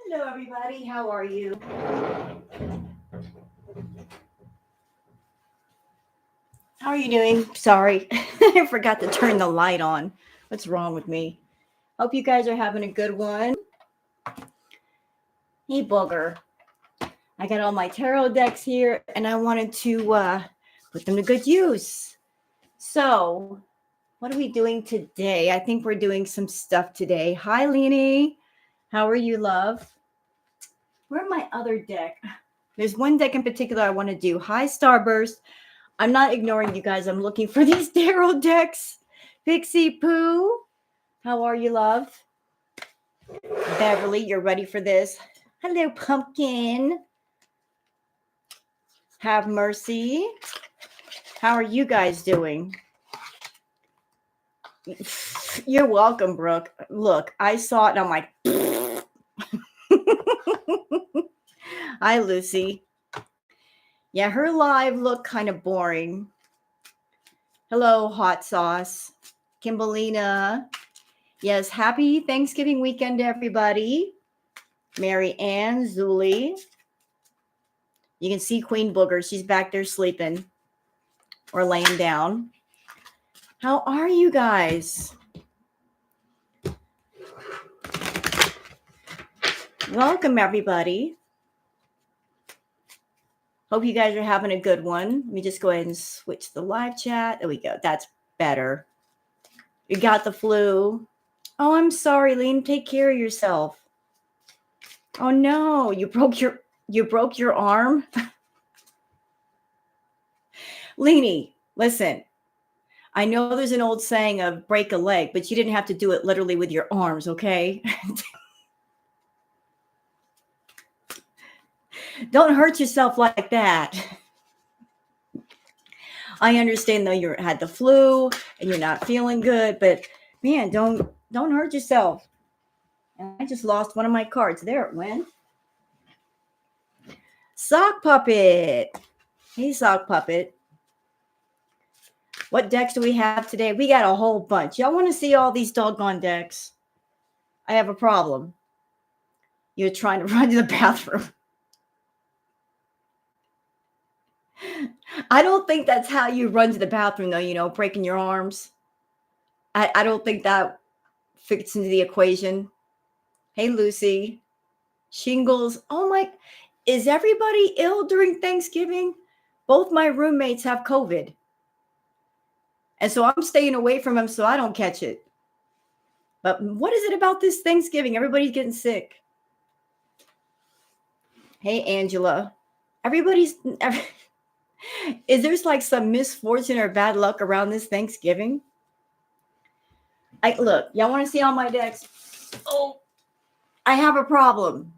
Hello, everybody. How are you? How are you doing? Sorry, I forgot to turn the light on. What's wrong with me? Hope you guys are having a good one. Hey, Booger. I got all my tarot decks here, and I wanted to put them to good use. So, what are we doing today? I think we're doing some stuff today. Hi, Leanie. How are you, love? Where my other deck? There's one deck in particular I want to do. Hi, Starburst. I'm not ignoring you guys. I'm looking for these tarot decks. Pixie Poo. How are you, love? Beverly, you're ready for this. Hello, Pumpkin. Have mercy. How are you guys doing? You're welcome, Brooke. Look, I saw it and I'm like, hi, Lucy. Yeah, her live looked kind of boring. Hello, Hot Sauce. Kimberlina. Yes, happy Thanksgiving weekend, everybody. Mary Ann, Zuli. You can see Queen Booger. She's back there sleeping or laying down. How are you guys? Welcome, everybody. Hope you guys are having a good one. Let me just go ahead and switch the live chat. There we go. That's better. You got the flu. Oh, I'm sorry, Lean. Take care of yourself. Oh no, you broke your arm. Leanie, listen. I know there's an old saying of break a leg, but you didn't have to do it literally with your arms, okay? Don't hurt yourself like that. I understand though you had the flu and you're not feeling good, but man, don't hurt yourself. And I just lost one of my cards. There it went. Sock Puppet. Hey, Sock Puppet. What decks do we have today? We got a whole bunch. Y'all want to see all these doggone decks? I have a problem. You're trying to run to the bathroom. I don't think that's how you run to the bathroom, though, breaking your arms. I don't think that fits into the equation. Hey, Lucy. Shingles. Oh, my. Is everybody ill during Thanksgiving? Both my roommates have COVID. And so I'm staying away from them so I don't catch it. But what is it about this Thanksgiving? Everybody's getting sick. Hey, Angela. Is there like some misfortune or bad luck around this Thanksgiving? Look, y'all want to see all my decks? Oh, I have a problem.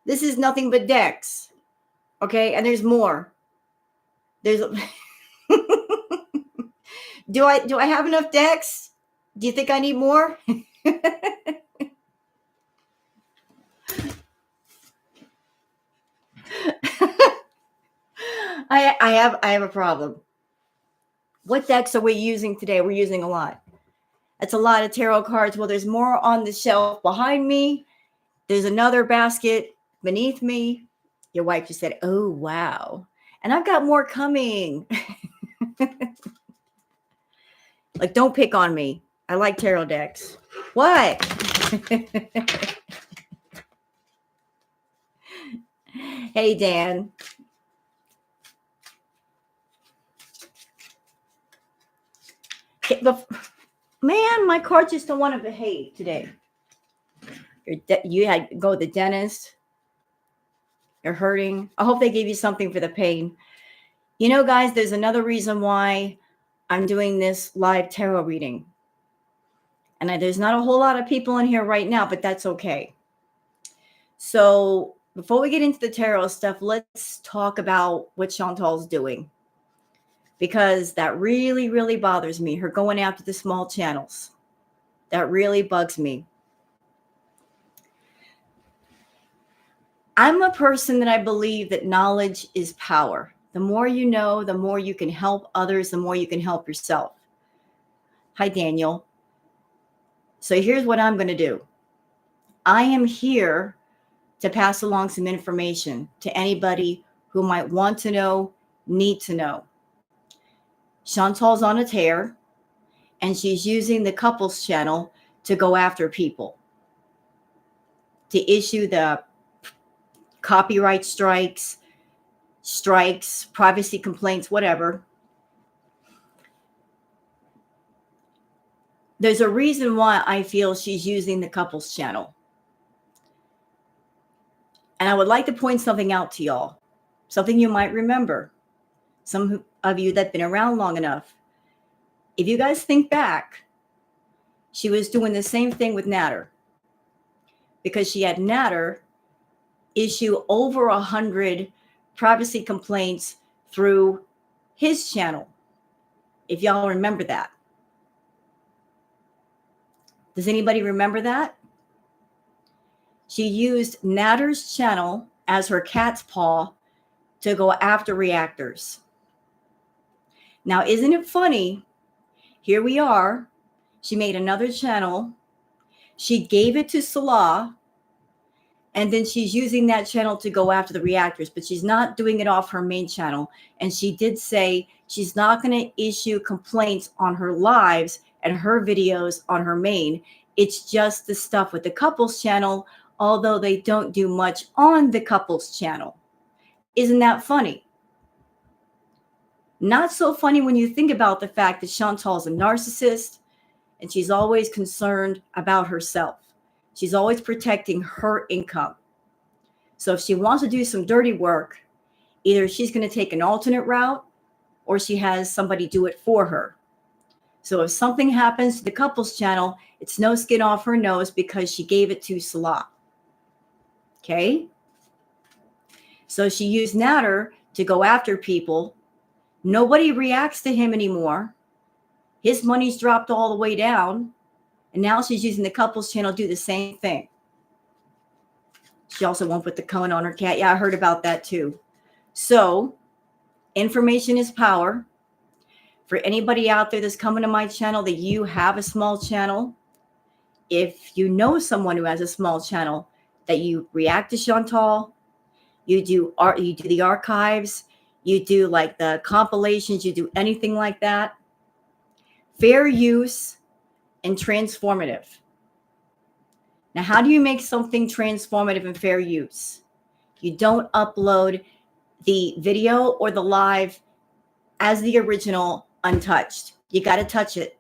This is nothing but decks. Okay, and there's more. There's Do I have enough decks? Do you think I need more? I have a problem. What decks are we using today? We're using a lot. That's a lot of tarot cards. Well, there's more on the shelf behind me. There's another basket beneath me. Your wife just said, "Oh, wow." And I've got more coming. Like, don't pick on me. I like tarot decks. What? Hey, Dan. Man, my cards just don't want to behave today. You had to go to the dentist. You're hurting. I hope they gave you something for the pain. Guys, there's another reason why I'm doing this live tarot reading. And there's not a whole lot of people in here right now, but that's okay. So before we get into the tarot stuff, let's talk about what Chantal's doing. Because that really, really bothers me. Her going after the small channels. That really bugs me. I'm a person that I believe that knowledge is power. The more you know, the more you can help others, the more you can help yourself. Hi, Daniel. So here's what I'm going to do. I am here to pass along some information to anybody who might want to know, need to know. Chantal's on a tear, and she's using the couples channel to go after people, to issue the copyright strikes, privacy complaints, whatever. There's a reason why I feel she's using the couples channel. And I would like to point something out to y'all, something you might remember, some of you that've been around long enough. If you guys think back, she was doing the same thing with Natter, because she had Natter issue over 100 privacy complaints through his channel, if y'all remember that. Does anybody remember that? She used Natter's channel as her cat's paw to go after reactors. Now, isn't it funny? Here we are. She made another channel. She gave it to Salah, and then she's using that channel to go after the reactors, but she's not doing it off her main channel. And she did say she's not going to issue complaints on her lives and her videos on her main. It's just the stuff with the couples channel, although they don't do much on the couples channel. Isn't that funny? Not so funny when you think about the fact that Chantal's a narcissist, and she's always concerned about herself. She's always protecting her income. So if she wants to do some dirty work, either she's going to take an alternate route, or she has somebody do it for her. So if something happens to the couples channel, it's no skin off her nose because she gave it to Salah. Okay? So she used Natter to go after people. Nobody reacts to him anymore. His money's dropped all the way down. And now she's using the couples channel to do the same thing. She also won't put the cone on her cat. Yeah, I heard about that too. So information is power. For anybody out there that's coming to my channel that you have a small channel, if you know someone who has a small channel that you react to Chantal, you do art, you do the archives, you do like the compilations, you do anything like that, fair use and transformative. Now, how do you make something transformative and fair use? You don't upload the video or the live as the original untouched. You got to touch it.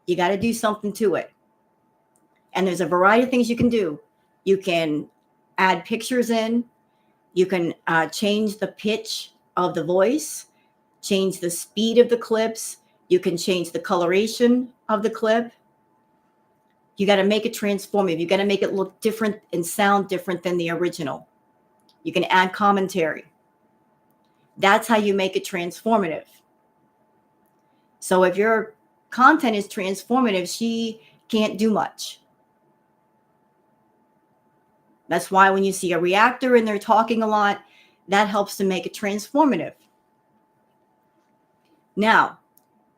You got to do something to it. And there's a variety of things you can do. You can add pictures in. You can change the pitch of the voice, change the speed of the clips. You can change the coloration of the clip. You got to make it transformative. You got to make it look different and sound different than the original. You can add commentary. That's how you make it transformative. So if your content is transformative, she can't do much. That's why when you see a reactor and they're talking a lot, that helps to make it transformative. Now,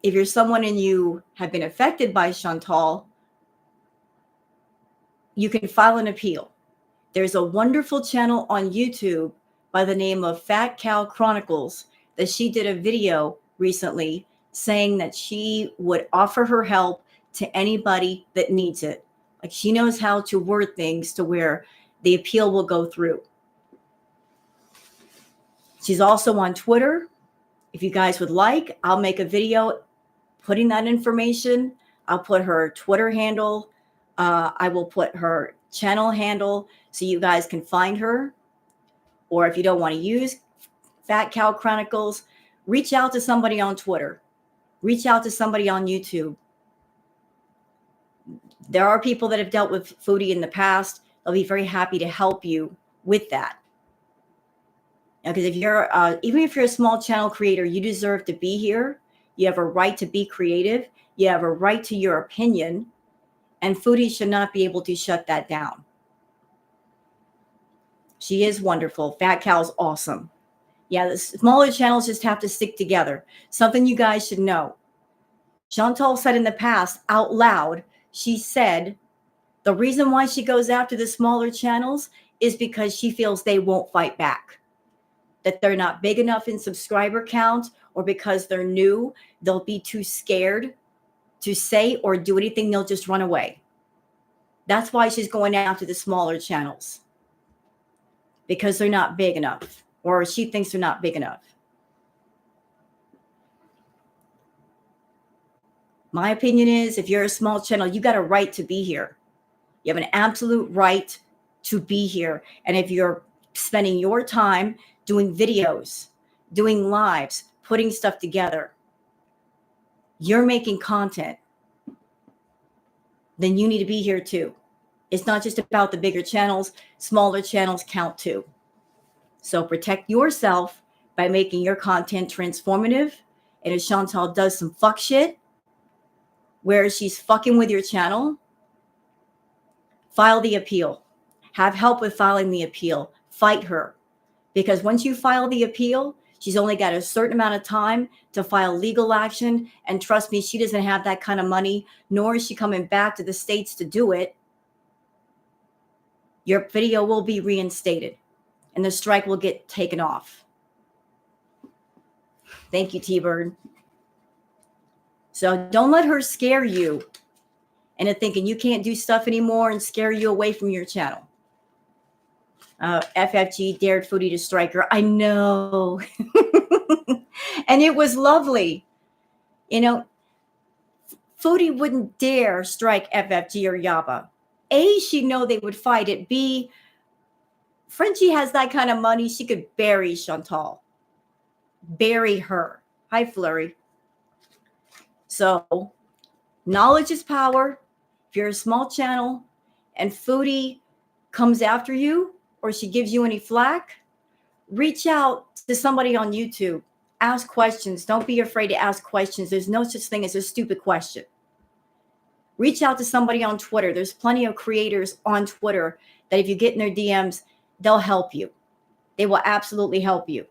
if you're someone and you have been affected by Chantal, you can file an appeal. There's a wonderful channel on YouTube by the name of Fat Cow Chronicles that she did a video recently saying that she would offer her help to anybody that needs it. Like, she knows how to word things to where the appeal will go through. She's also on Twitter. If you guys would like, I'll make a video putting that information. I'll put her Twitter handle. I will put her channel handle so you guys can find her. Or if you don't want to use Fat Cow Chronicles, reach out to somebody on Twitter. Reach out to somebody on YouTube. There are people that have dealt with Foodie in the past. They'll be very happy to help you with that. Because if you're, even if you're a small channel creator, you deserve to be here. You have a right to be creative. You have a right to your opinion. And Foodie should not be able to shut that down. She is wonderful. Fat Cow's awesome. Yeah, the smaller channels just have to stick together. Something you guys should know. Chantal said in the past, out loud, she said The reason why she goes after the smaller channels is because she feels they won't fight back, that they're not big enough in subscriber count, or because they're new, they'll be too scared to say or do anything. They'll just run away. That's why she's going after the smaller channels, because they're not big enough, or she thinks they're not big enough. My opinion is, if you're a small channel, you got a right to be here. You have an absolute right to be here. And if you're spending your time doing videos, doing lives, putting stuff together, you're making content, then you need to be here too. It's not just about the bigger channels. Smaller channels count too. So protect yourself by making your content transformative. And if Chantal does some fuck shit where she's fucking with your channel, file the appeal. Have help with filing the appeal. Fight her. Because once you file the appeal, she's only got a certain amount of time to file legal action. And trust me, she doesn't have that kind of money, nor is she coming back to the States to do it. Your video will be reinstated and the strike will get taken off. Thank you, T-Bird. So don't let her scare you into thinking you can't do stuff anymore and scare you away from your channel. FFG dared Foodie to strike her. I know. And it was lovely. You know, Foodie wouldn't dare strike FFG or Yaba. A, she'd know they would fight it. B, Frenchie has that kind of money. She could bury Chantal. Bury her. Hi, Flurry. So, knowledge is power. If you're a small channel and Foodie comes after you or she gives you any flack, reach out to somebody on YouTube. Ask questions. Don't be afraid to ask questions. There's no such thing as a stupid question. Reach out to somebody on Twitter. There's plenty of creators on Twitter that if you get in their DMs, they'll help you. They will absolutely help you.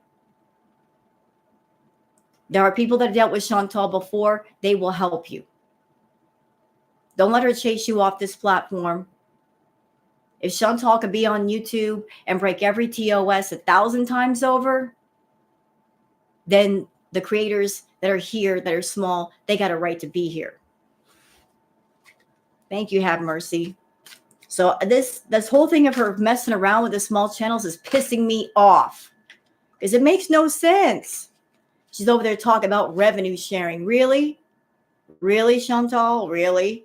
There are people that have dealt with Chantal before. They will help you. Don't let her chase you off this platform. If Chantal could be on YouTube and break every TOS 1,000 times over, then the creators that are here, that are small, they got a right to be here. Thank you, Have Mercy. So this whole thing of her messing around with the small channels is pissing me off because it makes no sense. She's over there talking about revenue sharing. Really? Really, Chantal? Really?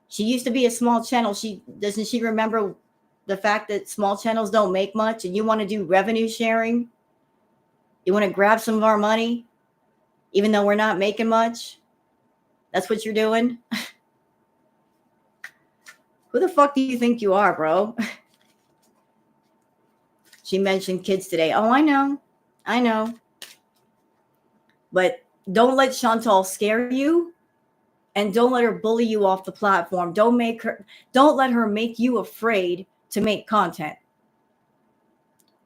She used to be a small channel. Doesn't she remember the fact that small channels don't make much and you want to do revenue sharing? You want to grab some of our money even though we're not making much? That's what you're doing? Who the fuck do you think you are, bro? She mentioned kids today. Oh, I know. I know. But don't let Chantal scare you and don't let her bully you off the platform. Don't let her make you afraid to make content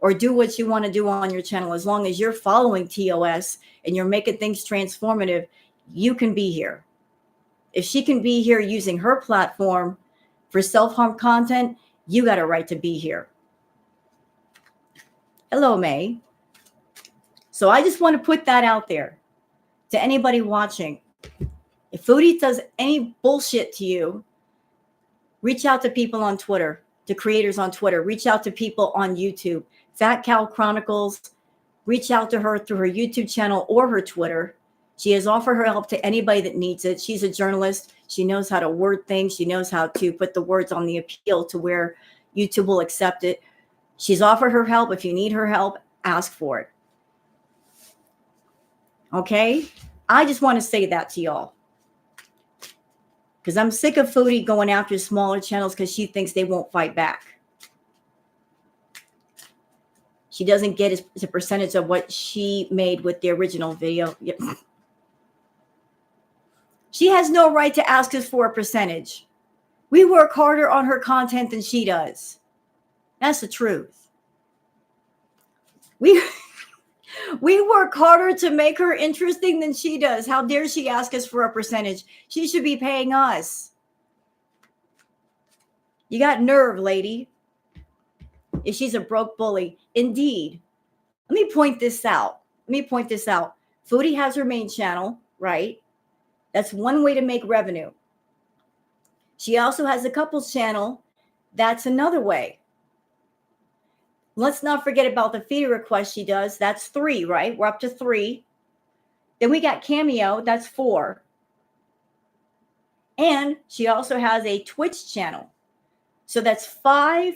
or do what you want to do on your channel. As long as you're following TOS and you're making things transformative, you can be here. If she can be here using her platform for self-harm content, you got a right to be here. Hello, May. So I just want to put that out there to anybody watching. If Foodie does any bullshit to you, reach out to people on Twitter, to creators on Twitter. Reach out to people on YouTube. Fat Cow Chronicles, reach out to her through her YouTube channel or her Twitter. She has offered her help to anybody that needs it. She's a journalist. She knows how to word things. She knows how to put the words on the appeal to where YouTube will accept it. She's offered her help. If you need her help, ask for it. Okay? I just want to say that to y'all. Because I'm sick of Foodie going after smaller channels because she thinks they won't fight back. She doesn't get a percentage of what she made with the original video. Yep. She has no right to ask us for a percentage. We work harder on her content than she does. That's the truth. We work harder to make her interesting than she does. How dare she ask us for a percentage? She should be paying us. You got nerve, lady. If she's a broke bully. Indeed. Let me point this out. Foodie has her main channel, right? That's one way to make revenue. She also has a couples channel. That's another way. Let's not forget about the feeder request she does. That's 3, right? We're up to 3. Then we got Cameo. That's 4. And she also has a Twitch channel. So that's 5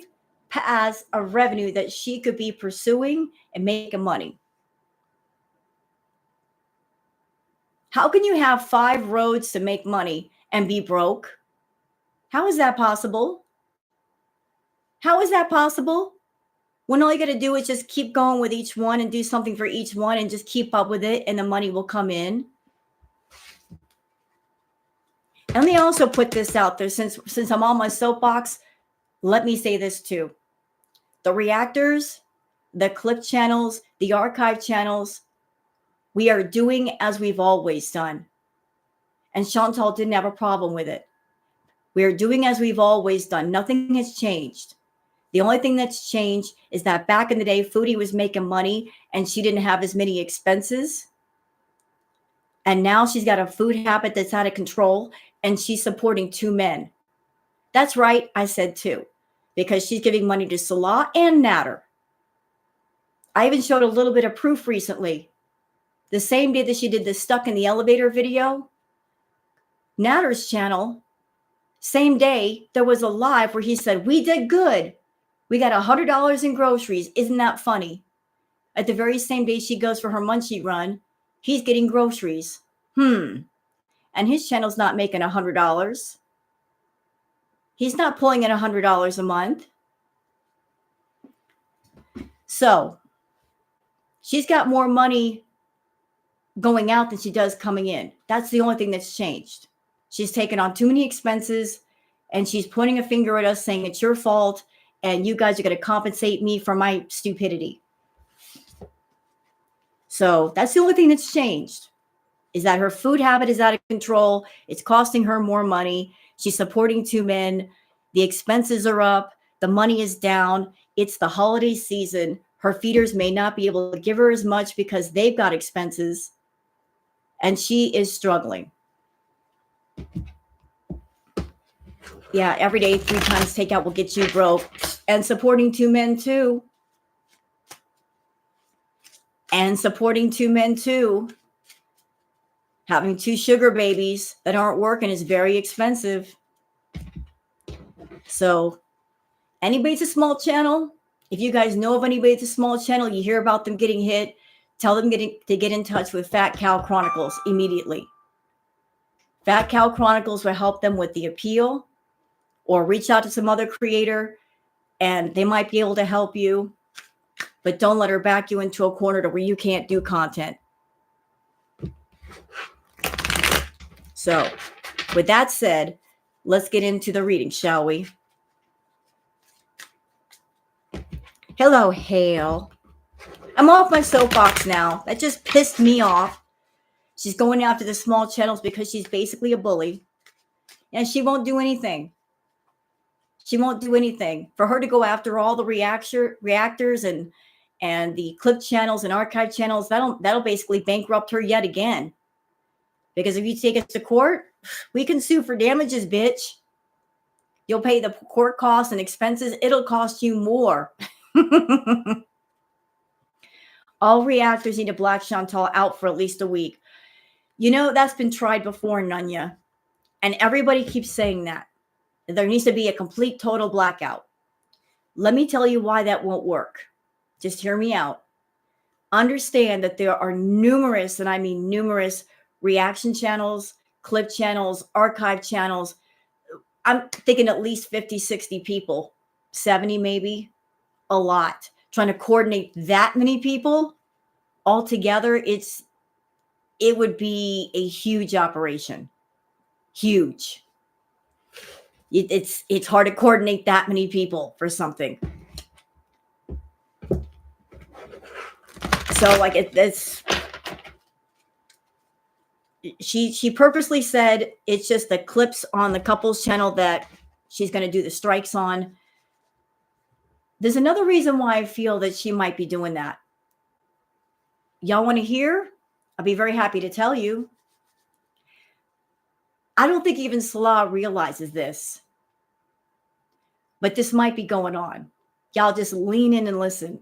paths of revenue that she could be pursuing and making money. How can you have 5 roads to make money and be broke? How is that possible? How is that possible? When all you got to do is just keep going with each one and do something for each one and just keep up with it and the money will come in. And let me also put this out there since I'm on my soapbox. Let me say this too. The reactors, the clip channels, the archive channels, we are doing as we've always done. And Chantal didn't have a problem with it. We are doing as we've always done. Nothing has changed. The only thing that's changed is that back in the day, Foodie was making money and she didn't have as many expenses. And now she's got a food habit that's out of control and she's supporting 2 men. That's right, I said 2, because she's giving money to Salah and Natter. I even showed a little bit of proof recently. The same day that she did the stuck in the elevator video, Natter's channel, same day, there was a live where he said, we did good. We got $100 in groceries. Isn't that funny? At the very same day she goes for her munchie run, he's getting groceries. And his channel's not making $100. He's not pulling in $100 a month. So she's got more money going out than she does coming in. That's the only thing that's changed. She's taken on too many expenses and she's pointing a finger at us saying it's your fault and you guys are going to compensate me for my stupidity. So that's the only thing that's changed, is that her food habit is out of control. It's costing her more money. She's supporting 2 men. The expenses are up. The money is down. It's the holiday season. Her feeders may not be able to give her as much because they've got expenses. And she is struggling. Yeah, every day 3 times takeout will get you broke. And supporting 2 men too. And supporting 2 men too. Having 2 sugar babies that aren't working is very expensive. So anybody's a small channel. If you guys know of anybody that's a small channel, you hear about them getting hit, tell them to get in touch with Fat Cow Chronicles immediately. Fat Cow Chronicles will help them with the appeal, or reach out to some other creator and they might be able to help you. But don't let her back you into a corner to where you can't do content. So with that said, let's get into the reading, shall we? Hello, Hale. I'm off my soapbox now. That just pissed me off. She's going after the small channels because she's basically a bully. And she won't do anything. She won't do anything. For her to go after all the reactors and the clip channels and archive channels, that'll basically bankrupt her yet again. Because if you take us to court, we can sue for damages, bitch. You'll pay the court costs and expenses. It'll cost you more. All reactors need to black Chantal out for at least a week. You know, that's been tried before, Nunya. And everybody keeps saying that. There needs to be a complete total blackout. Let me tell you why that won't work. Just hear me out. Understand that there are numerous, and I mean numerous, reaction channels, clip channels, archive channels. I'm thinking at least 50, 60 people, 70 maybe, a lot. Trying to coordinate that many people all together, it would be a huge operation. Huge. It's hard to coordinate that many people for something. So like it's she purposely said it's just the clips on the couples channel that she's going to do the strikes on. There's another reason why I feel that she might be doing that. Y'all want to hear? I'll be very happy to tell you. I don't think even Salah realizes this, but this might be going on. Y'all just lean in and listen.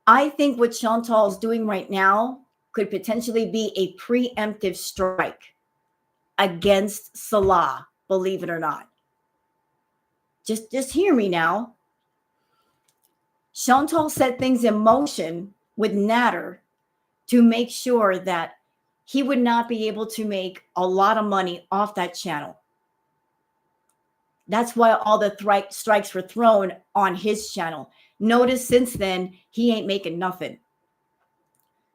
I think what Chantal is doing right now could potentially be a preemptive strike against Salah, believe it or not. Just hear me now. Chantal set things in motion with Nader to make sure that he would not be able to make a lot of money off that channel. That's why all the strikes were thrown on his channel. Notice since then, he ain't making nothing.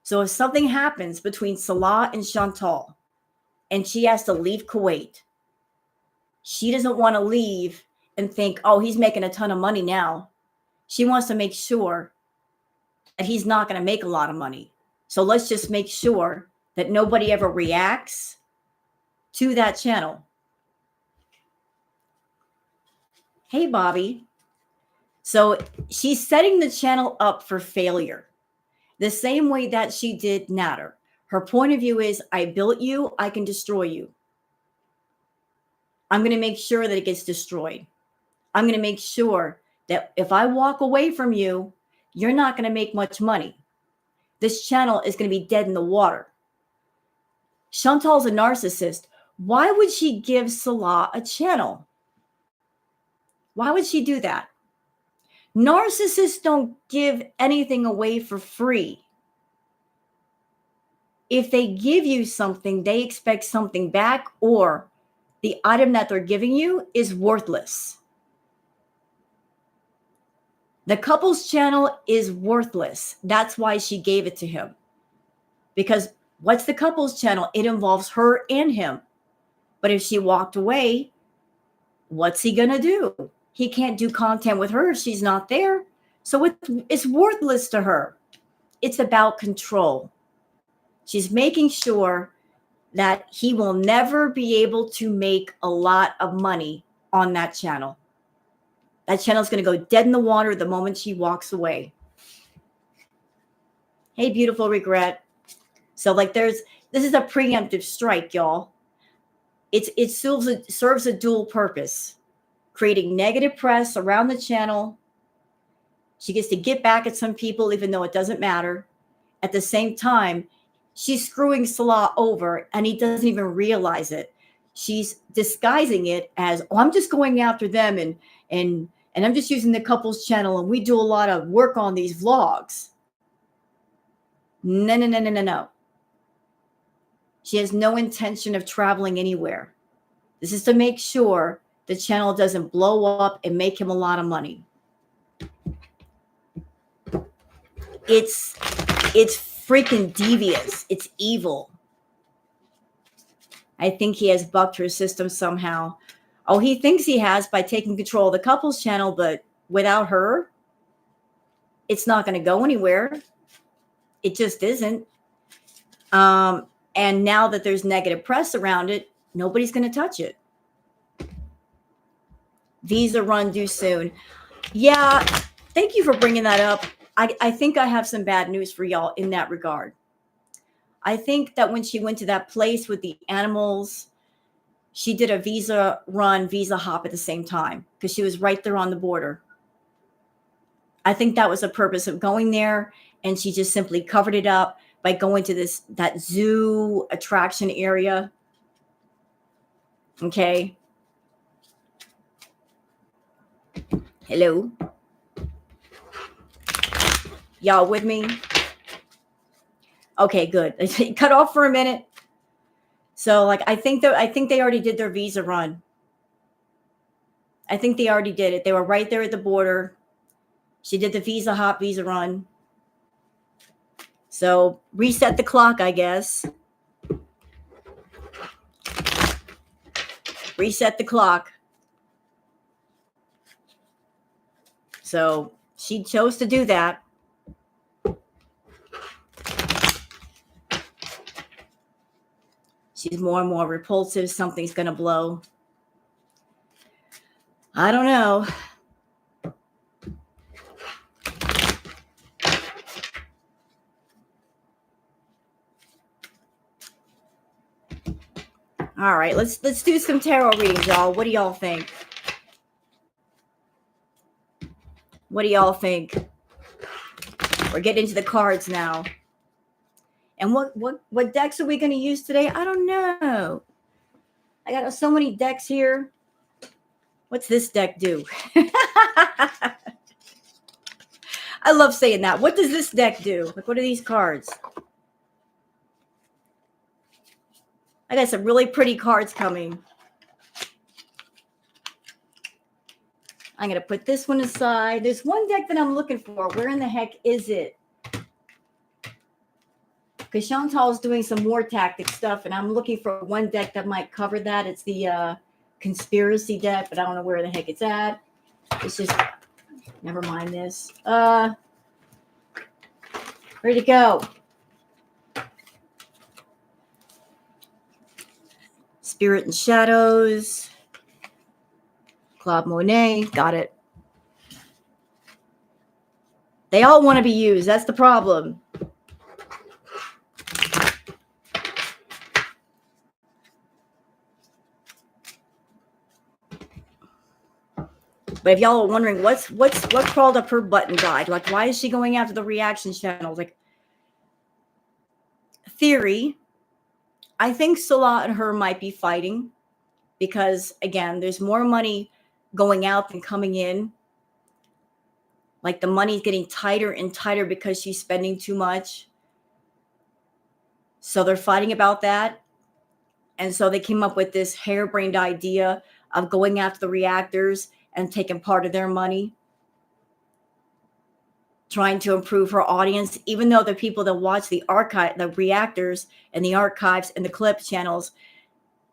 So if something happens between Salah and Chantal, and she has to leave Kuwait, she doesn't want to leave and think, oh, he's making a ton of money now. She wants to make sure that he's not going to make a lot of money. So let's just make sure that nobody ever reacts to that channel. Hey, Bobby. So she's setting the channel up for failure the same way that she did Nader. Her point of view is, I built you, I can destroy you. I'm going to make sure that it gets destroyed. I'm going to make sure that if I walk away from you, you're not going to make much money. This channel is going to be dead in the water. Chantal's a narcissist. Why would she give Salah a channel? Why would she do that? Narcissists don't give anything away for free. If they give you something, they expect something back, or the item that they're giving you is worthless. The couple's channel is worthless. That's why she gave it to him. Because what's the couple's channel? It involves her and him. But if she walked away, what's he going to do? He can't do content with her if she's not there. So it's worthless to her. It's about control. She's making sure that he will never be able to make a lot of money on that channel. That channel is going to go dead in the water the moment she walks away. Hey, beautiful regret. So this is a preemptive strike, y'all. It serves a dual purpose, creating negative press around the channel. She gets to get back at some people, even though it doesn't matter. At the same time, she's screwing Salah over, and he doesn't even realize it. She's disguising it as, oh, I'm just going after them, and I'm just using the couple's channel, and we do a lot of work on these vlogs. No. She has no intention of traveling anywhere. This is to make sure the channel doesn't blow up and make him a lot of money. It's freaking devious. It's evil. I think he has bucked her system somehow. Oh, he thinks he has by taking control of the couple's channel, but without her, it's not going to go anywhere. It just isn't. And now that there's negative press around it, nobody's going to touch it. Visa run due soon. Yeah, thank you for bringing that up. I think I have some bad news for y'all in that regard. I think that when she went to that place with the animals, she did a visa run, visa hop at the same time because she was right there on the border. I think that was the purpose of going there, and she just simply covered it up by going to that zoo attraction area. Okay. Hello. Y'all with me? Okay, good. Cut off for a minute. So I think they already did their visa run. I think they already did it. They were right there at the border. She did the visa hop, visa run. So reset the clock, I guess. Reset the clock. So she chose to do that. She's more and more repulsive. Something's going to blow. I don't know. All right, let's do some tarot readings, y'all. What do y'all think? What do y'all think? We're getting into the cards now. And what decks are we going to use today? I don't know. I got so many decks here. What's this deck do? I love saying that. What does this deck do? Like, what are these cards? I got some really pretty cards coming. I'm going to put this one aside. There's one deck that I'm looking for. Where in the heck is it? Because Chantal's doing some war tactic stuff, and I'm looking for one deck that might cover that. It's the conspiracy deck, but I don't know where the heck it's at. It's just, never mind this. Where'd it go? Spirit and Shadows. Claude Monet. Got it. They all want to be used. That's the problem. But if y'all are wondering what crawled up her butt and died, like why is she going after the reaction channels? Like, theory, I think Salah and her might be fighting because again, there's more money going out than coming in. Like the money's getting tighter and tighter because she's spending too much. So they're fighting about that. And so they came up with this harebrained idea of going after the reactors and taking part of their money, trying to improve her audience, even though the people that watch the archive, the reactors and the archives and the clip channels,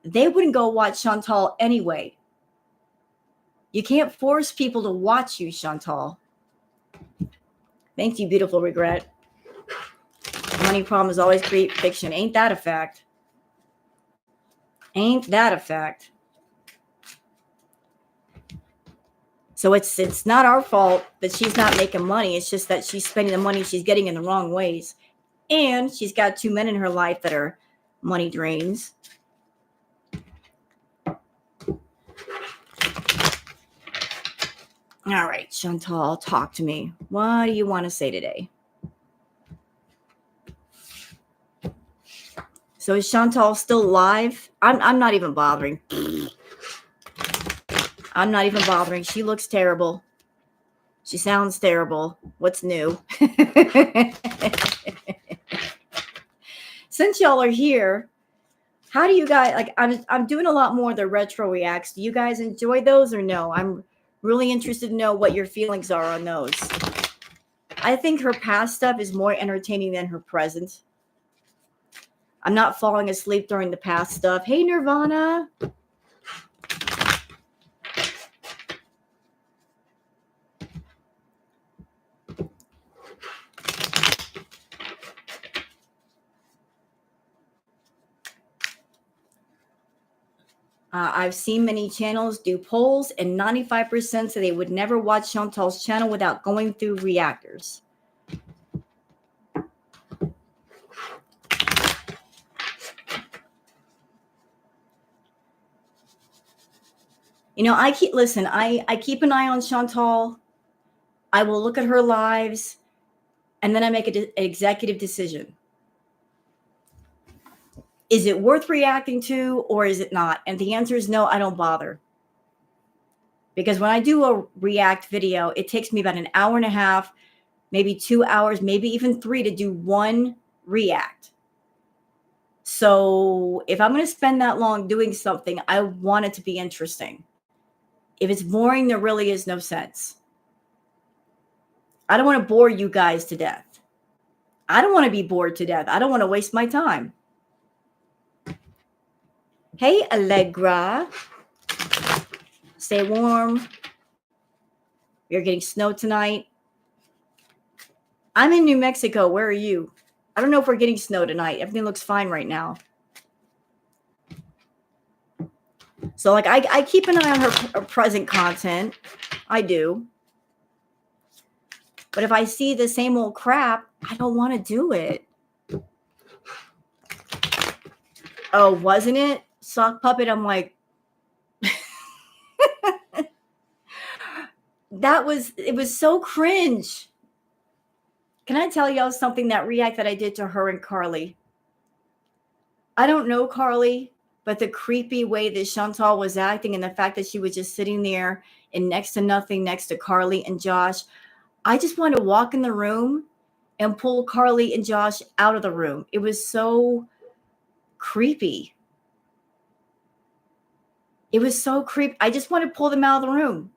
they wouldn't go watch Chantal anyway. You can't force people to watch you, Chantal. Thank you, beautiful regret. Money problems always create fiction. Ain't that a fact? Ain't that a fact? So it's not our fault that she's not making money. It's just that she's spending the money she's getting in the wrong ways. And she's got two men in her life that are money drains. All right, Chantal, talk to me. What do you want to say today? So is Chantal still alive? I'm not even bothering. I'm not even bothering. She looks terrible. She sounds terrible. What's new? Since y'all are here, how do you guys like? I'm doing a lot more of the retro reacts. Do you guys enjoy those or no? I'm really interested to know what your feelings are on those. I think her past stuff is more entertaining than her present. I'm not falling asleep during the past stuff. Hey, Nirvana. I've seen many channels do polls, and 95% say they would never watch Chantal's channel without going through reactors. You know, I keep an eye on Chantal. I will look at her lives, and then I make an executive decision. Is it worth reacting to, or is it not? And the answer is no, I don't bother. Because when I do a react video, it takes me about an hour and a half, maybe 2 hours, maybe even 3 to do one react. So if I'm going to spend that long doing something, I want it to be interesting. If it's boring, there really is no sense. I don't want to bore you guys to death. I don't want to be bored to death. I don't want to waste my time. Hey, Allegra. Stay warm. We're getting snow tonight. I'm in New Mexico. Where are you? I don't know if we're getting snow tonight. Everything looks fine right now. So like I keep an eye on her present content. I do. But if I see the same old crap, I don't want to do it. Oh, wasn't it? Sock puppet. I'm like, it was so cringe. Can I tell y'all something, that react that I did to her and Carly? I don't know Carly, but the creepy way that Chantal was acting and the fact that she was just sitting there and next to nothing next to Carly and Josh, I just wanted to walk in the room and pull Carly and Josh out of the room. It was so creepy. It was so creepy. I just wanted to pull them out of the room.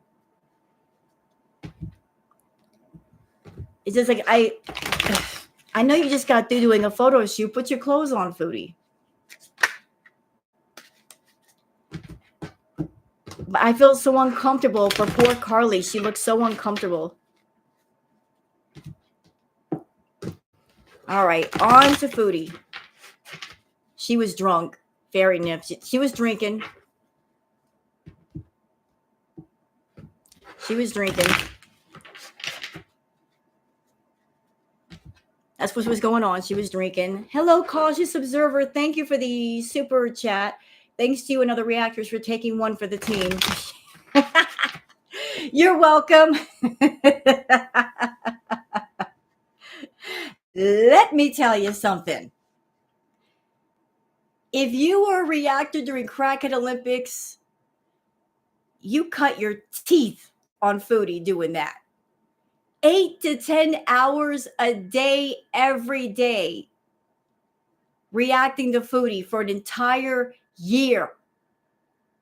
It's just like I know you just got through doing a photo shoot. Put your clothes on, Foodie. But I feel so uncomfortable for poor Carly. She looks so uncomfortable. All right, on to Foodie. She was drunk, very nifty. She was drinking. She was drinking. That's what was going on. She was drinking. Hello, cautious observer. Thank you for the super chat. Thanks to you and other reactors for taking one for the team. You're welcome. Let me tell you something. If you were a reactor during Crackhead Olympics, you cut your teeth on Foodie doing that. 8 to 10 hours a day, every day, reacting to Foodie for an entire year.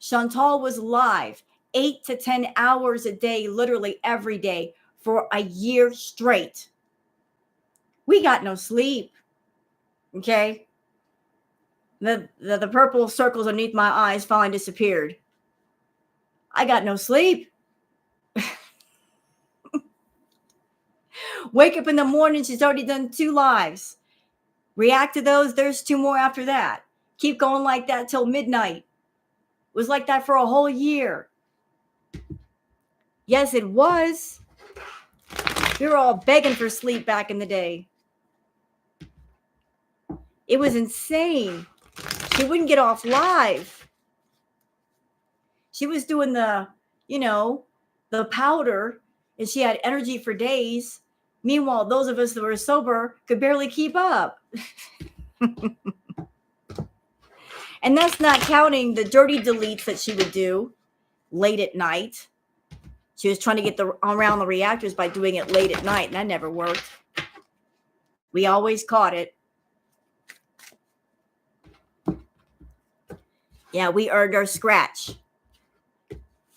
Chantal was live 8 to 10 hours a day, literally every day, for a year straight. We got no sleep. Okay? The purple circles underneath my eyes finally disappeared. I got no sleep. Wake up in the morning, she's already done 2 lives. React to those, there's 2 more after that. Keep going like that till midnight. It was like that for a whole year. Yes, it was. We were all begging for sleep back in the day. It was insane. She wouldn't get off live. She was doing the powder, and she had energy for days. Meanwhile, those of us that were sober could barely keep up. And that's not counting the dirty deletes that she would do late at night. She was trying to get around the reactors by doing it late at night, and that never worked. We always caught it. Yeah, we earned our scratch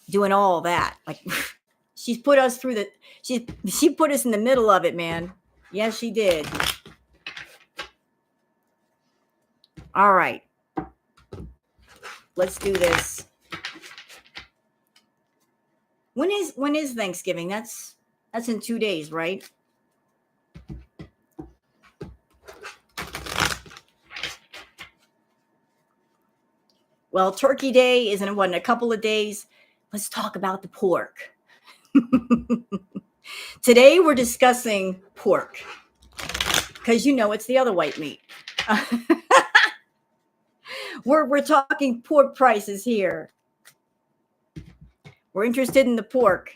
doing all that. Like, she's put us through she put us in the middle of it, man. Yes, she did. All right. Let's do this. When is Thanksgiving? That's in 2 days, right? Well, Turkey Day is in a couple of days. Let's talk about the pork. Today we're discussing pork because it's the other white meat. We're talking pork prices here. We're interested in the pork.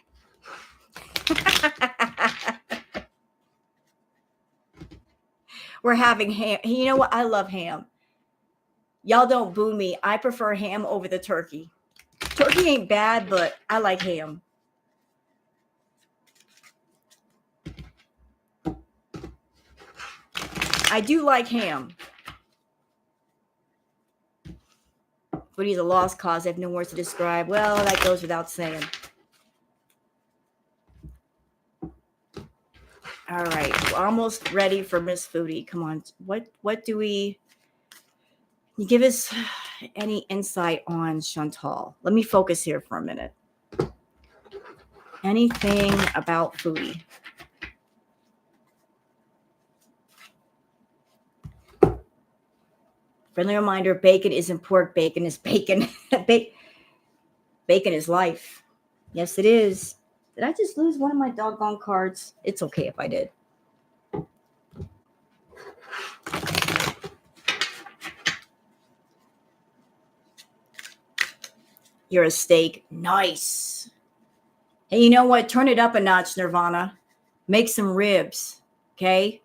We're having ham. You know what? I love ham. Y'all don't boo me. I prefer ham over the turkey. Turkey ain't bad, but I like ham. I do like ham. But he's a lost cause. I have no words to describe. Well, that goes without saying. All right. We're almost ready for Miss Foodie. Come on. What do we... Can you give us any insight on Chantal? Let me focus here for a minute. Anything about Foodie? Friendly reminder, bacon isn't pork. Bacon is bacon. Bacon is life. Yes, it is. Did I just lose one of my doggone cards? It's okay if I did. You're a steak. Nice. And you know what? Turn it up a notch, Nirvana. Make some ribs. Okay?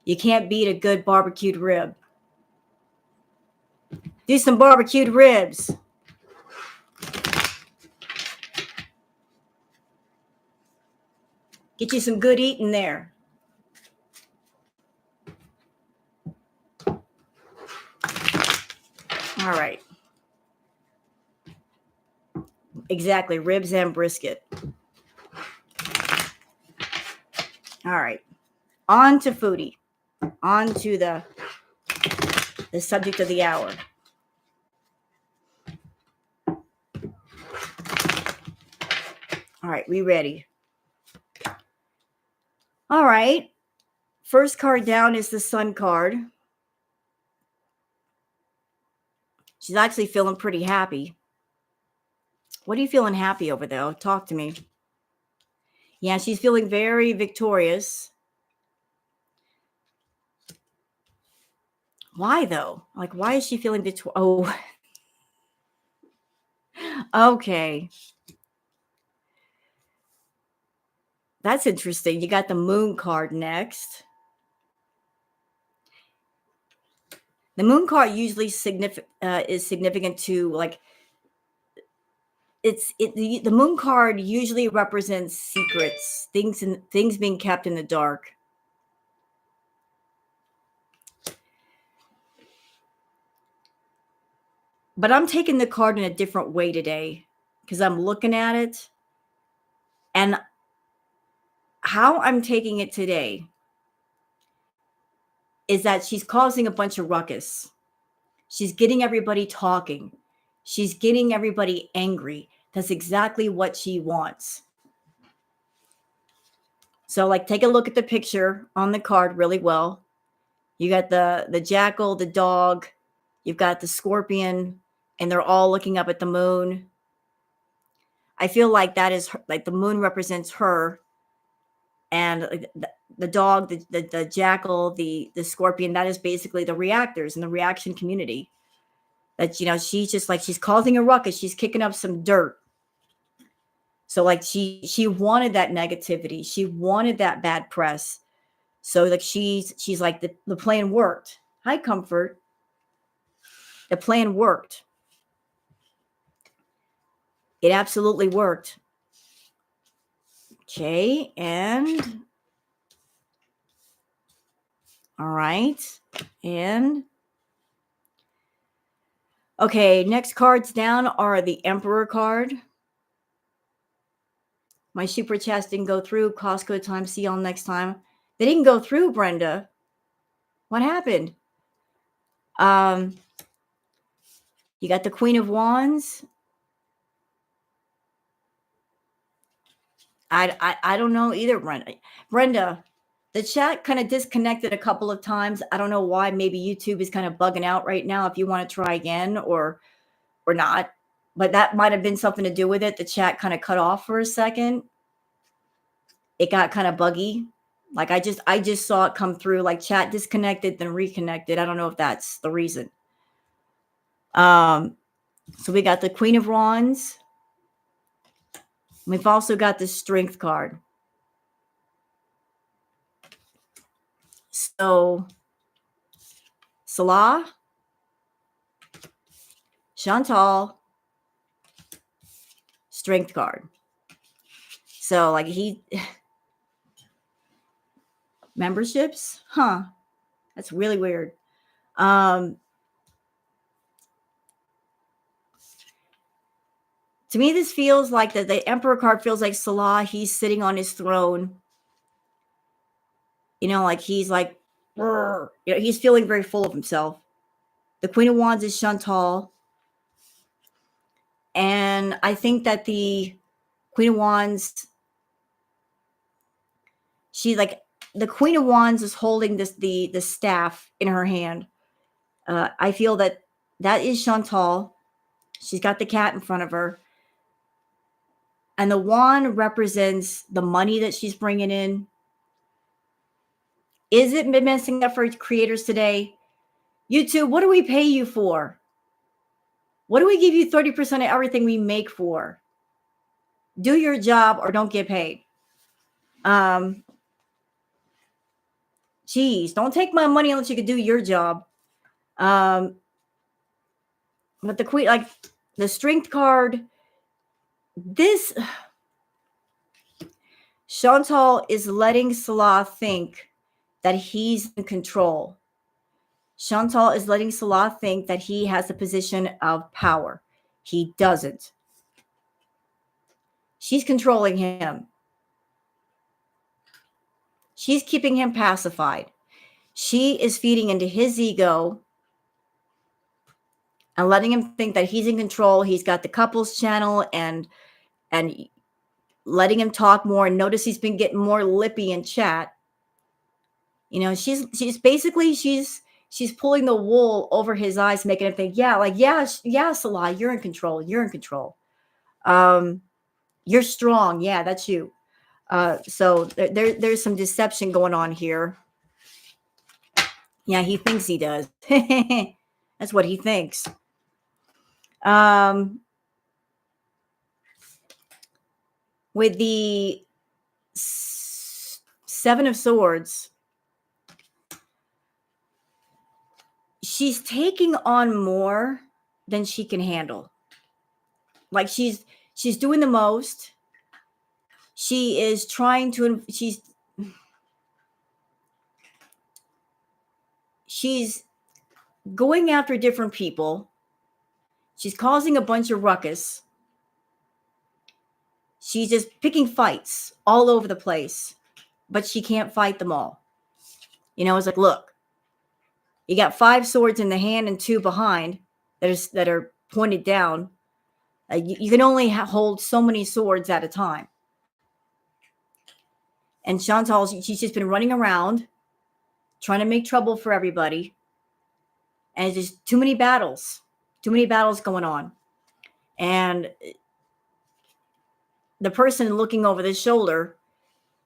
You can't beat a good barbecued rib. Do some barbecued ribs. Get you some good eating there. All right. Exactly. Ribs and brisket. All right. On to Foodie. On to the subject of the hour. All right. We ready? All right. First card down is the Sun card. She's actually feeling pretty happy. What are you feeling happy over there? Talk to me. Yeah, she's feeling very victorious. Why though? Like, why is she feeling victorious? Oh, okay. That's interesting. You got the Moon card next. The Moon card usually is significant to like the Moon card usually represents secrets, things being kept in the dark. But I'm taking the card in a different way today because I'm looking at it, and how I'm taking it today is that she's causing a bunch of ruckus. She's getting everybody talking. She's getting everybody angry. That's exactly what she wants. So, like, take a look at the picture on the card really well. You got the jackal, the dog, you've got the scorpion, and they're all looking up at the moon. I feel like that is like the moon represents her, and the dog, the jackal, the scorpion, that is basically the reactors and the reaction community. That, you know, she's just like, she's causing a ruckus. She's kicking up some dirt. So like she wanted that negativity. She wanted that bad press. So like she's like the plan worked. Hi, Comfort. The plan worked. It absolutely worked. Okay, and all right. And okay, next cards down are the Emperor card. My super chats didn't go through. Costco time. See y'all next time. They didn't go through, Brenda. What happened? You got the Queen of Wands. I don't know either, Brenda. Brenda, the chat kind of disconnected a couple of times. I don't know why. Maybe YouTube is kind of bugging out right now. If you want to try again or not, but that might have been something to do with it. The chat kind of cut off for a second. It got kind of buggy. Like I just saw it come through, like chat disconnected, then reconnected. I don't know if that's the reason. So we got the Queen of Wands. We've also got the Strength card. So Salah, Chantal, Strength card. So like memberships, huh? That's really weird. To me, this feels like the Emperor card feels like Salah. He's sitting on his throne. You know, like he's like, you know, he's feeling very full of himself. The Queen of Wands is Chantal. And I think that the Queen of Wands, she like, the Queen of Wands is holding the staff in her hand. I feel that is Chantal. She's got the cat in front of her. And the wand represents the money that she's bringing in. Is it messing up for creators today? YouTube, what do we pay you for? What do we give you 30% of everything we make for? Do your job or don't get paid. Geez, don't take my money unless you can do your job. But the queen, like the strength card, this Chantal is letting Salah think that he's in control. Chantal is letting Salah think that he has a position of power. He doesn't. She's controlling him. She's keeping him pacified. She is feeding into his ego and letting him think that he's in control. He's got the couples channel and letting him talk more. And notice he's been getting more lippy in chat. You know, she's basically she's pulling the wool over his eyes, making him think, yeah, Salah, you're in control. You're in control. You're strong. Yeah, that's you. So there's some deception going on here. Yeah, he thinks he does. That's what he thinks. With the Seven of Swords, she's taking on more than she can handle. Like she's doing the most. She is trying to, she's going after different people. She's causing a bunch of ruckus. She's just picking fights all over the place, but she can't fight them all. You know, it's like, look, you got 5 swords in the hand and 2 behind that are pointed down. You can only hold so many swords at a time. And Chantal, she's just been running around trying to make trouble for everybody. And it's just too many battles going on. And the person looking over the shoulder,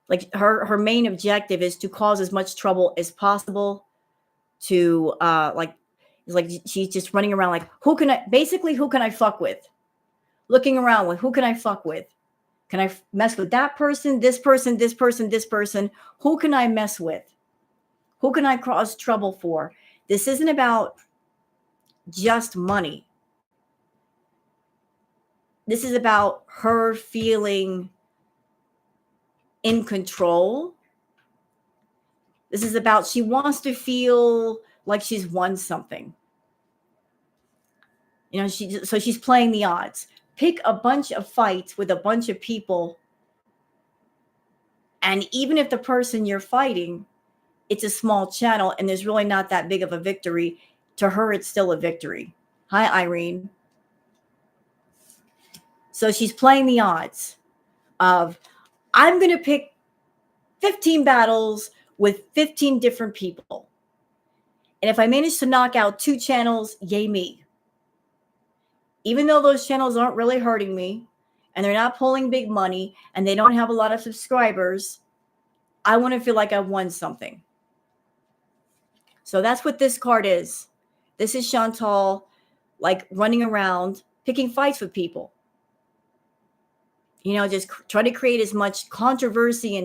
like her main objective is to cause as much trouble as possible to it's like she's just running around like, who can I fuck with? Looking around with, who can I fuck with? Can I mess with that person, this person, this person, this person? Who can I mess with? Who can I cause trouble for? This isn't about just money. This is about her feeling in control. This is about, she wants to feel like she's won something. You know, so she's playing the odds. Pick a bunch of fights with a bunch of people. And even if the person you're fighting, it's a small channel and there's really not that big of a victory, to her, it's still a victory. Hi, Irene. So she's playing the odds of, I'm going to pick 15 battles with 15 different people. And if I manage to knock out 2 channels, yay me. Even though those channels aren't really hurting me and they're not pulling big money and they don't have a lot of subscribers, I want to feel like I've won something. So that's what this card is. This is Chantal, like running around, picking fights with people. You know, just try to create as much controversy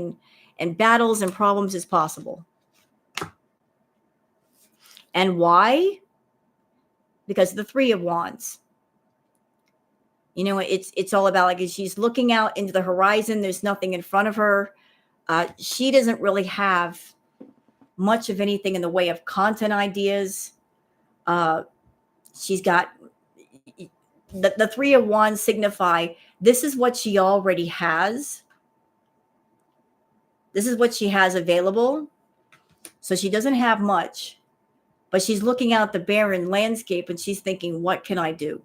and battles and problems as possible. And why? Because of the 3 of Wands. You know, it's all about, like, she's looking out into the horizon. There's nothing in front of her. She doesn't really have much of anything in the way of content ideas. She's got the 3 of Wands signify this is what she already has. This is what she has available. So she doesn't have much, but she's looking out the barren landscape and she's thinking, what can I do?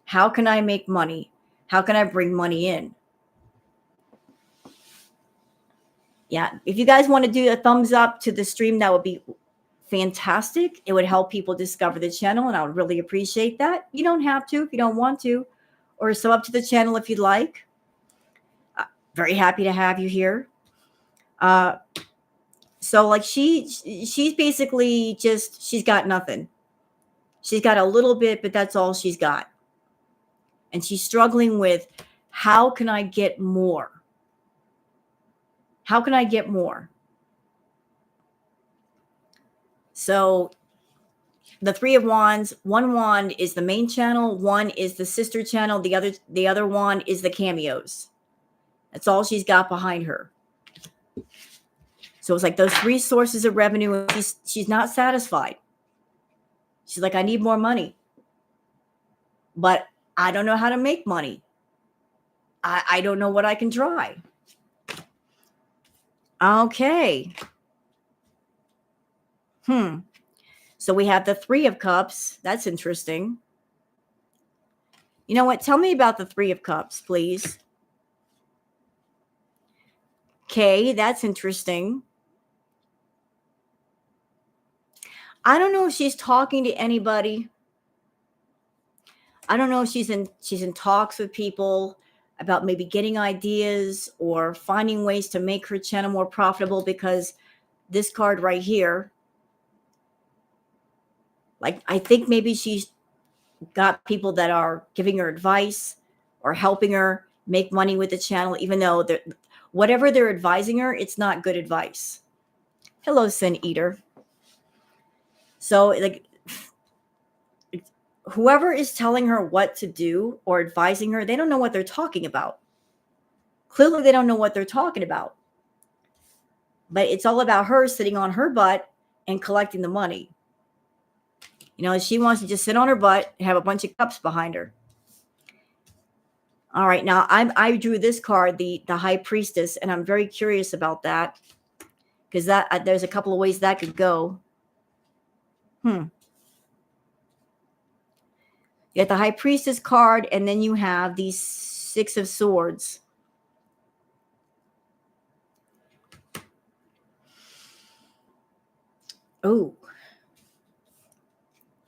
How can I make money? How can I bring money in? Yeah, if you guys want to do a thumbs up to the stream, that would be fantastic. It would help people discover the channel, and I would really appreciate that. You don't have to if you don't want to, or sub up to the channel if you'd like. Very happy to have you here. Uh, so like she's basically just, she's got nothing. She's got a little bit, but that's all she's got. And she's struggling with, how can I get more? How can I get more? So the Three of Wands, one wand is the main channel, one is the sister channel, the other wand is the cameos. That's all she's got behind her. So it's like those three sources of revenue, and she's not satisfied. She's like, I need more money, but I don't know how to make money. I don't know what I can try. Okay. So we have the Three of Cups. That's interesting. You know what? Tell me about the Three of Cups, please. Okay, that's interesting. I don't know if she's talking to anybody. I don't know if she's in talks with people about maybe getting ideas or finding ways to make her channel more profitable, because this card right here, like, I think maybe she's got people that are giving her advice or helping her make money with the channel, even though whatever they're advising her, it's not good advice. Hello, Sin Eater. So like, whoever is telling her what to do or advising her, they don't know what they're talking about. Clearly, they don't know what they're talking about. But it's all about her sitting on her butt and collecting the money. You know, she wants to just sit on her butt and have a bunch of cups behind her. All right, now I drew this card, the High Priestess, and I'm very curious about that, because that there's a couple of ways that could go. You get the High Priestess card, and then you have the Six of Swords. Oh,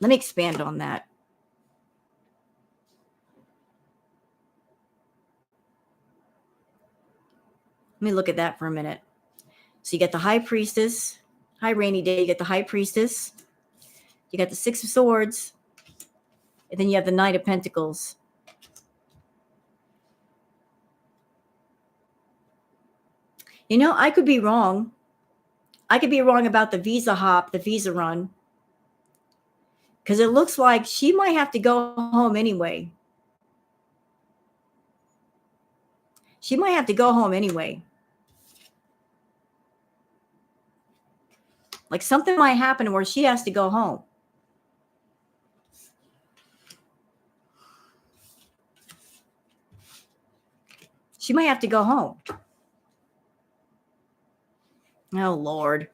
let me expand on that. Let me look at that for a minute. So you get the High Priestess. Hi, Rainy Day. You get the High Priestess. You got the Six of Swords. And then you have the Knight of Pentacles. You know, I could be wrong. I could be wrong about the visa hop, the visa run. Because it looks like she might have to go home anyway. She might have to go home anyway. Like, something might happen where she has to go home. She might have to go home. Oh, Lord.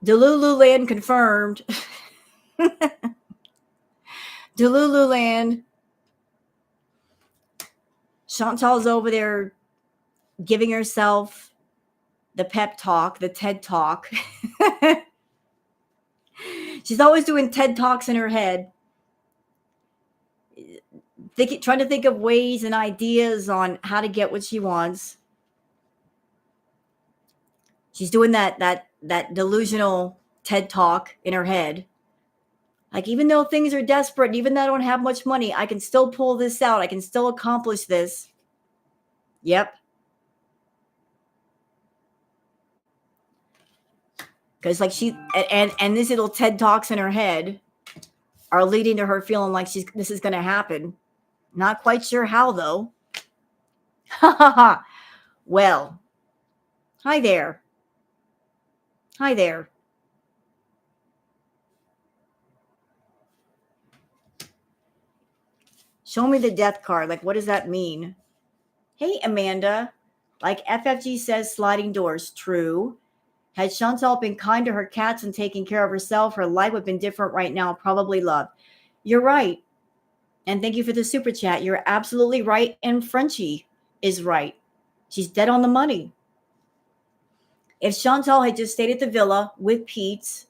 Delulu land confirmed. Delulu land. Chantal's over there giving herself the pep talk, the TED talk. She's always doing TED talks in her head, trying to think of ways and ideas on how to get what she wants. She's doing that delusional TED talk in her head. Like, even though things are desperate, even though I don't have much money, I can still pull this out. I can still accomplish this. Yep. Because like and these little TED talks in her head are leading to her feeling like this is going to happen. Not quite sure how, though. Well, hi there. Hi there. Show me the death card. Like, what does that mean? Hey, Amanda. Like FFG says, sliding doors. True. Had Chantal been kind to her cats and taking care of herself, her life would have been different right now. Probably love. You're right. And thank you for the super chat. You're absolutely right. And Frenchie is right. She's dead on the money. If Chantal had just stayed at the villa with Pete,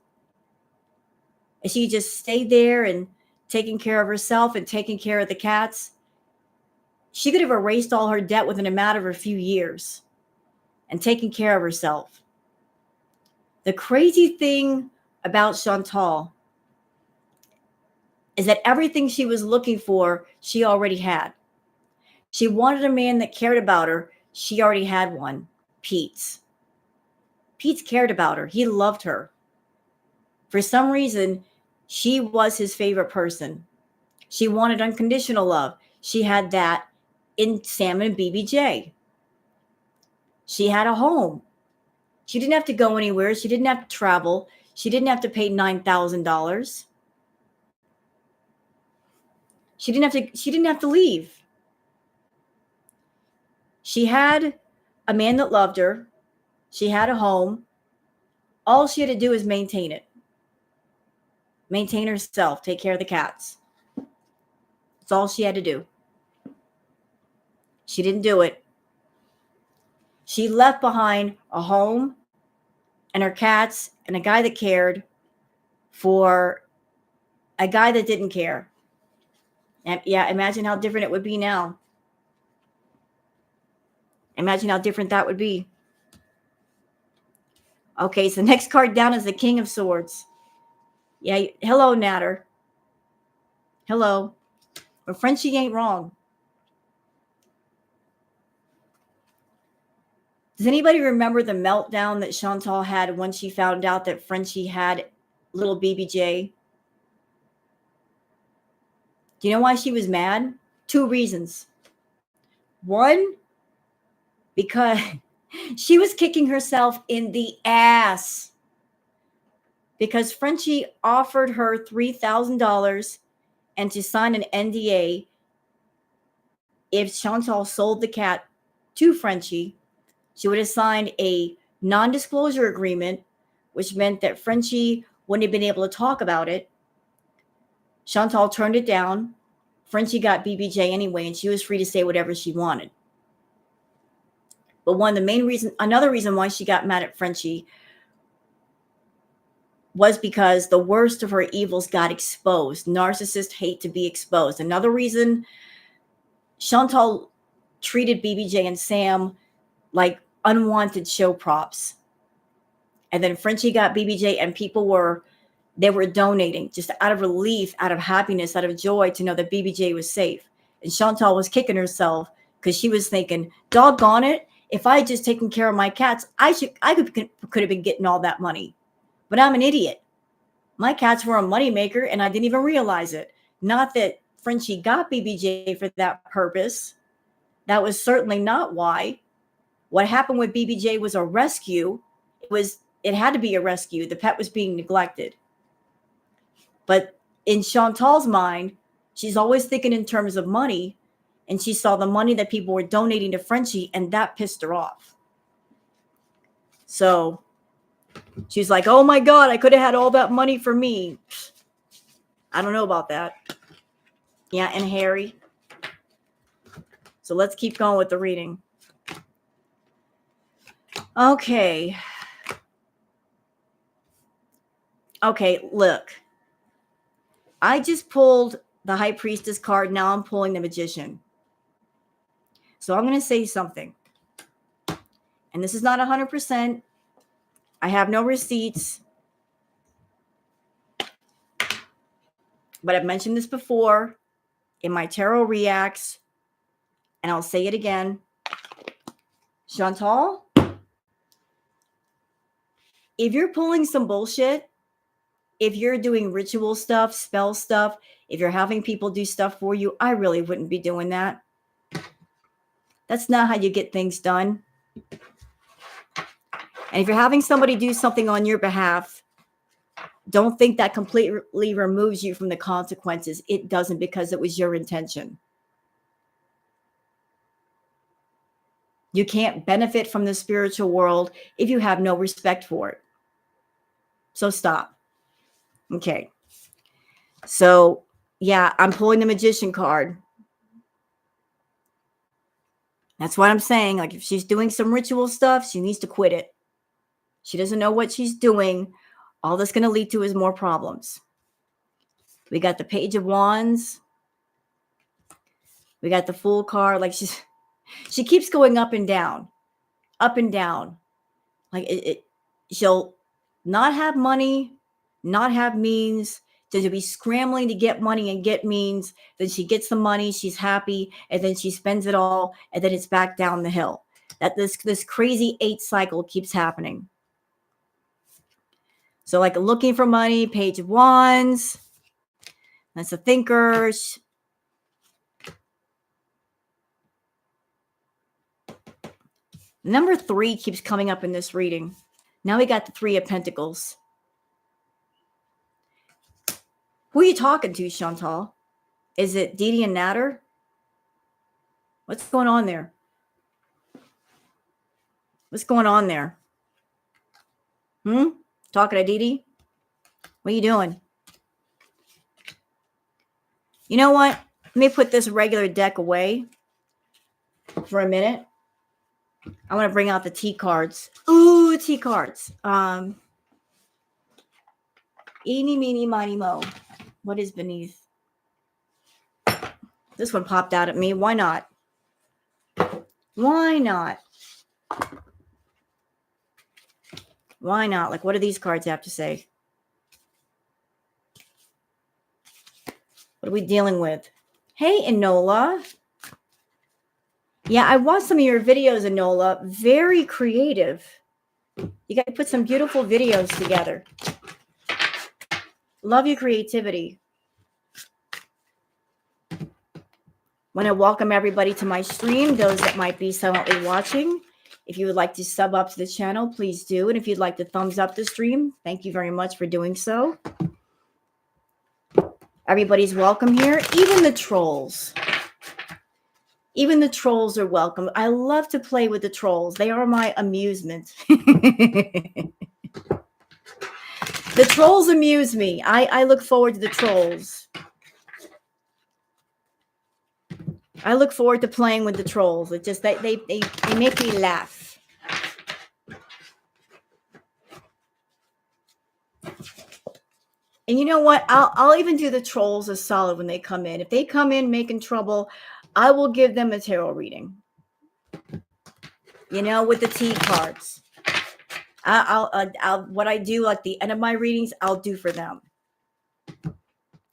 and she just stayed there and taking care of herself and taking care of the cats, She could have erased all her debt within a matter of a few years and taken care of herself. The crazy thing about Chantal is that everything she was looking for, she already had. She wanted a man that cared about her. She already had one, Pete's. Pete's cared about her. He loved her. For some reason, she was his favorite person. She wanted unconditional love. She had that in Sam and BBJ. She had a home. She didn't have to go anywhere. She didn't have to travel. She didn't have to pay $9,000. She didn't have to leave. She had a man that loved her. She had a home. All she had to do is maintain it. Maintain herself, take care of the cats. That's all she had to do. She didn't do it. She left behind a home and her cats and a guy that cared for a guy that didn't care. And yeah, imagine how different it would be now. Imagine how different that would be. Okay, so the next card down is the King of Swords. Yeah, hello, Natter. Hello. But Frenchie ain't wrong. Does anybody remember the meltdown that Chantal had when she found out that Frenchie had little BBJ? Do you know why she was mad? 2 reasons. One, because she was kicking herself in the ass because Frenchie offered her $3,000 and to sign an NDA if Chantal sold the cat to Frenchie. She would have signed a non-disclosure agreement, which meant that Frenchie wouldn't have been able to talk about it. Chantal turned it down. Frenchie got BBJ anyway, and she was free to say whatever she wanted. But another reason why she got mad at Frenchie was because the worst of her evils got exposed. Narcissists hate to be exposed. Another reason, Chantal treated BBJ and Sam like unwanted show props. And then Frenchie got BBJ and people were donating just out of relief, out of happiness, out of joy to know that BBJ was safe. And Chantal was kicking herself because she was thinking, doggone it, if I had just taken care of my cats, I could have been getting all that money. But I'm an idiot. My cats were a moneymaker and I didn't even realize it. Not that Frenchie got BBJ for that purpose. That was certainly not why. What happened with BBJ was a rescue. It had to be a rescue. The pet was being neglected. But in Chantal's mind, she's always thinking in terms of money, and she saw the money that people were donating to Frenchie, and that pissed her off. So she's like, oh my God, I could have had all that money for me. I don't know about that. Yeah, and Harry. So let's keep going with the reading. Okay, look. I just pulled the High Priestess card. Now I'm pulling the Magician. So I'm going to say something. And this is not 100%. I have no receipts. But I've mentioned this before in my Tarot Reacts. And I'll say it again. Chantal, if you're pulling some bullshit, if you're doing ritual stuff, spell stuff, if you're having people do stuff for you, I really wouldn't be doing that. That's not how you get things done. And if you're having somebody do something on your behalf, don't think that completely removes you from the consequences. It doesn't, because it was your intention. You can't benefit from the spiritual world if you have no respect for it. So stop. Okay. So, yeah, I'm pulling the Magician card. That's what I'm saying. Like, if she's doing some ritual stuff, she needs to quit it. She doesn't know what she's doing. All that's going to lead to is more problems. We got the Page of Wands. We got the Fool card. Like she keeps going up and down, up and down. Like she'll not have money, not have means. So she'll be scrambling to get money and get means. Then she gets the money, she's happy, and then she spends it all, and then it's back down the hill. That this crazy 8 cycle keeps happening. So like looking for money, Page of Wands. That's the thinkers. Number 3 keeps coming up in this reading. Now we got the 3 of Pentacles. Who are you talking to, Chantal? Is it Dee and Natter? What's going on there? What's going on there? Talking to Dee? What are you doing? You know what? Let me put this regular deck away for a minute. I want to bring out the T cards. Ooh, T cards. Eeny, meeny, miny, mo. What is beneath? This one popped out at me. Why not? Why not? Why not? Like, what do these cards have to say? What are we dealing with? Hey, Enola. Yeah, I watched some of your videos, Enola. Very creative. You got to put some beautiful videos together. Love your creativity. Want to welcome everybody to my stream, those that might be silently watching. If you would like to sub up to the channel, please do. And if you'd like to thumbs up the stream, thank you very much for doing so. Everybody's welcome here, even the trolls. Even the trolls are welcome. I love to play with the trolls. They are my amusement. The trolls amuse me. I look forward to the trolls. I look forward to playing with the trolls. It just they make me laugh. And you know what? I'll even do the trolls a solid when they come in. If they come in making trouble, I will give them a tarot reading. You know, with the T cards. I'll what I do at the end of my readings, I'll do for them.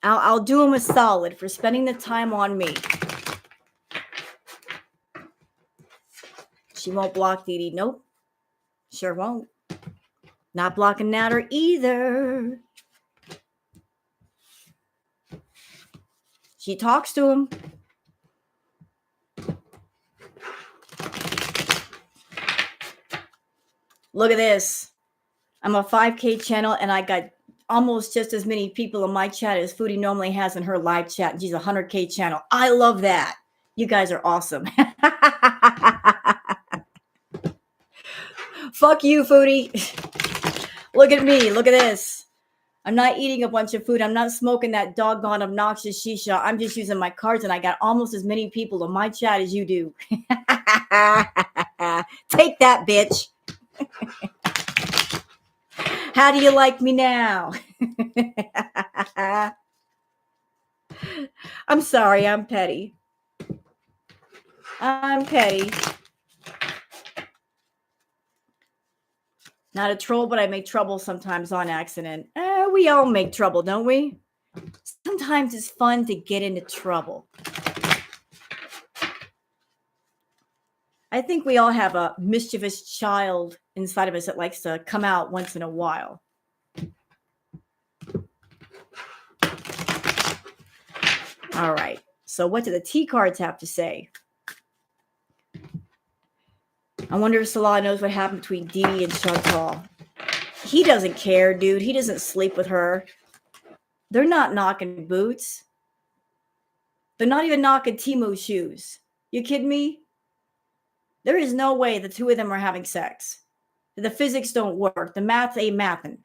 I'll do them a solid for spending the time on me. She won't block Dee Dee. Nope. Sure won't. Not blocking Natter either. She talks to him. Look at this. I'm a 5K channel and I got almost just as many people in my chat as Foodie normally has in her live chat. And she's a 100K channel. I love that. You guys are awesome. Fuck you, Foodie. Look at me. Look at this. I'm not eating a bunch of food. I'm not smoking that doggone obnoxious shisha. I'm just using my cards and I got almost as many people in my chat as you do. Take that, bitch. How do you like me now? I'm sorry, I'm petty. I'm petty. Not a troll, but I make trouble sometimes on accident. We all make trouble, don't we? Sometimes it's fun to get into trouble. I think we all have a mischievous child inside of us that likes to come out once in a while. All right. So what do the T cards have to say? I wonder if Salah knows what happened between Dee Dee and Chantal. He doesn't care, dude. He doesn't sleep with her. They're not knocking boots. They're not even knocking Timu's shoes. You kidding me? There is no way the two of them are having sex. The physics don't work. The math ain't mathing.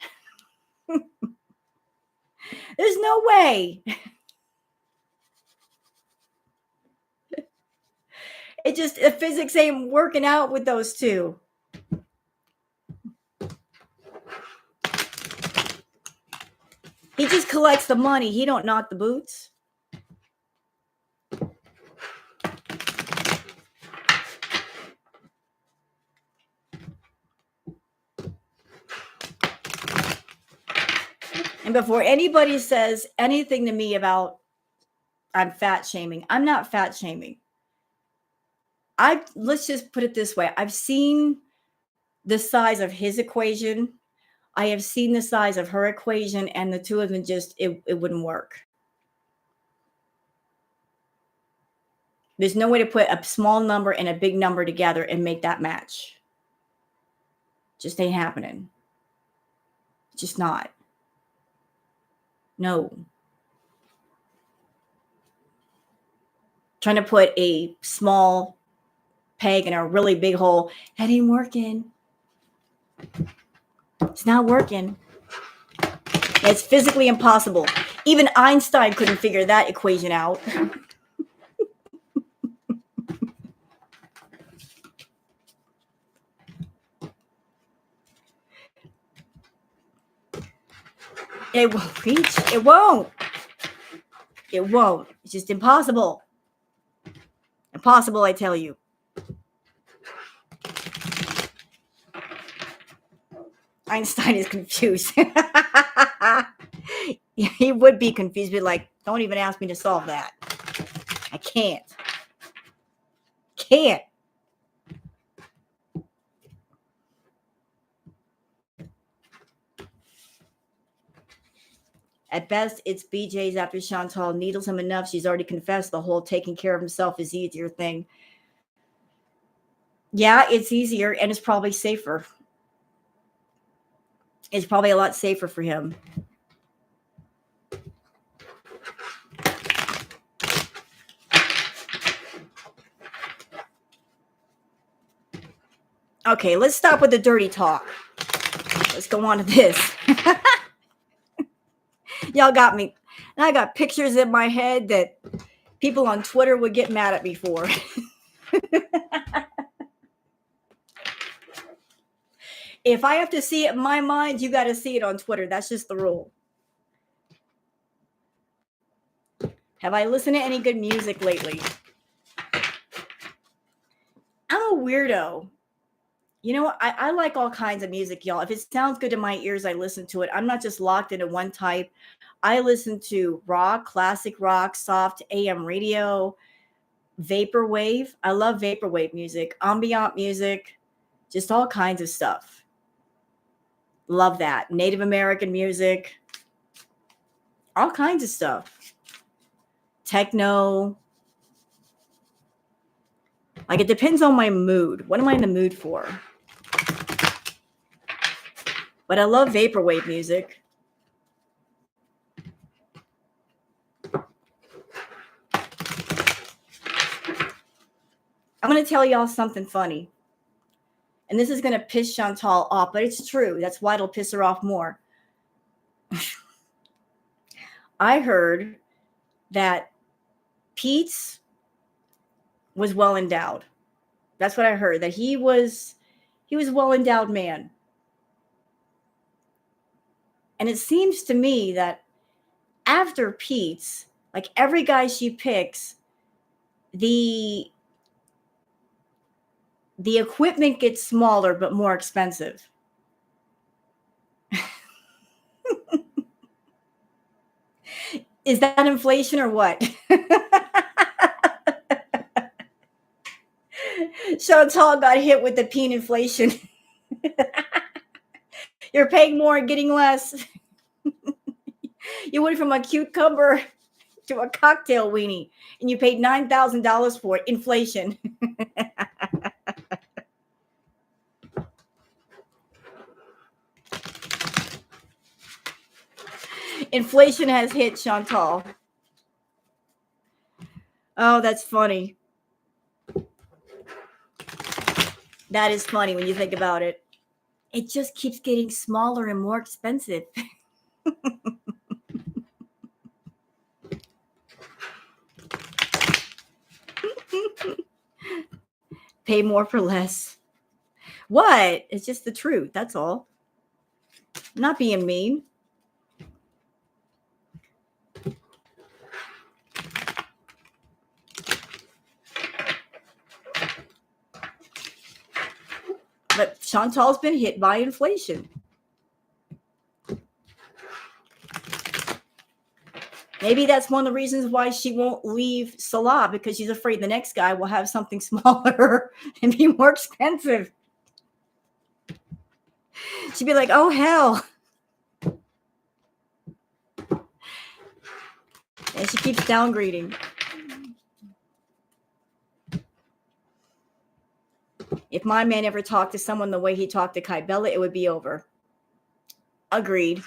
There's no way. The physics ain't working out with those two. He just collects the money. He don't knock the boots. And before anybody says anything to me about I'm fat shaming, I'm not fat shaming. Let's just put it this way. I've seen the size of his equation. I have seen the size of her equation, and the two of them it wouldn't work. There's no way to put a small number and a big number together and make that match. Just ain't happening. Just not. No. Trying to put a small peg in a really big hole, that ain't working. It's not working. It's physically impossible. Even Einstein couldn't figure that equation out. It won't reach. It won't. It won't. It's just impossible. Impossible, I tell you. Einstein is confused. He would be confused, but like, don't even ask me to solve that. I can't. Can't. At best, it's BJ's after Chantal needles him enough. She's already confessed the whole taking care of himself is easier thing. Yeah, it's easier, and it's probably safer. It's probably a lot safer for him. Okay, let's stop with the dirty talk. Let's go on to this. Y'all got me. And I got pictures in my head that people on Twitter would get mad at me for. If I have to see it in my mind, you got to see it on Twitter. That's just the rule. Have I listened to any good music lately? I'm a weirdo. You know, I like all kinds of music, y'all. If it sounds good to my ears, I listen to it. I'm not just locked into one type. I listen to rock, classic rock, soft AM radio, vaporwave. I love vaporwave music, ambient music, just all kinds of stuff. Love that. Native American music, all kinds of stuff. Techno. Like, it depends on my mood. What am I in the mood for? But I love vaporwave music. I'm going to tell y'all something funny. And this is going to piss Chantal off, but it's true. That's why it'll piss her off more. I heard that Pete's was well endowed. That's what I heard, that he was a well endowed man. And it seems to me that after Pete's, like every guy she picks, the equipment gets smaller but more expensive. Is that inflation or what? Chantal got hit with the peen inflation. You're paying more and getting less. You went from a cucumber to a cocktail weenie, and you paid $9,000 for it. Inflation. Inflation has hit Chantal. Oh, that's funny. That is funny when you think about it. It just keeps getting smaller and more expensive. Pay more for less. What? It's just the truth. That's all. I'm not being mean. But Chantal's been hit by inflation. Maybe that's one of the reasons why she won't leave Salah, because she's afraid the next guy will have something smaller and be more expensive. She'd be like, oh, hell. And she keeps downgrading. If my man ever talked to someone the way he talked to Kai Bella, it would be over. Agreed.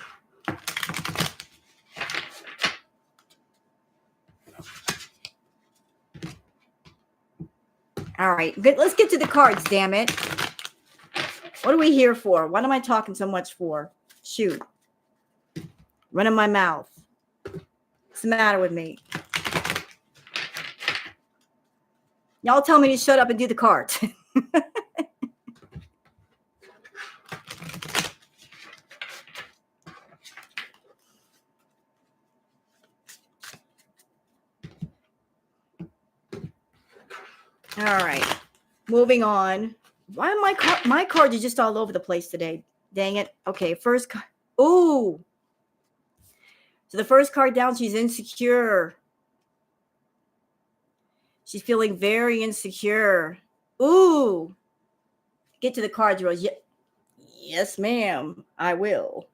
All right, good. Let's get to the cards, damn it. What are we here for? What am I talking so much for? Shoot. Running my mouth. What's the matter with me? Y'all tell me to shut up and do the cards. All right. Moving on. Why am my cards are just all over the place today? Dang it. Okay, first card. Ooh. So the first card down, she's insecure. She's feeling very insecure. Ooh. Get to the cards, Rose. Yes, ma'am. I will.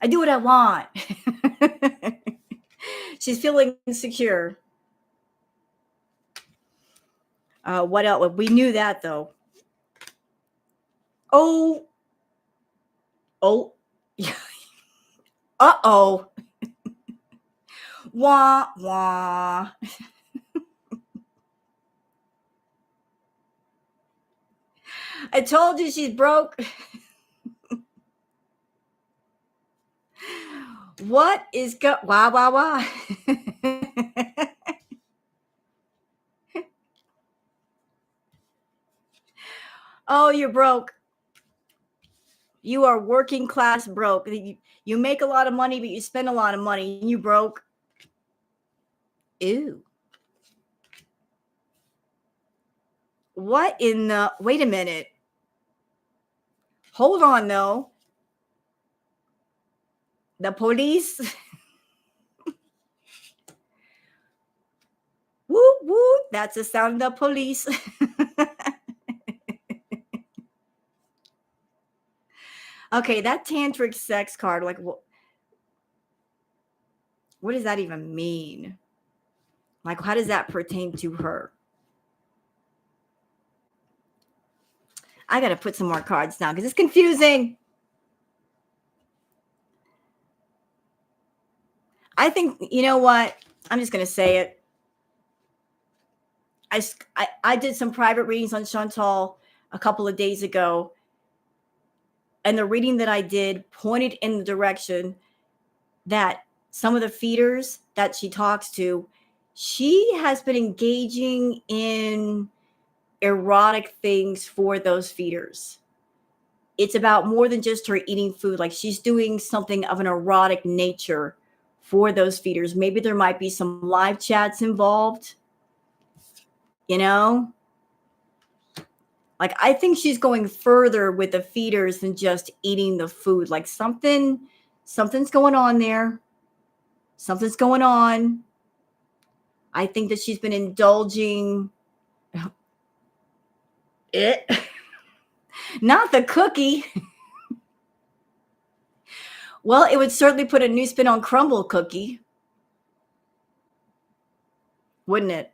I do what I want. She's feeling insecure. What else? We knew that, though. Oh. Uh-oh. Wah, wah. I told you she's broke. What is wah, wah, wah. Oh, you're broke. You are working class broke. You make a lot of money, but you spend a lot of money. You broke. Ew. What in the... Wait a minute. Hold on, though. The police. Woo, woo. That's the sound of the police. Okay, that tantric sex card, like, what does that even mean? Like, how does that pertain to her? I got to put some more cards down because it's confusing. I think, you know what? I'm just going to say it. I did some private readings on Chantal a couple of days ago. And the reading that I did pointed in the direction that some of the feeders that she talks to, she has been engaging in erotic things for those feeders. It's about more than just her eating food. Like, she's doing something of an erotic nature for those feeders. Maybe there might be some live chats involved, you know? Like, I think she's going further with the feeders than just eating the food. Like, something's going on there. Something's going on. I think that she's been indulging it. Not the cookie. Well, it would certainly put a new spin on crumble cookie. Wouldn't it?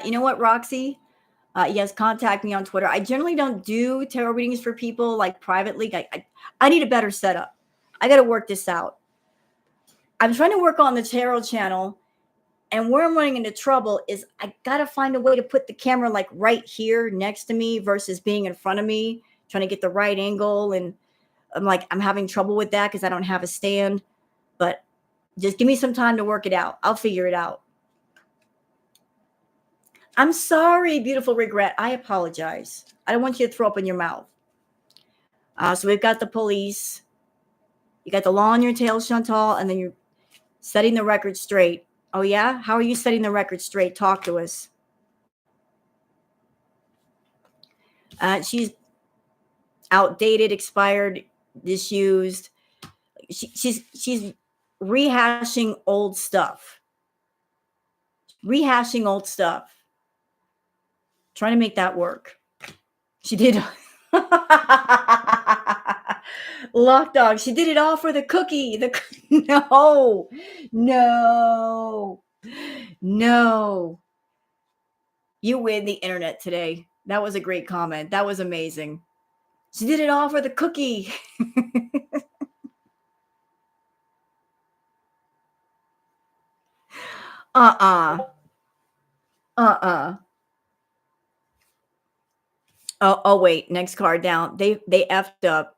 You know what, Roxy? Yes, contact me on Twitter. I generally don't do tarot readings for people like privately. I need a better setup. I got to work this out. I'm trying to work on the tarot channel, and where I'm running into trouble is I got to find a way to put the camera like right here next to me versus being in front of me, trying to get the right angle. And I'm having trouble with that because I don't have a stand. But just give me some time to work it out. I'll figure it out. I'm sorry, beautiful regret. I apologize. I don't want you to throw up in your mouth. So we've got the police. You got the law on your tail, Chantal, and then you're setting the record straight. Oh, yeah? How are you setting the record straight? Talk to us. outdated, expired, disused. She's rehashing old stuff. Rehashing old stuff. Trying to make that work. She did. Lock dog. She did it all for the cookie. No, no, no. You win the internet today. That was a great comment. That was amazing. She did it all for the cookie. uh-uh. Uh-uh. Oh, wait. Next card down. They effed up.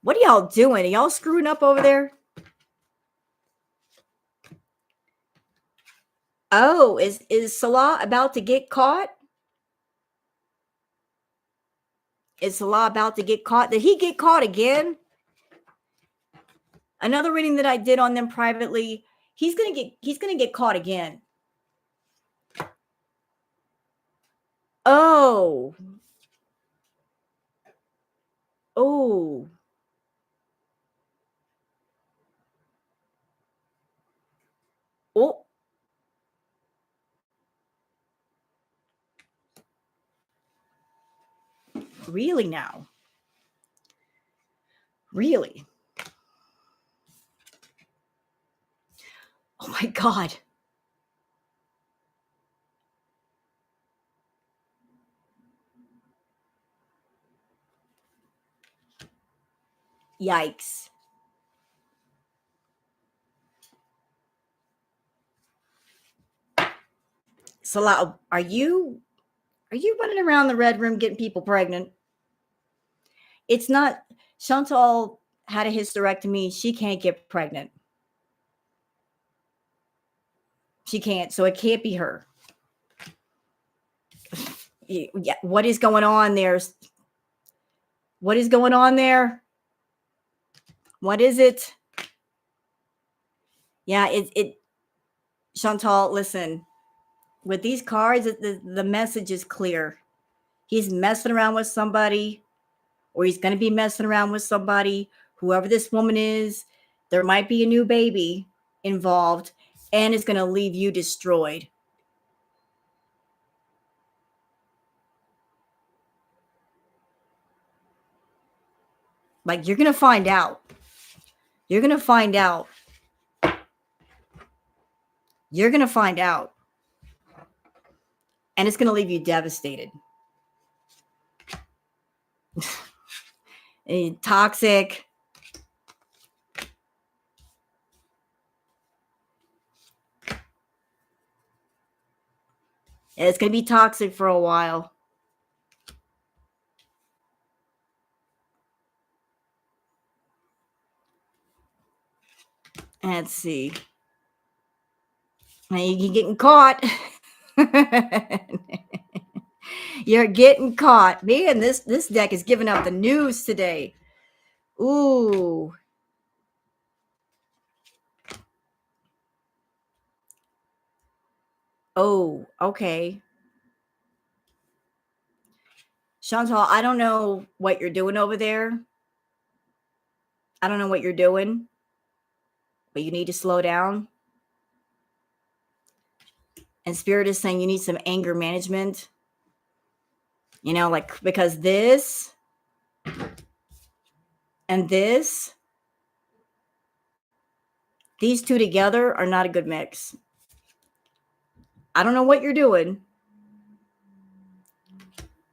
What are y'all doing? Are y'all screwing up over there? Oh, is Salah about to get caught? Is Salah about to get caught? Did he get caught again? Another reading that I did on them privately, he's gonna get caught again. Oh. Oh. Oh. Really now? Really? Oh my God. Yikes. Salah, are you running around the red room getting people pregnant? It's not. Chantal had a hysterectomy. She can't get pregnant. She can't. So it can't be her. Yeah. What is going on there? What is going on there? What is it? Yeah, it Chantal, listen. With these cards, the message is clear. He's messing around with somebody, or he's going to be messing around with somebody. Whoever this woman is, there might be a new baby involved, and it's going to leave you destroyed. Like, you're going to find out. You're going to find out. You're going to find out. And it's going to leave you devastated. Toxic. It's going to be toxic for a while. Let's see. You're getting caught. You're getting caught. Man, this deck is giving up the news today. Ooh. Oh, okay. Chantal, I don't know what you're doing over there. I don't know what you're doing, but you need to slow down. And Spirit is saying you need some anger management. You know, like, because this and this, these two together are not a good mix. I don't know what you're doing,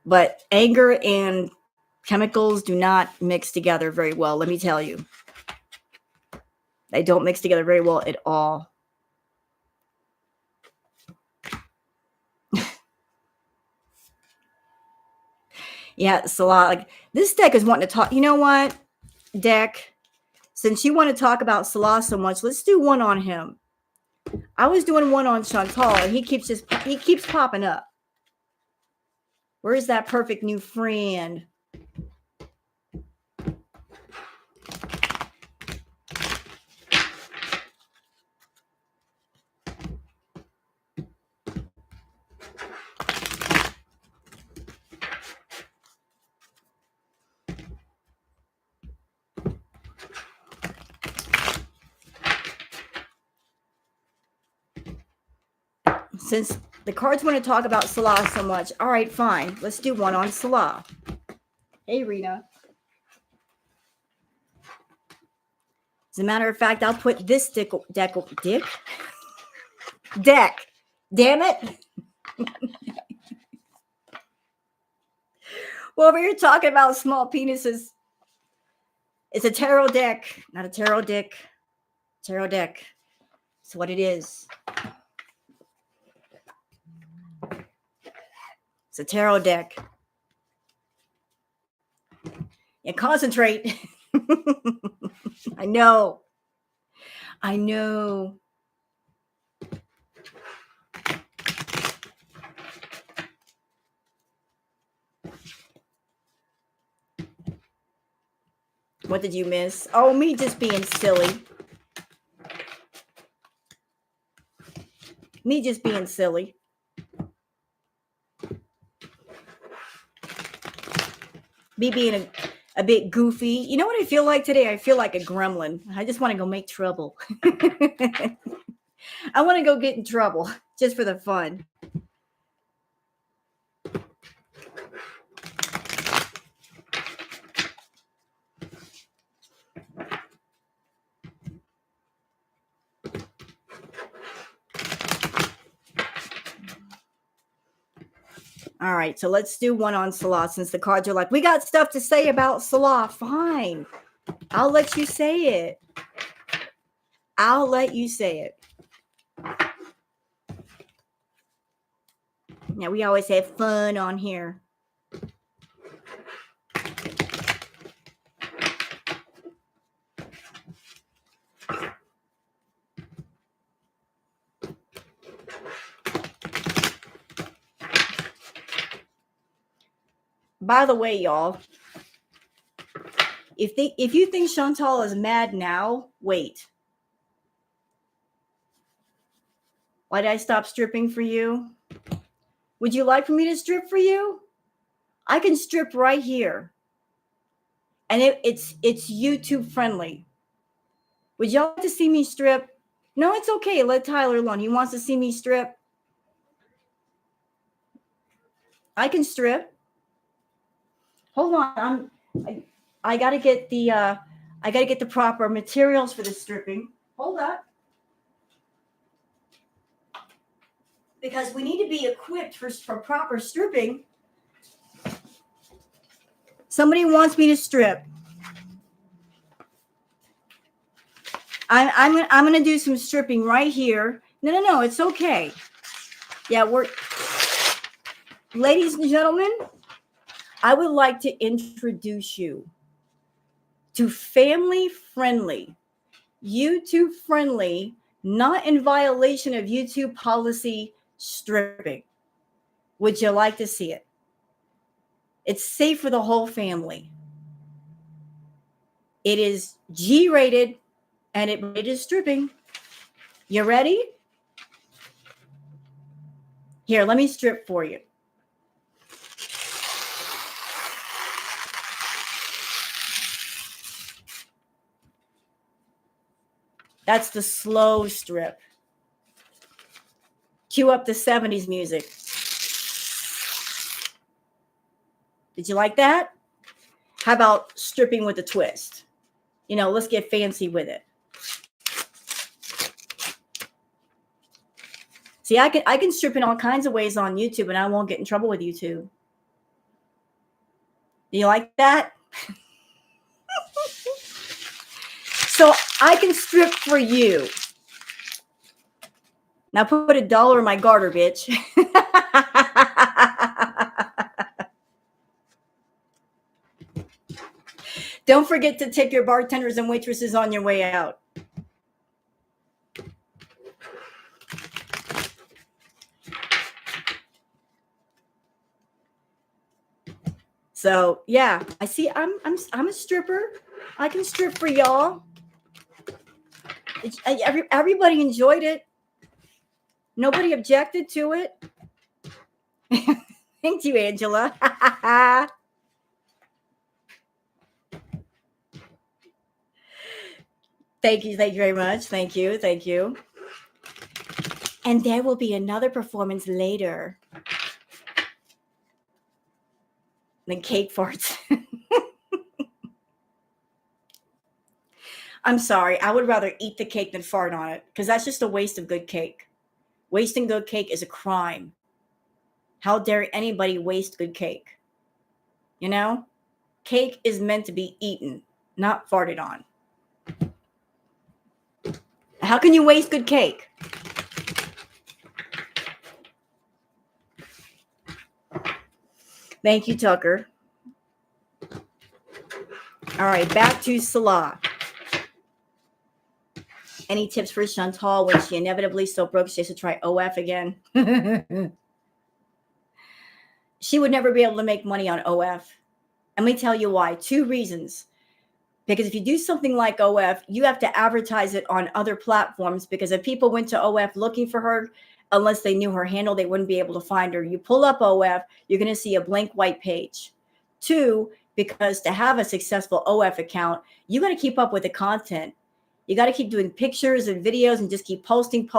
but anger and chemicals do not mix together very well. Let me tell you. They don't mix together very well at all. Yeah, it's a lot. Like, this deck is wanting to talk. You know what, deck? Since you want to talk about Salah so much, let's do one on him. I was doing one on Chantal, and he keeps popping up. Where's that perfect new friend? since the cards want to talk about Salah so much, all right, fine. Let's do one on Salah. Hey, Rena. As a matter of fact, I'll put this deck. Damn it. Well, over here talking about small penises. It's a tarot deck, not a tarot dick. Tarot deck. It's what it is. It's a tarot deck. Yeah, concentrate. I know. What did you miss? Oh, me just being silly. Me just being silly. Me being a bit goofy. You know what I feel like today? I feel like a gremlin. I just want to go make trouble. I want to go get in trouble just for the fun. All right, so let's do one on Salah since the cards are like, we got stuff to say about Salah. Fine. I'll let you say it. I'll let you say it. Now, we always have fun on here. By the way, y'all, if you think Chantal is mad now, wait. Why did I stop stripping for you? Would you like for me to strip for you? I can strip right here. And it's YouTube friendly. Would y'all like to see me strip? No, it's okay. Let Tyler alone. He wants to see me strip. I can strip. Hold on. I gotta get the proper materials for the stripping. Hold up. Because we need to be equipped for proper stripping. Somebody wants me to strip. I'm gonna do some stripping right here. No, it's okay. Yeah, ladies and gentlemen, I would like to introduce you to family-friendly, YouTube-friendly, not in violation of YouTube policy stripping. Would you like to see it? It's safe for the whole family. It is G-rated, and it is stripping. You ready? Here, let me strip for you. That's the slow strip. Cue up the 70s music. Did you like that? How about stripping with a twist? You know, let's get fancy with it. See, I can strip in all kinds of ways on YouTube, and I won't get in trouble with YouTube. Do you like that? So I can strip for you. Now put $1 in my garter, bitch. Don't forget to tip your bartenders and waitresses on your way out. So yeah, I see. I'm a stripper. I can strip for y'all. Everybody enjoyed it. Nobody objected to it. Thank you, Angela. Thank you very much. Thank you. And there will be another performance later. The cake farts. I'm sorry. I would rather eat the cake than fart on it because that's just a waste of good cake. Wasting good cake is a crime. How dare anybody waste good cake? You know? Cake is meant to be eaten, not farted on. How can you waste good cake? Thank you, Tucker. All right, back to Salah. Any tips for Chantal when she inevitably so broke she has to try OF again? She would never be able to make money on OF. And let me tell you why. 2 reasons. Because if you do something like OF, you have to advertise it on other platforms, because if people went to OF looking for her, unless they knew her handle, they wouldn't be able to find her. You pull up OF, you're going to see a blank white page. 2, because to have a successful OF account, you got to keep up with the content. You got to keep doing pictures and videos and just keep posting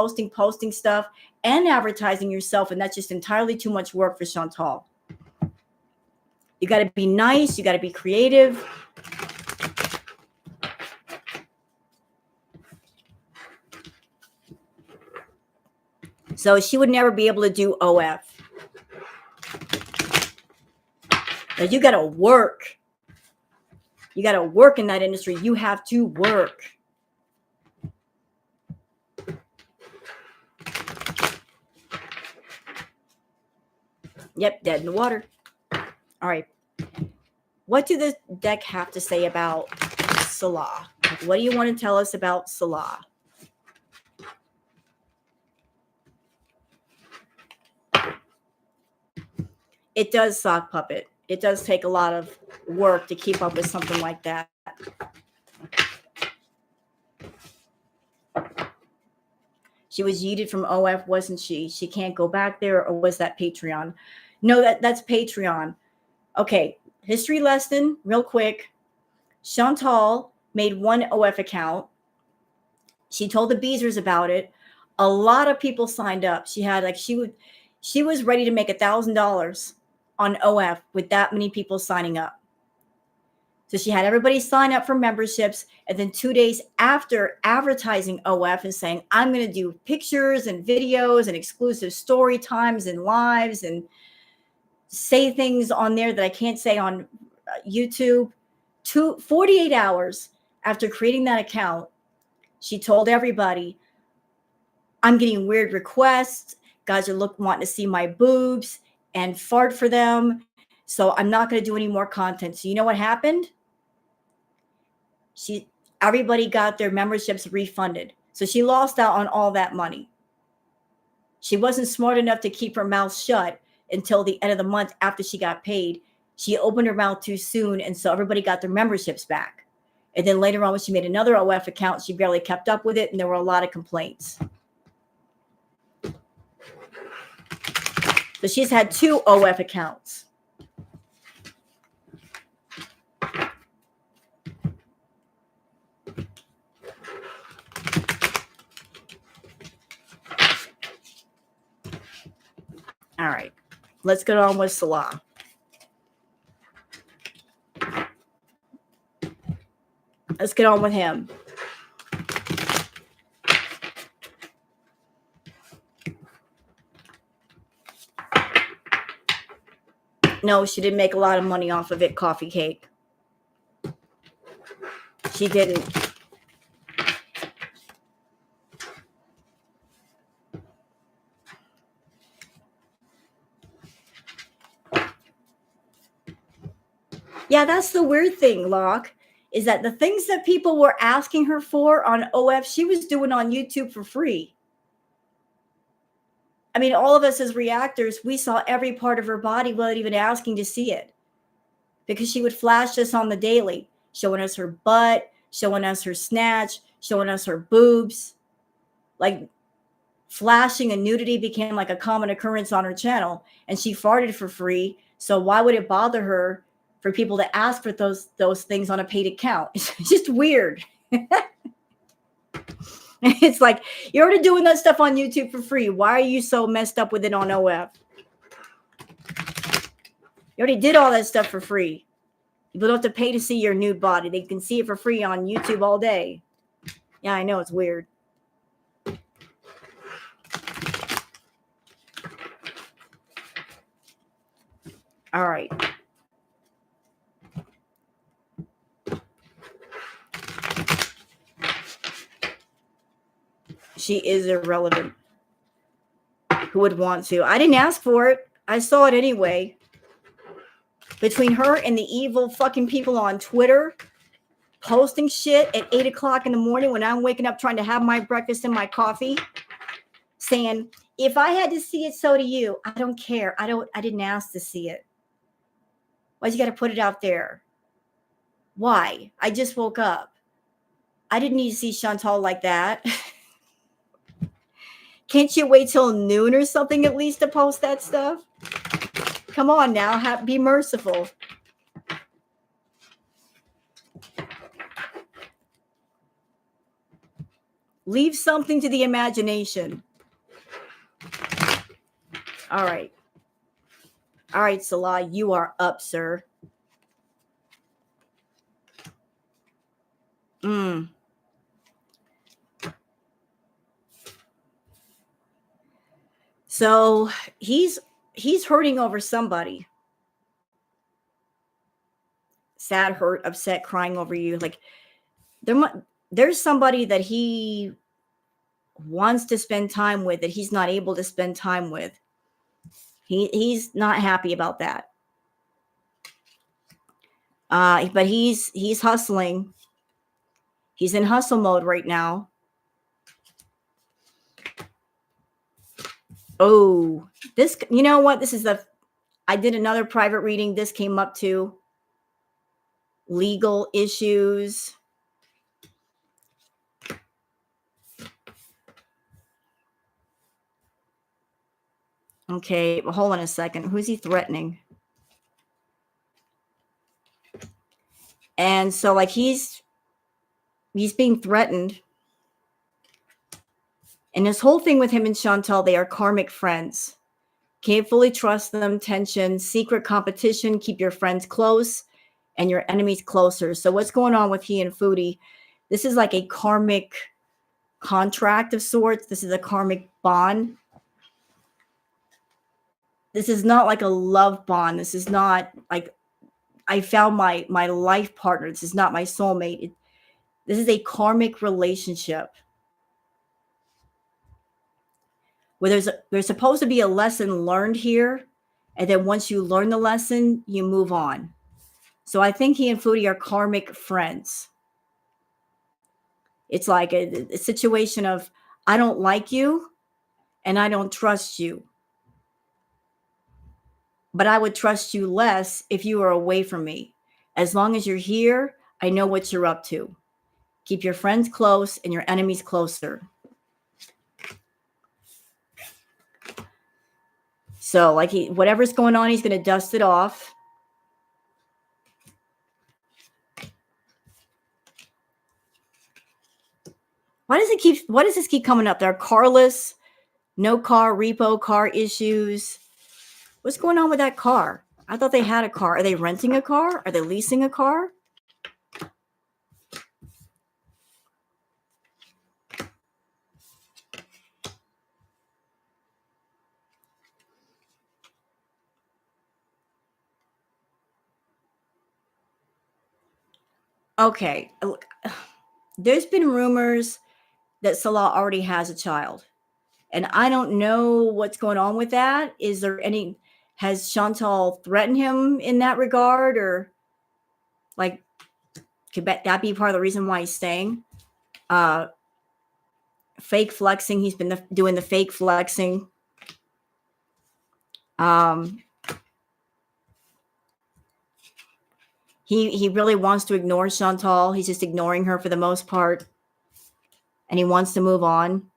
stuff and advertising yourself. And that's just entirely too much work for Chantal. You got to be nice. You got to be creative. So she would never be able to do OF. Now you got to work. You got to work in that industry. You have to work. Yep, dead in the water. All right. What do the deck have to say about Salah? What do you want to tell us about Salah? It does, sock puppet. It does take a lot of work to keep up with something like that. She was yeeted from OF, wasn't she? She can't go back there, or was that Patreon? No, that's Patreon. Okay, history lesson, real quick. Chantal made one OF account. She told the Beezers about it. A lot of people signed up. She had she was ready to make $1,000 on OF with that many people signing up. So she had everybody sign up for memberships. And then 2 days after advertising OF and saying, I'm going to do pictures and videos and exclusive story times and lives and say things on there that I can't say on YouTube. 48 hours after creating that account, she told everybody, I'm getting weird requests. Guys are wanting to see my boobs and fart for them. So I'm not going to do any more content. So you know what happened? Everybody got their memberships refunded. So she lost out on all that money. She wasn't smart enough to keep her mouth shut until the end of the month after she got paid. She opened her mouth too soon, and so everybody got their memberships back. And then later on, when she made another OF account, she barely kept up with it, and there were a lot of complaints. So she's had 2 OF accounts. All right, let's get on with Salah. Let's get on with him. No, she didn't make a lot of money off of it, coffee cake. She didn't. Yeah, that's the weird thing, Locke, is that the things that people were asking her for on OF, she was doing on YouTube for free. I mean, all of us as reactors, we saw every part of her body without even asking to see it, because she would flash us on the daily, showing us her butt, showing us her snatch, showing us her boobs. Like, flashing and nudity became like a common occurrence on her channel, and she farted for free. So why would it bother her for people to ask for those things on a paid account? It's just weird. It's like, you're already doing that stuff on YouTube for free. Why are you so messed up with it on OF? You already did all that stuff for free. People don't have to pay to see your nude body. They can see it for free on YouTube all day. Yeah, I know, it's weird. All right. She is irrelevant. Who would want to? I didn't ask for it. I saw it anyway. Between her and the evil fucking people on Twitter posting shit at 8 o'clock in the morning when I'm waking up trying to have my breakfast and my coffee, saying, if I had to see it, so do you. I don't care. I didn't ask to see it. Why'd you got to put it out there? Why? I just woke up. I didn't need to see Chantal like that. Can't you wait till noon or something at least to post that stuff? Come on now, be merciful. Leave something to the imagination. All right. All right, Salah, you are up, sir. So he's hurting over somebody. Sad, hurt, upset, crying over you. Like there's somebody that he wants to spend time with that he's not able to spend time with. He's not happy about that. But he's hustling. He's in hustle mode right now. Oh, this, you know what? I did another private reading. This came up too. Legal issues. Okay, well, hold on a second. Who's he threatening? And so, like, he's being threatened. And this whole thing with him and Chantal, they are karmic friends. Can't fully trust them. Tension, secret competition. Keep your friends close and your enemies closer. So what's going on with he and Foodie? This is like a karmic contract of sorts. This is a karmic bond. This is not like a love bond. This is not like I found my life partner. This is not my soulmate. This is a karmic relationship where there's supposed to be a lesson learned here. And then once you learn the lesson, you move on. So I think he and Foodie are karmic friends. It's like a situation of, I don't like you and I don't trust you. But I would trust you less if you were away from me. As long as you're here, I know what you're up to. Keep your friends close and your enemies closer. So like whatever's going on, he's going to dust it off. Why does this keep coming up? They're carless, no car, repo, car issues. What's going on with that car? I thought they had a car. Are they renting a car? Are they leasing a car? Okay. Look, there's been rumors that Salah already has a child. And I don't know what's going on with that. Has Chantal threatened him in that regard? Or like, could that be part of the reason why he's staying? Fake flexing. He's been doing the fake flexing. He really wants to ignore Chantal. He's just ignoring her for the most part. And he wants to move on.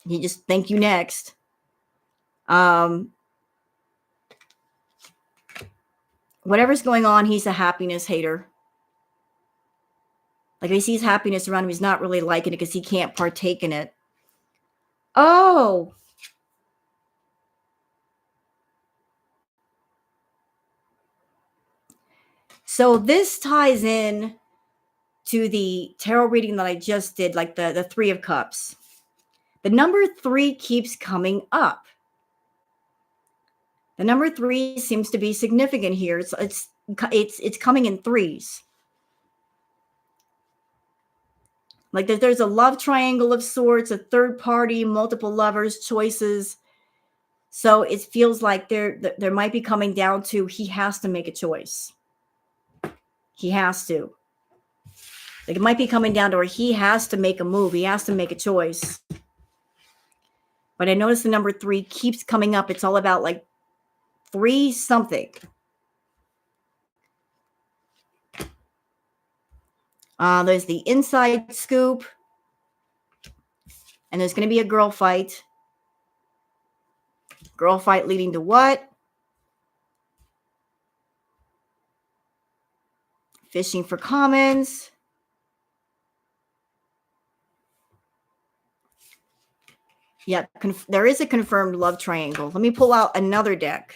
He just, thank you, next. Whatever's going on, he's a happiness hater. Like he sees happiness around him, he's not really liking it because he can't partake in it. Oh, so this ties in to the tarot reading that I just did, like the Three of Cups. The number 3 keeps coming up. The number 3 seems to be significant here. It's coming in threes. Like there's a love triangle of sorts, a third party, multiple lovers, choices. So it feels like there might be coming down to he has to make a choice. He has to. Like it might be coming down to where he has to make a move. He has to make a choice. But I notice the number 3 keeps coming up. It's all about like 3 something. There's the inside scoop. And there's going to be a girl fight. Girl fight leading to what? Fishing for commons. Yeah, there is a confirmed love triangle. Let me pull out another deck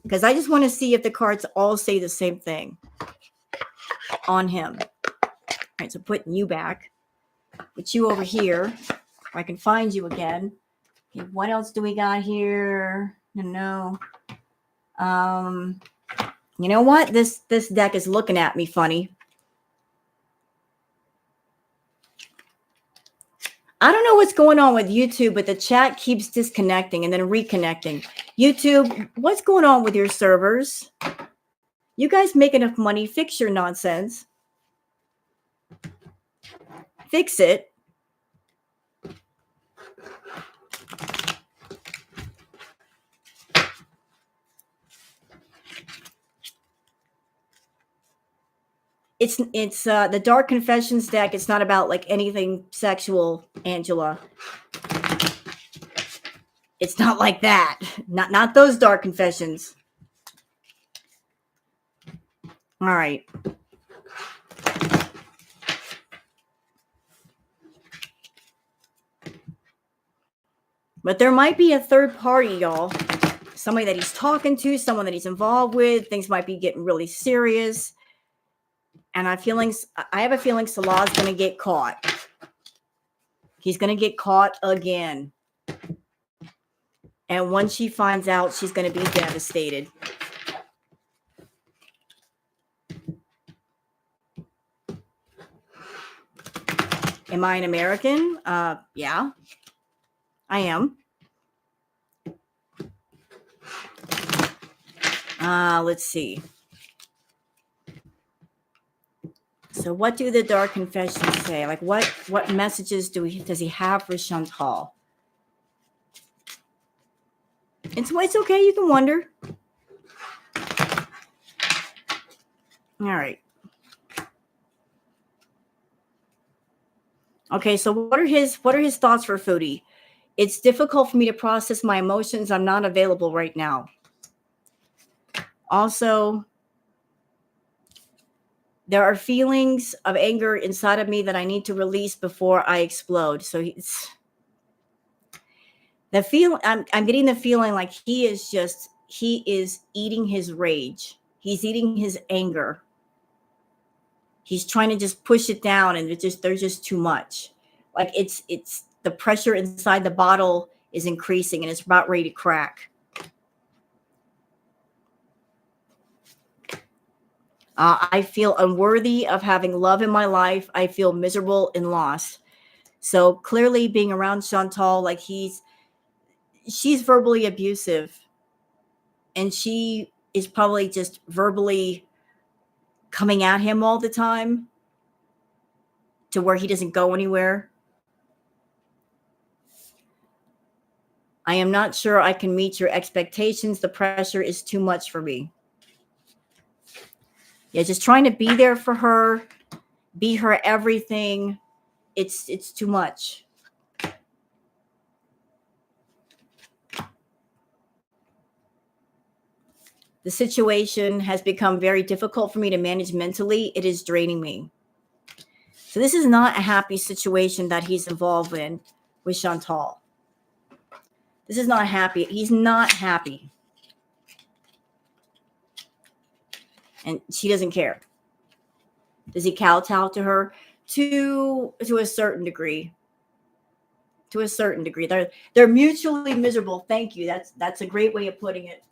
because I just want to see if the cards all say the same thing on him. All right, so putting you back. Put you over here. I can find you again. Okay, what else do we got here? No. You know what? This deck is looking at me funny. I don't know what's going on with YouTube, but the chat keeps disconnecting and then reconnecting. YouTube, what's going on with your servers? You guys make enough money. Fix your nonsense. Fix it. It's the Dark Confessions deck. It's not about like anything sexual, Angela. It's not like that. Not those Dark Confessions. All right. But there might be a third party, y'all. Somebody that he's talking to, someone that he's involved with. Things might be getting really serious. And I have a feeling Salah's going to get caught. He's going to get caught again. And once she finds out, she's going to be devastated. Am I an American? Yeah, I am. Let's see. So what do the Dark Confessions say? Like what messages does he have for Chantal? It's okay. You can wonder. All right. Okay. So what are his thoughts for Foodie? It's difficult for me to process my emotions. I'm not available right now. Also, there are feelings of anger inside of me that I need to release before I explode. So I'm getting the feeling like he is eating his rage. He's eating his anger. He's trying to just push it down, and there's just too much. Like it's the pressure inside the bottle is increasing and it's about ready to crack. I feel unworthy of having love in my life. I feel miserable and lost. So clearly being around Chantal, like she's verbally abusive. And she is probably just verbally coming at him all the time to where he doesn't go anywhere. I am not sure I can meet your expectations. The pressure is too much for me. Yeah, just trying to be there for her, be her everything. It's too much. The situation has become very difficult for me to manage mentally. It is draining me. So this is not a happy situation that he's involved in with Chantal. This is not happy. He's not happy. And she doesn't care. Does he kowtow to her? To a certain degree. To a certain degree. They're mutually miserable. Thank you. That's a great way of putting it.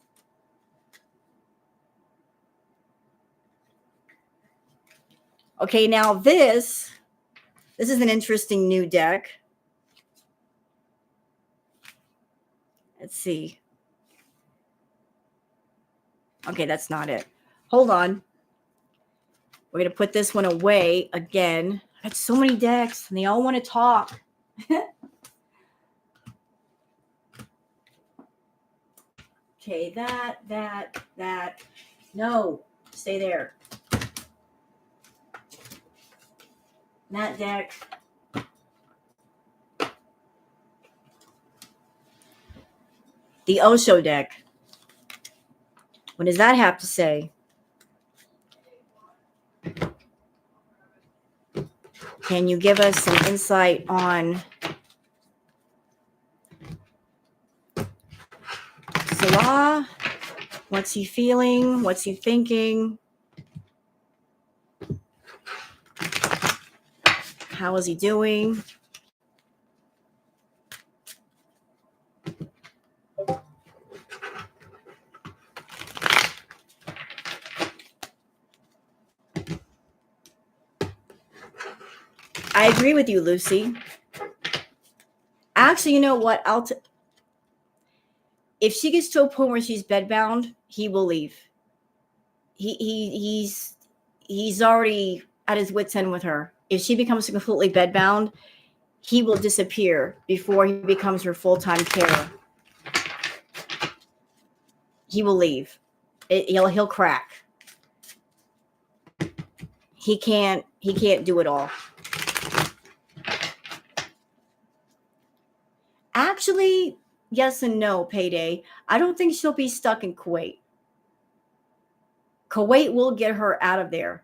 Okay, now this is an interesting new deck. Let's see. Okay, that's not it. Hold on. We're going to put this one away again. I got so many decks and they all want to talk. Okay, that. No, stay there. That deck. The Osho deck. What does that have to say? Can you give us some insight on Salah? What's he feeling? What's he thinking? How is he doing? I agree with you, Lucy. Actually, you know what? If she gets to a point where she's bedbound, he will leave. He's already at his wit's end with her. If she becomes completely bedbound, he will disappear before he becomes her full-time carer. He will leave. He'll crack. He can't do it all. Actually, yes and no, Payday. I don't think she'll be stuck in Kuwait. Kuwait will get her out of there.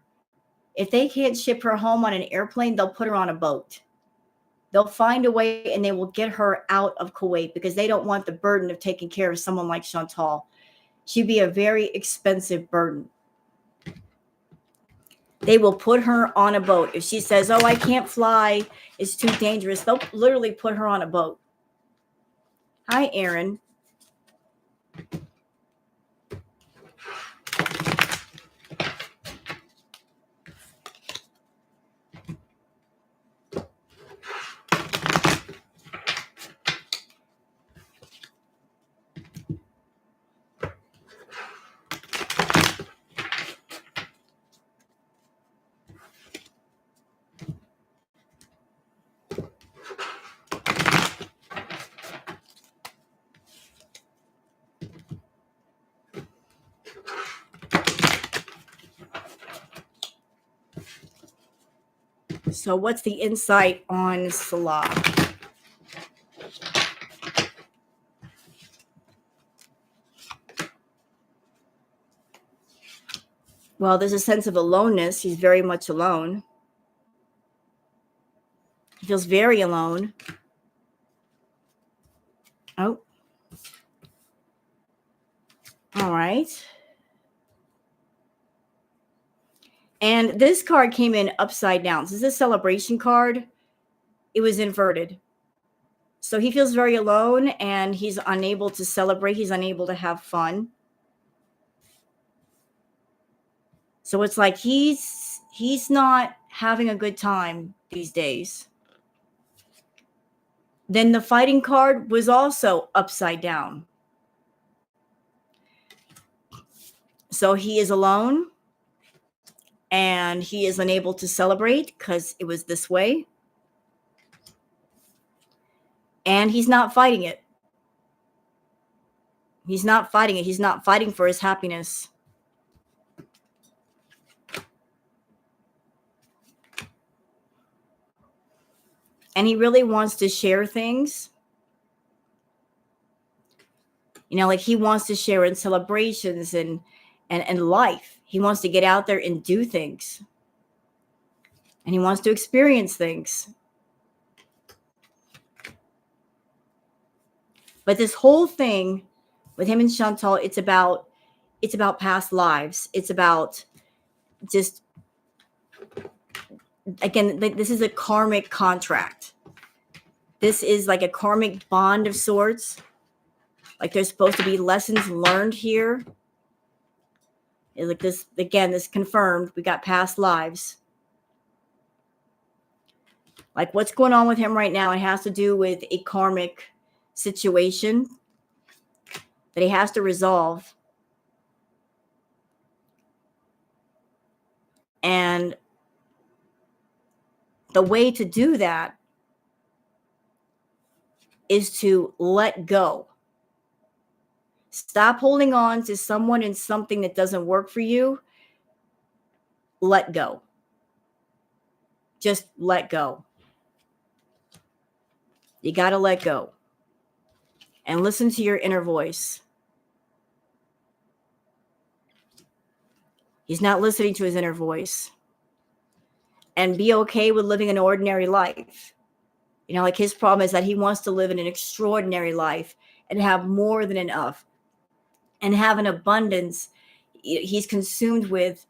If they can't ship her home on an airplane, they'll put her on a boat. They'll find a way and they will get her out of Kuwait because they don't want the burden of taking care of someone like Chantal. She'd be a very expensive burden. They will put her on a boat. If she says, oh, I can't fly, it's too dangerous, they'll literally put her on a boat. Hi, Aaron. So what's the insight on Salah? Well, there's a sense of aloneness. He's very much alone. He feels very alone. Oh. All right. And this card came in upside down. This is a celebration card. It was inverted. So he feels very alone and he's unable to celebrate. He's unable to have fun. So it's like he's not having a good time these days. Then the fighting card was also upside down. So he is alone and he is unable to celebrate because it was this way. And he's not fighting it. He's not fighting it. He's not fighting for his happiness. And he really wants to share things. You know, like he wants to share in celebrations and life. He wants to get out there and do things. and he wants to experience things. But this whole thing with him and Chantal, it's about past lives. It's about just, again, this is a karmic contract. This is like a karmic bond of sorts. Like there's supposed to be lessons learned here. Like this, again, this confirmed. We got past lives. Like what's going on with him right now, it has to do with a karmic situation that he has to resolve. And the way to do that is to let go. Stop holding on to someone and something that doesn't work for you. Let go. Just let go. You got to let go. And listen to your inner voice. He's not listening to his inner voice. And be okay with living an ordinary life. You know, like his problem is that he wants to live in an extraordinary life and have more than enough and have an abundance. He's consumed with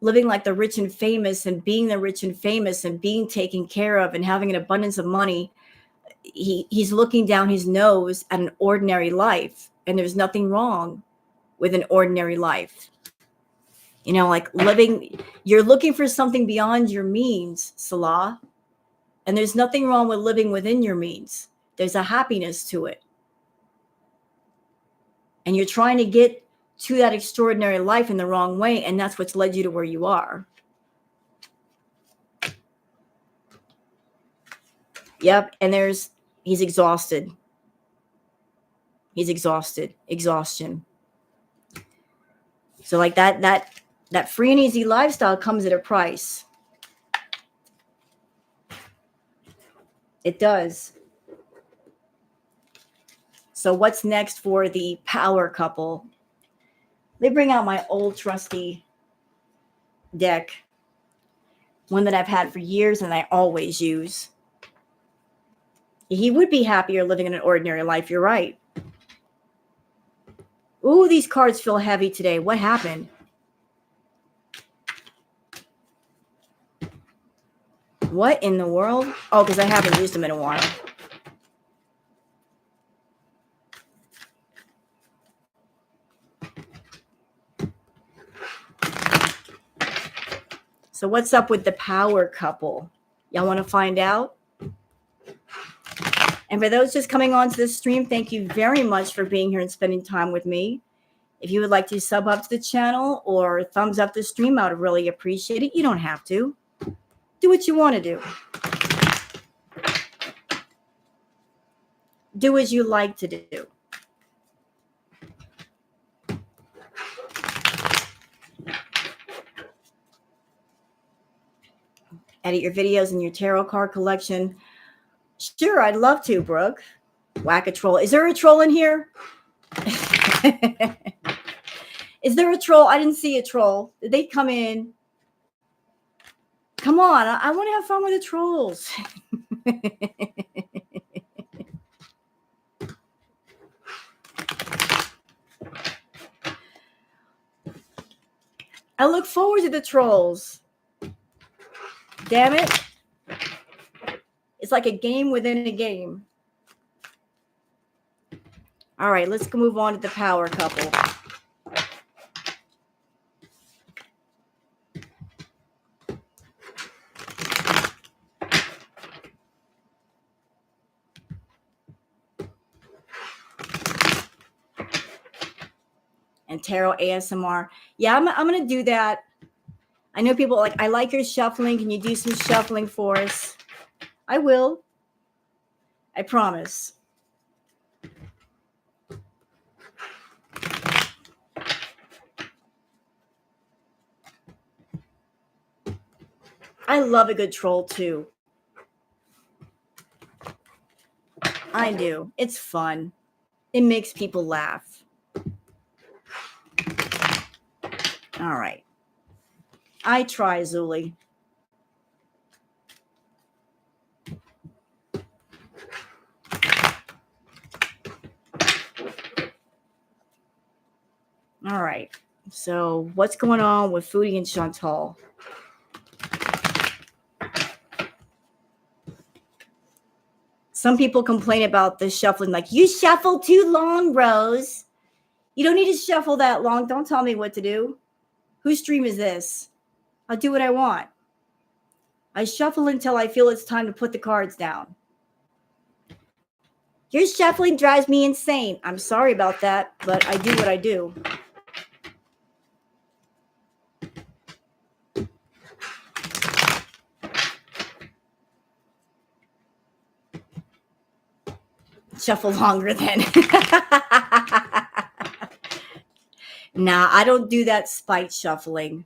living like the rich and famous and being the rich and famous and being taken care of and having an abundance of money. He's looking down his nose at an ordinary life, and there's nothing wrong with an ordinary life. You know, like living, you're looking for something beyond your means, Salah. And there's nothing wrong with living within your means. There's a happiness to it. And you're trying to get to that extraordinary life in the wrong way, and that's what's led you to where you are. Yep, and he's exhausted. He's exhausted. Exhaustion. So like that free and easy lifestyle comes at a price. It does. So what's next for the power couple? They bring out my old trusty deck, one that I've had for years and I always use. He would be happier living in an ordinary life. You're right. Ooh, these cards feel heavy today. What happened? What in the world? Oh, because I haven't used them in a while. So what's up with the power couple? Y'all want to find out? And for those just coming onto this stream, thank you very much for being here and spending time with me. If you would like to sub up to the channel or thumbs up the stream, I would really appreciate it. You don't have to. Do what you want to do. Do as you like to do. Edit your videos in your tarot card collection. Sure, I'd love to, Brooke. Whack a troll. Is there a troll in here? Is there a troll? I didn't see a troll. Did they come in? Come on. I want to have fun with the trolls. I look forward to the trolls. Damn it. It's like a game within a game. All right, let's move on to the power couple. And tarot ASMR. Yeah, I'm going to do that. I know people like, I like your shuffling. Can you do some shuffling for us? I will. I promise. I love a good troll too. I do. It's fun. It makes people laugh. All right. I try, Zuli. All right. So what's going on with Foodie and Chantal? Some people complain about the shuffling, like, you shuffle too long, Rose. You don't need to shuffle that long. Don't tell me what to do. Whose stream is this? I'll do what I want. I shuffle until I feel it's time to put the cards down. Your shuffling drives me insane. I'm sorry about that, but I do what I do. Shuffle longer then. Nah, I don't do that spite shuffling.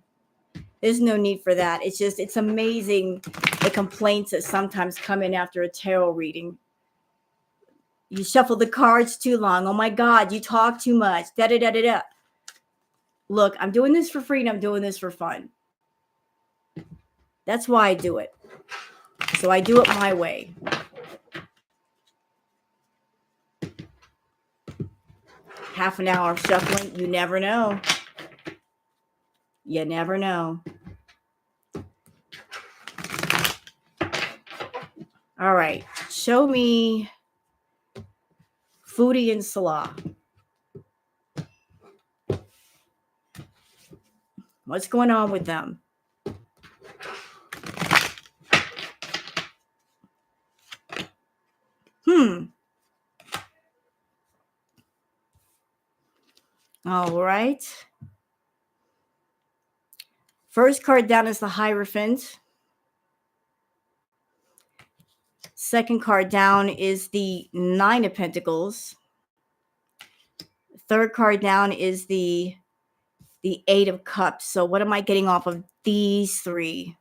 There's no need for that. It's amazing the complaints that sometimes come in after a tarot reading. You shuffle the cards too long. Oh my God, you talk too much. Da da da da da. Look, I'm doing this for free and I'm doing this for fun. That's why I do it. So I do it my way. Half an hour of shuffling, you never know. You never know. All right, show me Foodie and Salah. What's going on with them? All right. First card down is the Hierophant. Second card down is the Nine of Pentacles. Third card down is the Eight of Cups. So what am I getting off of these three?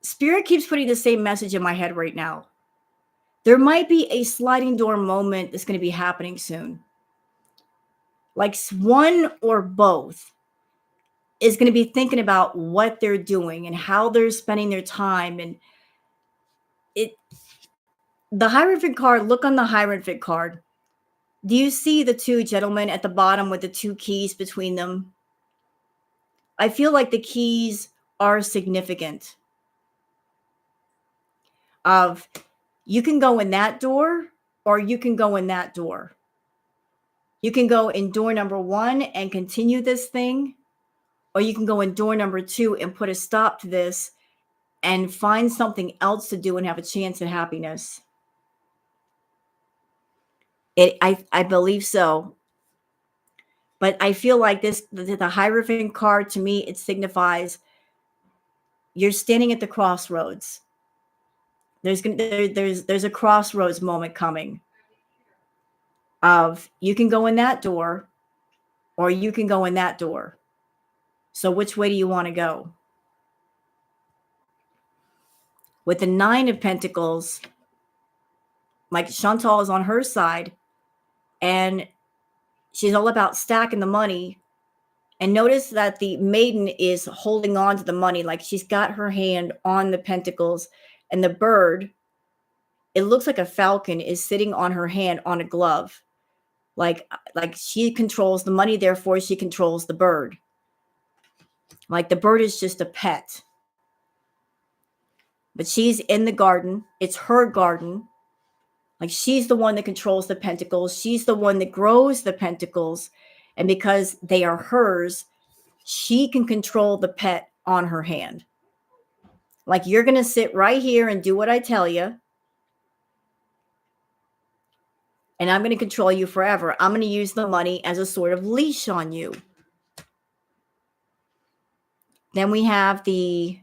Spirit keeps putting the same message in my head right now. There might be a sliding door moment that's going to be happening soon. Like one or both is going to be thinking about what they're doing and how they're spending their time. And the Hierophant card, look on the Hierophant card. Do you see the two gentlemen at the bottom with the two keys between them? I feel like the keys are significant. Of you can go in that door or you can go in that door. You can go in door number 1 and continue this thing, or you can go in door number 2 and put a stop to this and find something else to do and have a chance at happiness. I believe so. But I feel like the Hierophant card, to me, it signifies you're standing at the crossroads. There's a crossroads moment coming of you can go in that door or you can go in that door. So which way do you want to go? With the Nine of Pentacles, like Chantal is on her side and she's all about stacking the money. And notice that the Maiden is holding on to the money, like she's got her hand on the pentacles, and the bird, it looks like a falcon, is sitting on her hand on a glove. Like she controls the money, therefore she controls the bird. Like the bird is just a pet. But she's in the garden. It's her garden. Like she's the one that controls the pentacles. She's the one that grows the pentacles. And because they are hers, she can control the pet on her hand. Like you're going to sit right here and do what I tell you. And I'm going to control you forever. I'm going to use the money as a sort of leash on you. Then we have the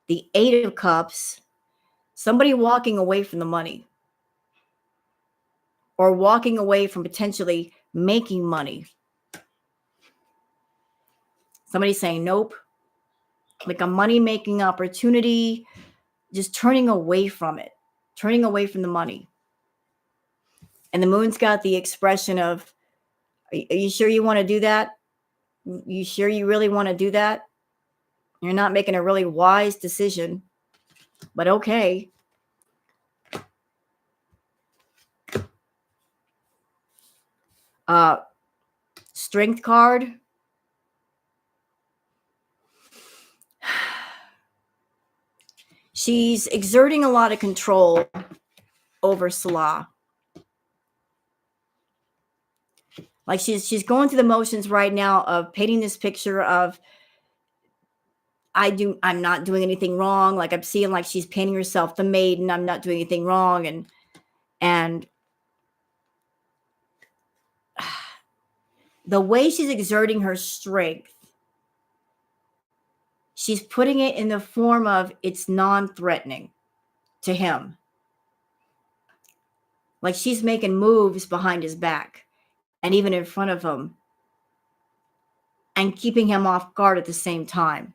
Eight of Cups. Somebody walking away from the money. Or walking away from potentially making money. Somebody saying, nope. Like a money-making opportunity. Just turning away from it. Turning away from the money. And the moon's got the expression of, are you sure you want to do that? You sure you really want to do that? You're not making a really wise decision, but okay. Uh, Strength card. She's exerting a lot of control over Salah. Like she's going through the motions right now of painting this picture of I'm not doing anything wrong. Like I'm seeing like she's painting herself the maiden. I'm not doing anything wrong. And the way she's exerting her strength, she's putting it in the form of it's non-threatening to him. Like she's making moves behind his back and even in front of him and keeping him off guard at the same time.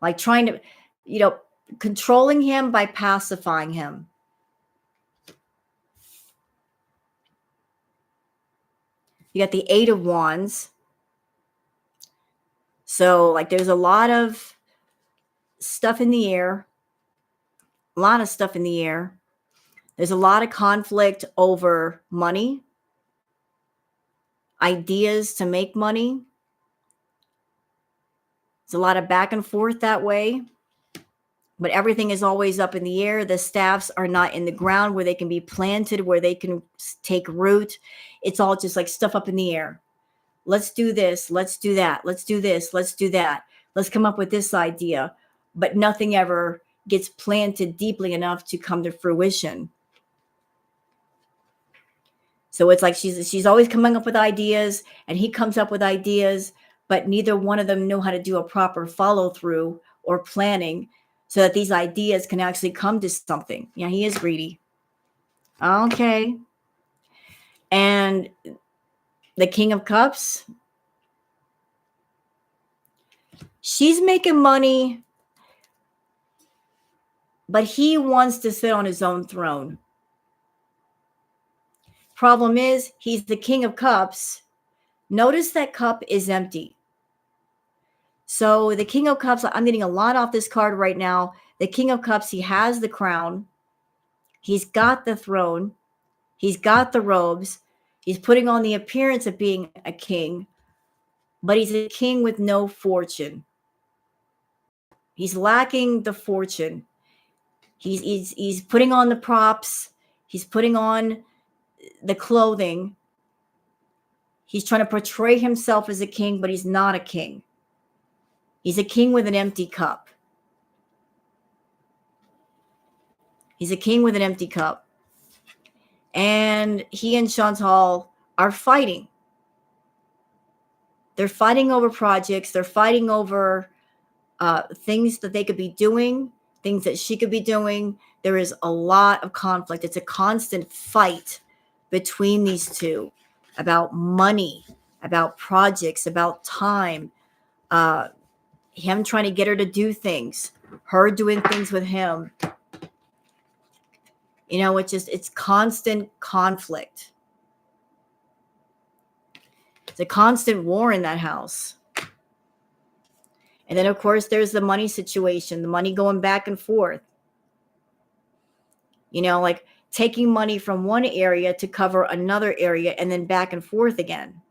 Like trying to, controlling him by pacifying him. You got the 8 of Wands. So like there's a lot of stuff in the air. A lot of stuff in the air. There's a lot of conflict over money, ideas to make money. There's a lot of back and forth that way. But everything is always up in the air. The staffs are not in the ground where they can be planted, where they can take root. It's all just like stuff up in the air. Let's do this. Let's do that. Let's do this. Let's do that. Let's come up with this idea. But nothing ever gets planted deeply enough to come to fruition. So it's like she's always coming up with ideas and he comes up with ideas, but neither one of them know how to do a proper follow through or planning so that these ideas can actually come to something. Yeah, he is greedy. Okay. And the King of Cups, she's making money, but he wants to sit on his own throne. Problem is, he's the King of Cups. Notice that cup is empty. So the King of Cups, I'm getting a lot off this card right now. The King of Cups, he has the crown. He's got the throne. He's got the robes. He's putting on the appearance of being a king, but he's a king with no fortune. He's lacking the fortune. He's putting on the props. He's putting on the clothing. He's trying to portray himself as a king, but he's not a king. He's a king with an empty cup. He's a king with an empty cup. And he and Chantal are fighting. They're fighting over projects. They're fighting over things that they could be doing, things that she could be doing. There is a lot of conflict. It's a constant fight between these two about money, about projects, about time, him trying to get her to do things, her doing things with him. It's constant conflict. It's a constant war in that house. And then, of course, there's the money situation, the money going back and forth. Like taking money from one area to cover another area and then back and forth again.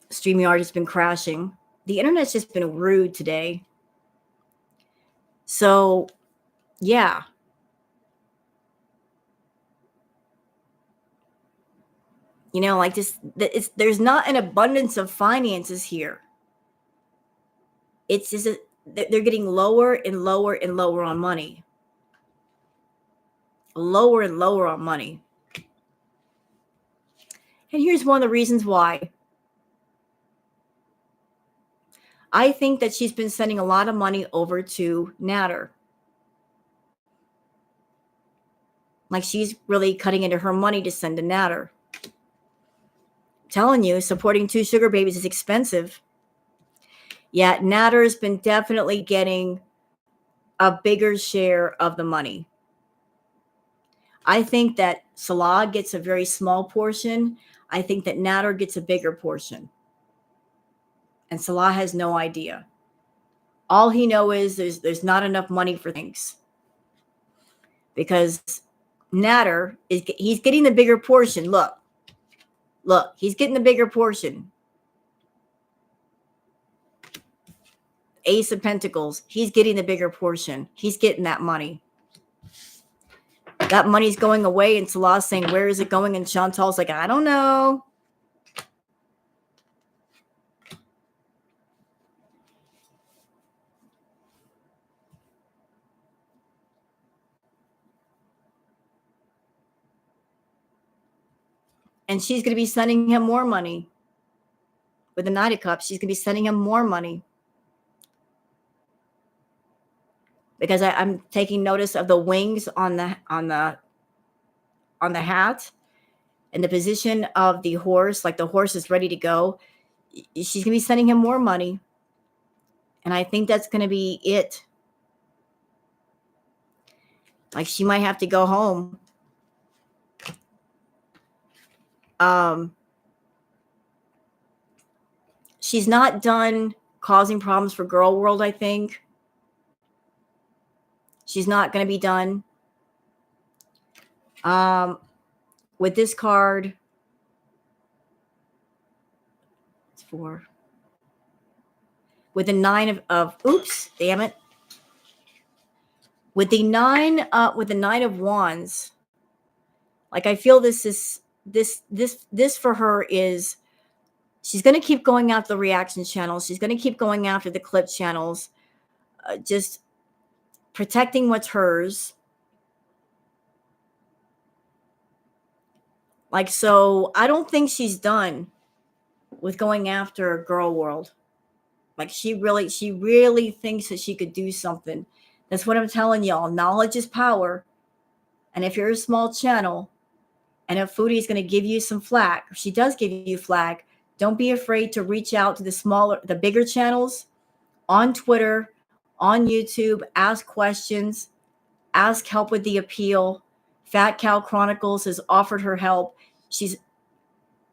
StreamYard has been crashing. The internet's just been rude today. So, yeah. There's not an abundance of finances here. It's just they're getting lower and lower and lower on money. Lower and lower on money. And here's one of the reasons why. I think that she's been sending a lot of money over to Natter. Like she's really cutting into her money to send to Natter. I'm telling you, supporting 2 sugar babies is expensive. Yeah, Natter's been definitely getting a bigger share of the money. I think that Salah gets a very small portion. I think that Nader gets a bigger portion. And Salah has no idea. All he knows is there's not enough money for things. Because Nader he's getting the bigger portion. Look, he's getting the bigger portion. Ace of Pentacles, he's getting the bigger portion. He's getting that money. That money's going away, and Salah's saying, where is it going? And Chantal's like, I don't know. And she's going to be sending him more money. With the Knight of Cups, she's going to be sending him more money. Because I'm taking notice of the wings on the hat and the position of the horse, like the horse is ready to go. She's going to be sending him more money. And I think that's going to be it. Like she might have to go home. She's not done causing problems for Girl World, I think. She's not going to be done. With this card, it's 4. With the 9 of oops, damn it. With the 9 of Wands, like I feel this for her is she's going to keep going after the reaction channels. She's going to keep going after the clip channels, just protecting what's hers. Like, so I don't think she's done with going after Girl World. Like she really thinks that she could do something. That's what I'm telling y'all. Knowledge is power. And if you're a small channel and if Foodie is going to give you some flack, if she does give you flack, don't be afraid to reach out to the bigger channels on Twitter, on YouTube, ask questions, ask help with the appeal. Fat Cow Chronicles has offered her help. She's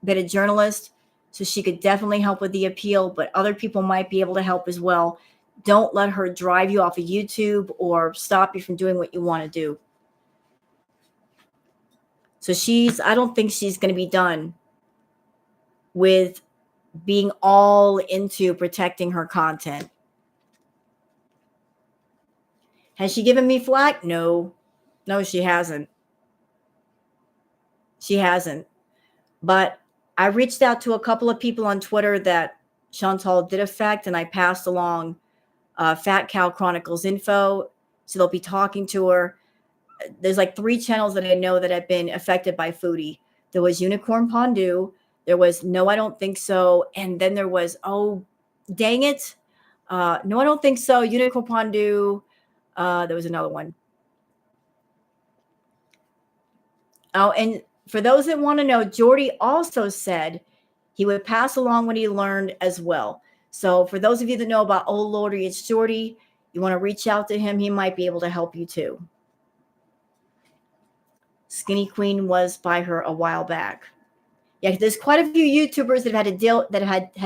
been a journalist, so she could definitely help with the appeal, but other people might be able to help as well. Don't let her drive you off of YouTube or stop you from doing what you want to do. So I don't think she's going to be done with being all into protecting her content. Has she given me flack? No, she hasn't. She hasn't. But I reached out to a couple of people on Twitter that Chantal did affect, and I passed along Fat Cow Chronicles info. So they'll be talking to her. There's like 3 channels that I know that have been affected by Foodie. There was Unicorn Pondu. There was No, I Don't Think So. And then there was, oh, dang it. No, I Don't Think So. Unicorn Pondu. There was another one. Oh, and for those that want to know, Jordy also said he would pass along what he learned as well. So for those of you that know about Oh Lordy, it's Jordy, you want to reach out to him, he might be able to help you too. Skinny Queen was by her a while back. Yeah, there's quite a few YouTubers that had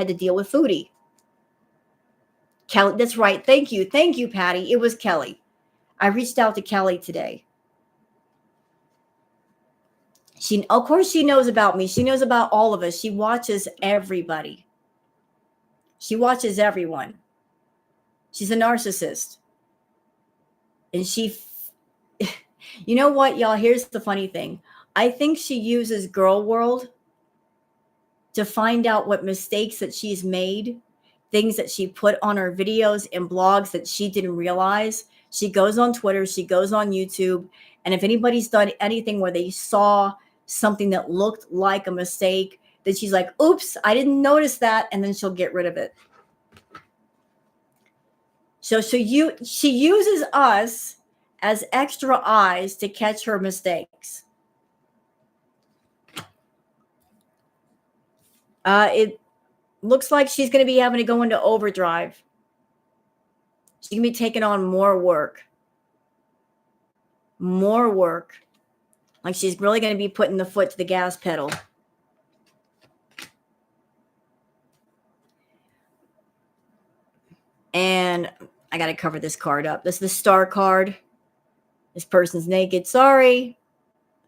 to deal with Foodie. Kelly, that's right. Thank you, Patty. It was Kelly. I reached out to Kelly today. Of course, she knows about me. She knows about all of us. She watches everybody. She watches everyone. She's a narcissist. And you know what, y'all? Here's the funny thing. I think she uses Girl World to find out what mistakes that she's made, things that she put on her videos and blogs that she didn't realize. She goes on Twitter, she goes on YouTube, and if anybody's done anything where they saw something that looked like a mistake, then she's like, oops, I didn't notice that, and then she'll get rid of it. So she uses us as extra eyes to catch her mistakes. It looks like she's going to be having to go into overdrive. She's going to be taking on more work. More work. Like she's really going to be putting the foot to the gas pedal. And I got to cover this card up. This is the star card. This person's naked. Sorry.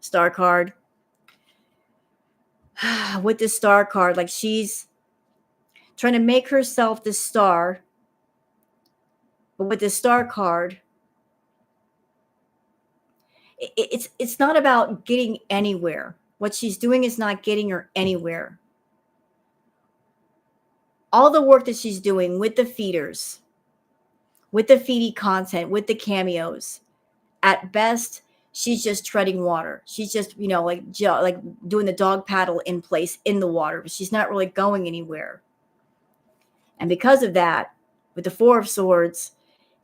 Star card. With this star card, like she's trying to make herself the star. But with this star card, it's not about getting anywhere. What she's doing is not getting her anywhere. All the work that she's doing with the feeders, with the Foodie content, with the cameos, at best, she's just treading water. She's just, like doing the dog paddle in place in the water, but she's not really going anywhere. And because of that, with the Four of Swords,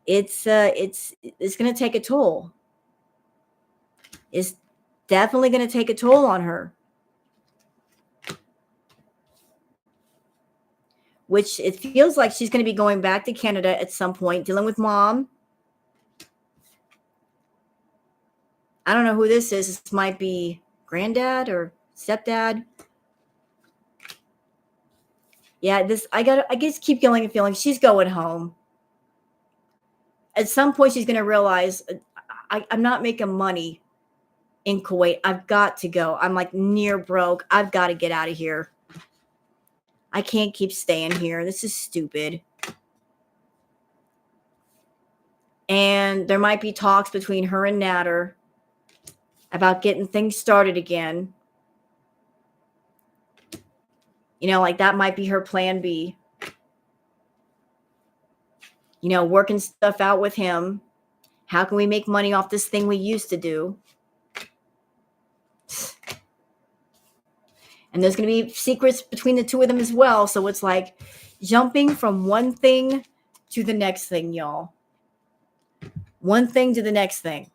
it's going to take a toll. It's definitely going to take a toll on her. Which it feels like she's going to be going back to Canada at some point, dealing with mom. I don't know who this is. This might be granddad or stepdad. Yeah, I just keep feeling she's going home. At some point, she's going to realize I'm not making money in Kuwait. I've got to go. I'm like near broke. I've got to get out of here. I can't keep staying here. This is stupid. And there might be talks between her and Nader about getting things started again. Like that might be her plan B. Working stuff out with him. How can we make money off this thing we used to do? And there's going to be secrets between the two of them as well. So it's like jumping from one thing to the next thing, y'all. One thing to the next thing.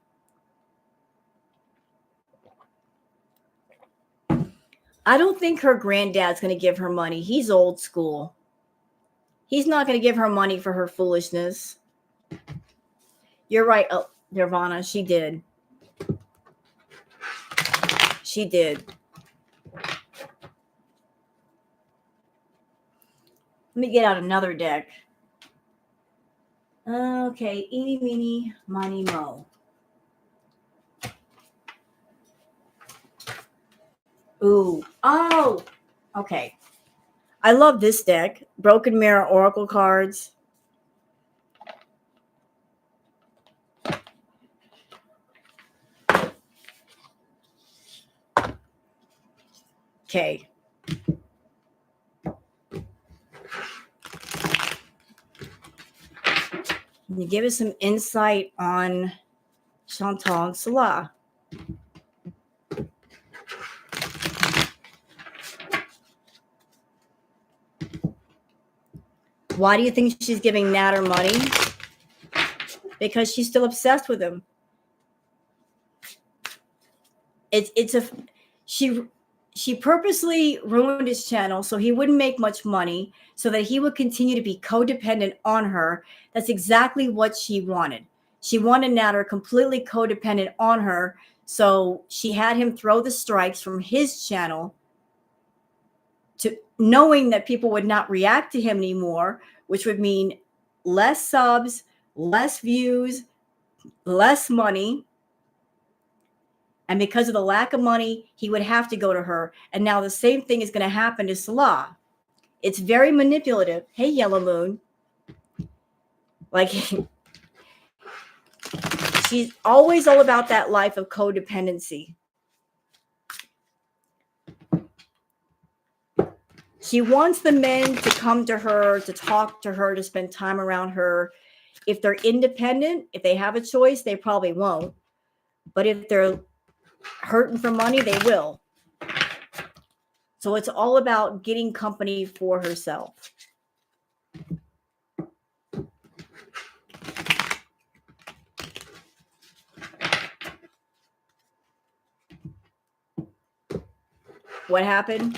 I don't think her granddad's going to give her money. He's old school. He's not going to give her money for her foolishness. You're right, Nirvana. She did. She did. Let me get out another deck. Okay, eeny, meeny, miny, mo. Ooh. Oh, okay. I love this deck. Broken Mirror Oracle cards. Okay. Can you give us some insight on Chantal and Salah? Why do you think she's giving Nader money? Because she's still obsessed with him. She purposely ruined his channel so he wouldn't make much money, so that he would continue to be codependent on her. That's exactly what she wanted. She wanted Nader completely codependent on her, so she had him throw the strikes from his channel, to knowing that people would not react to him anymore, which would mean less subs, less views, less money. And because of the lack of money, he would have to go to her. And now the same thing is going to happen to Salah. It's very manipulative. Hey, Yellow Moon. Like, she's always all about that life of codependency. She wants the men to come to her, to talk to her, to spend time around her. If they're independent, if they have a choice, they probably won't. But if they're hurting for money, they will. So it's all about getting company for herself. What happened?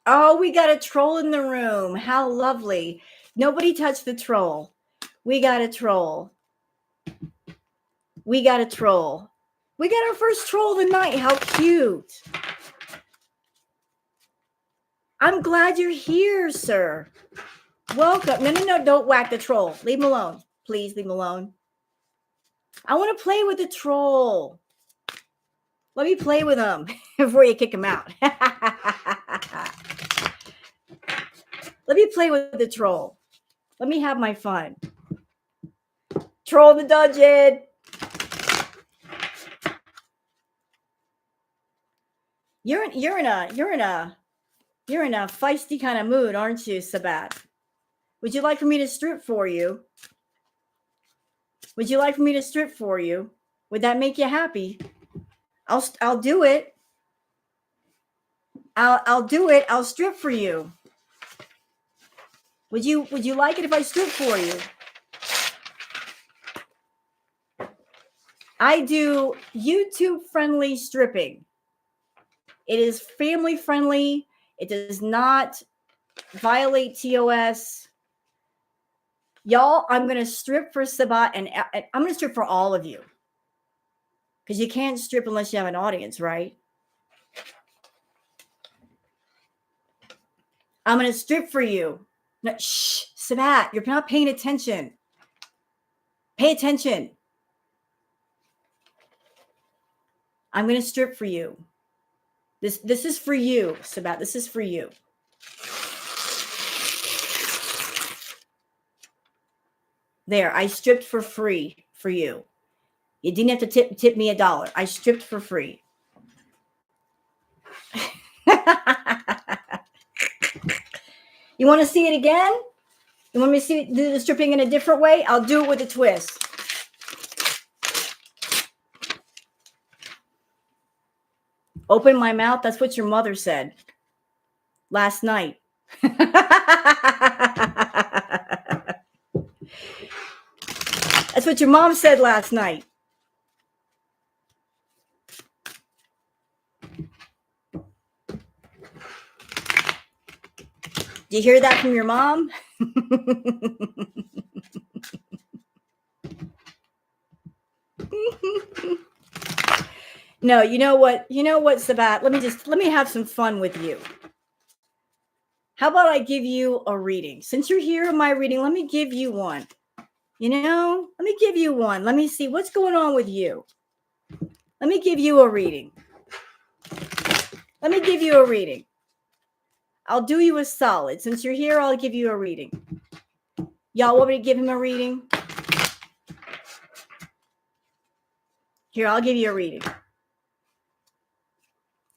Oh, we got a troll in the room. How lovely. Nobody touched the troll. We got a troll. We got a troll. We got our first troll of the night. How cute. I'm glad you're here, sir. Welcome. No, don't whack the troll. Leave him alone. Please leave him alone. I want to play with the troll. Let me play with him before you kick him out. Let me play with the troll. Let me have my fun. Troll in the dungeon. You're in a feisty kind of mood, aren't you, Sabat? Would you like for me to strip for you? Would you like for me to strip for you? Would that make you happy? I'll do it. I'll do it. I'll strip for you. Would you like it if I strip for you? I do YouTube friendly stripping. It is family friendly. It does not violate TOS. Y'all, I'm going to strip for Sabat and I'm going to strip for all of you. Because you can't strip unless you have an audience, right? I'm going to strip for you. No, shh, Sabat, you're not paying attention. Pay attention. I'm going to strip for you. This is for you, Sabat. This is for you. There, I stripped for free for you. You didn't have to tip me $1. I stripped for free. You want to see it again? You want me to do the stripping in a different way? I'll do it with a twist. Open my mouth. That's what your mother said last night. That's what your mom said last night. Did you hear that from your mom? No, you know what, Sabat? Let me have some fun with you. How about I give you a reading? Since you're here in my reading, let me give you one. Let me give you one. Let me see what's going on with you. Let me give you a reading. Let me give you a reading. I'll do you a solid. Since you're here, I'll give you a reading. Y'all want me to give him a reading? Here, I'll give you a reading.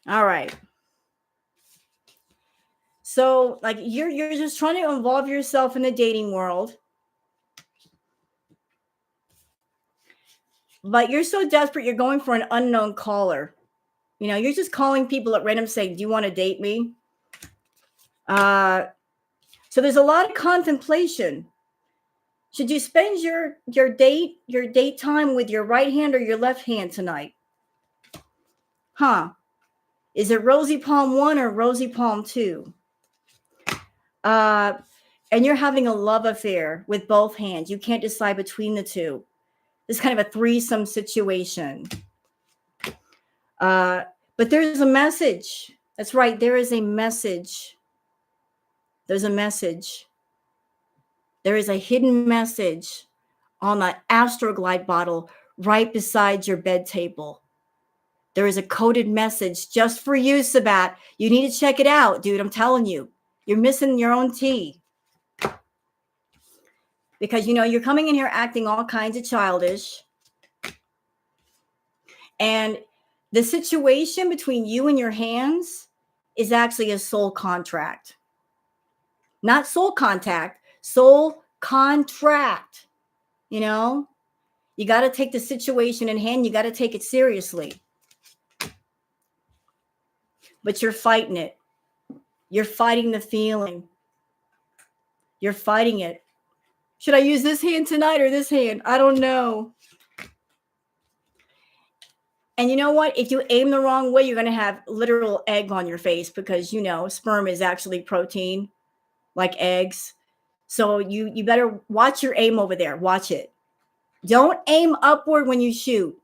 All right. So, like, you're just trying to involve yourself in the dating world. But you're so desperate, you're going for an unknown caller. You're just calling people at random saying, do you want to date me? So there's a lot of contemplation. Should you spend your date time with your right hand or your left hand tonight? Is it Rosy Palm 1 or Rosy Palm 2? And you're having a love affair with both hands. You can't decide between the two. It's kind of a threesome situation. But there's a message. That's right. There is a message. There's a message. There is a hidden message on the Astroglide bottle right beside your bed table. There is a coded message just for you, Sabat. You need to check it out, dude. I'm telling you. You're missing your own tea. Because, you're coming in here acting all kinds of childish. And the situation between you and your hands is actually a soul contract. Not soul contact, soul contract. You got to take the situation in hand. You got to take it seriously. But you're fighting it. You're fighting the feeling. You're fighting it. Should I use this hand tonight or this hand? I don't know. And you know what? If you aim the wrong way, you're going to have literal egg on your face because, sperm is actually protein, like eggs. So you better watch your aim over there. Watch it. Don't aim upward when you shoot.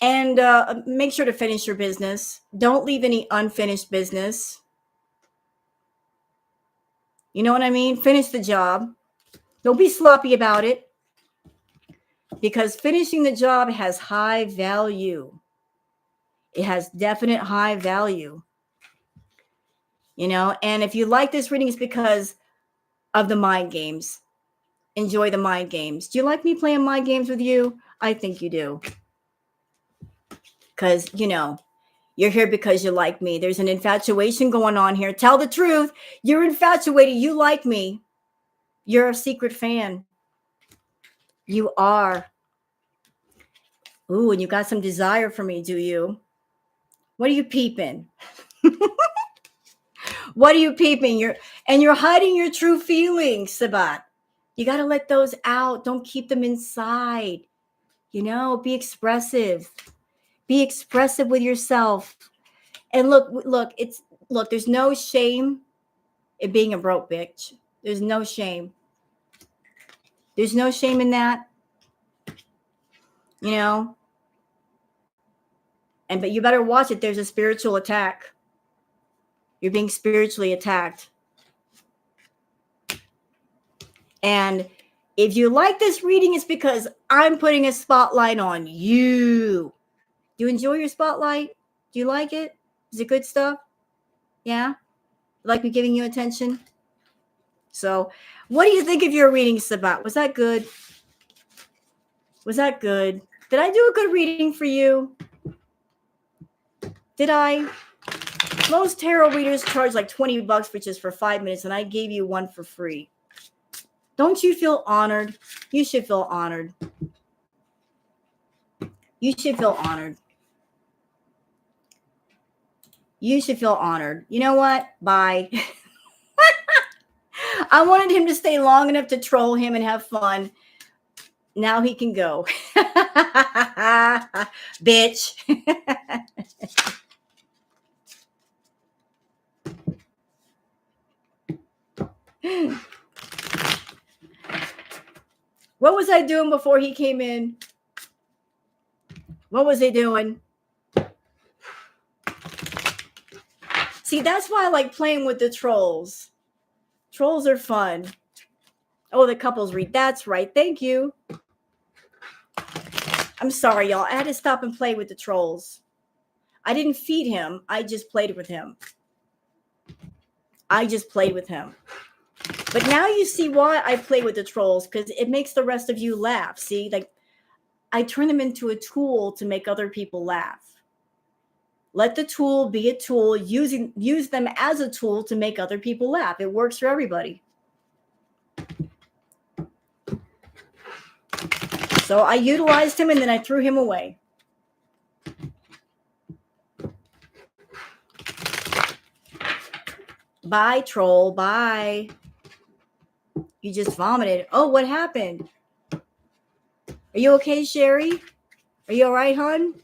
And make sure to finish your business. Don't leave any unfinished business. You know what I mean? Finish the job. Don't be sloppy about it, because finishing the job has high value. It has definite high value. And if you like this reading, it's because of the mind games. Enjoy the mind games. Do you like me playing mind games with you? I think you do. Because, you're here because you like me. There's an infatuation going on here. Tell the truth. You're infatuated. You like me. You're a secret fan. You are. Ooh, and you got some desire for me, do you? What are you peeping? What are you peeping? You're hiding your true feelings, Sabat. You got to let those out. Don't keep them inside. Be expressive. Be expressive with yourself. And look, there's no shame in being a broke bitch. There's no shame. There's no shame in that. But you better watch it. There's a spiritual attack. You're being spiritually attacked. And if you like this reading, it's because I'm putting a spotlight on you. Do you enjoy your spotlight? Do you like it? Is it good stuff? Yeah? Like me giving you attention? So, what do you think of your reading, Sabat? Was that good? Was that good? Did I do a good reading for you? Did I? Most tarot readers charge like $20 for just for 5 minutes, and I gave you one for free. Don't you feel honored? You should feel honored. You should feel honored. You should feel honored. You know what? Bye. I wanted him to stay long enough to troll him and have fun. Now he can go. Bitch. What was I doing before he came in? What was he doing? See, that's why I like playing with the trolls. Trolls are fun. Oh, the couples read. That's right. Thank you. I'm sorry, y'all. I had to stop and play with the trolls. I didn't feed him. I just played with him. But now you see why I play with the trolls, because it makes the rest of you laugh. See, like I turn them into a tool to make other people laugh. Let the tool be a tool. Use them as a tool to make other people laugh. It works for everybody. So I utilized him and then I threw him away. Bye, troll. Bye. You just vomited. Oh, what happened? Are you okay, Sherry? Are you all right, hon?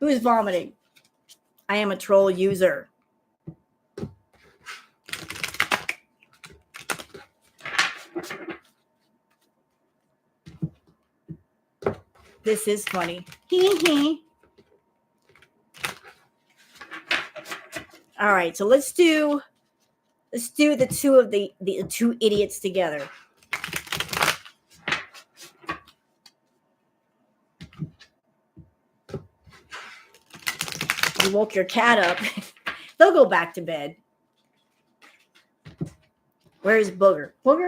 Who is vomiting? I am a troll user. This is funny. Hee hee. All right, so let's do the two of the two idiots together. You woke your cat up. They'll go back to bed. Where is Booger? Come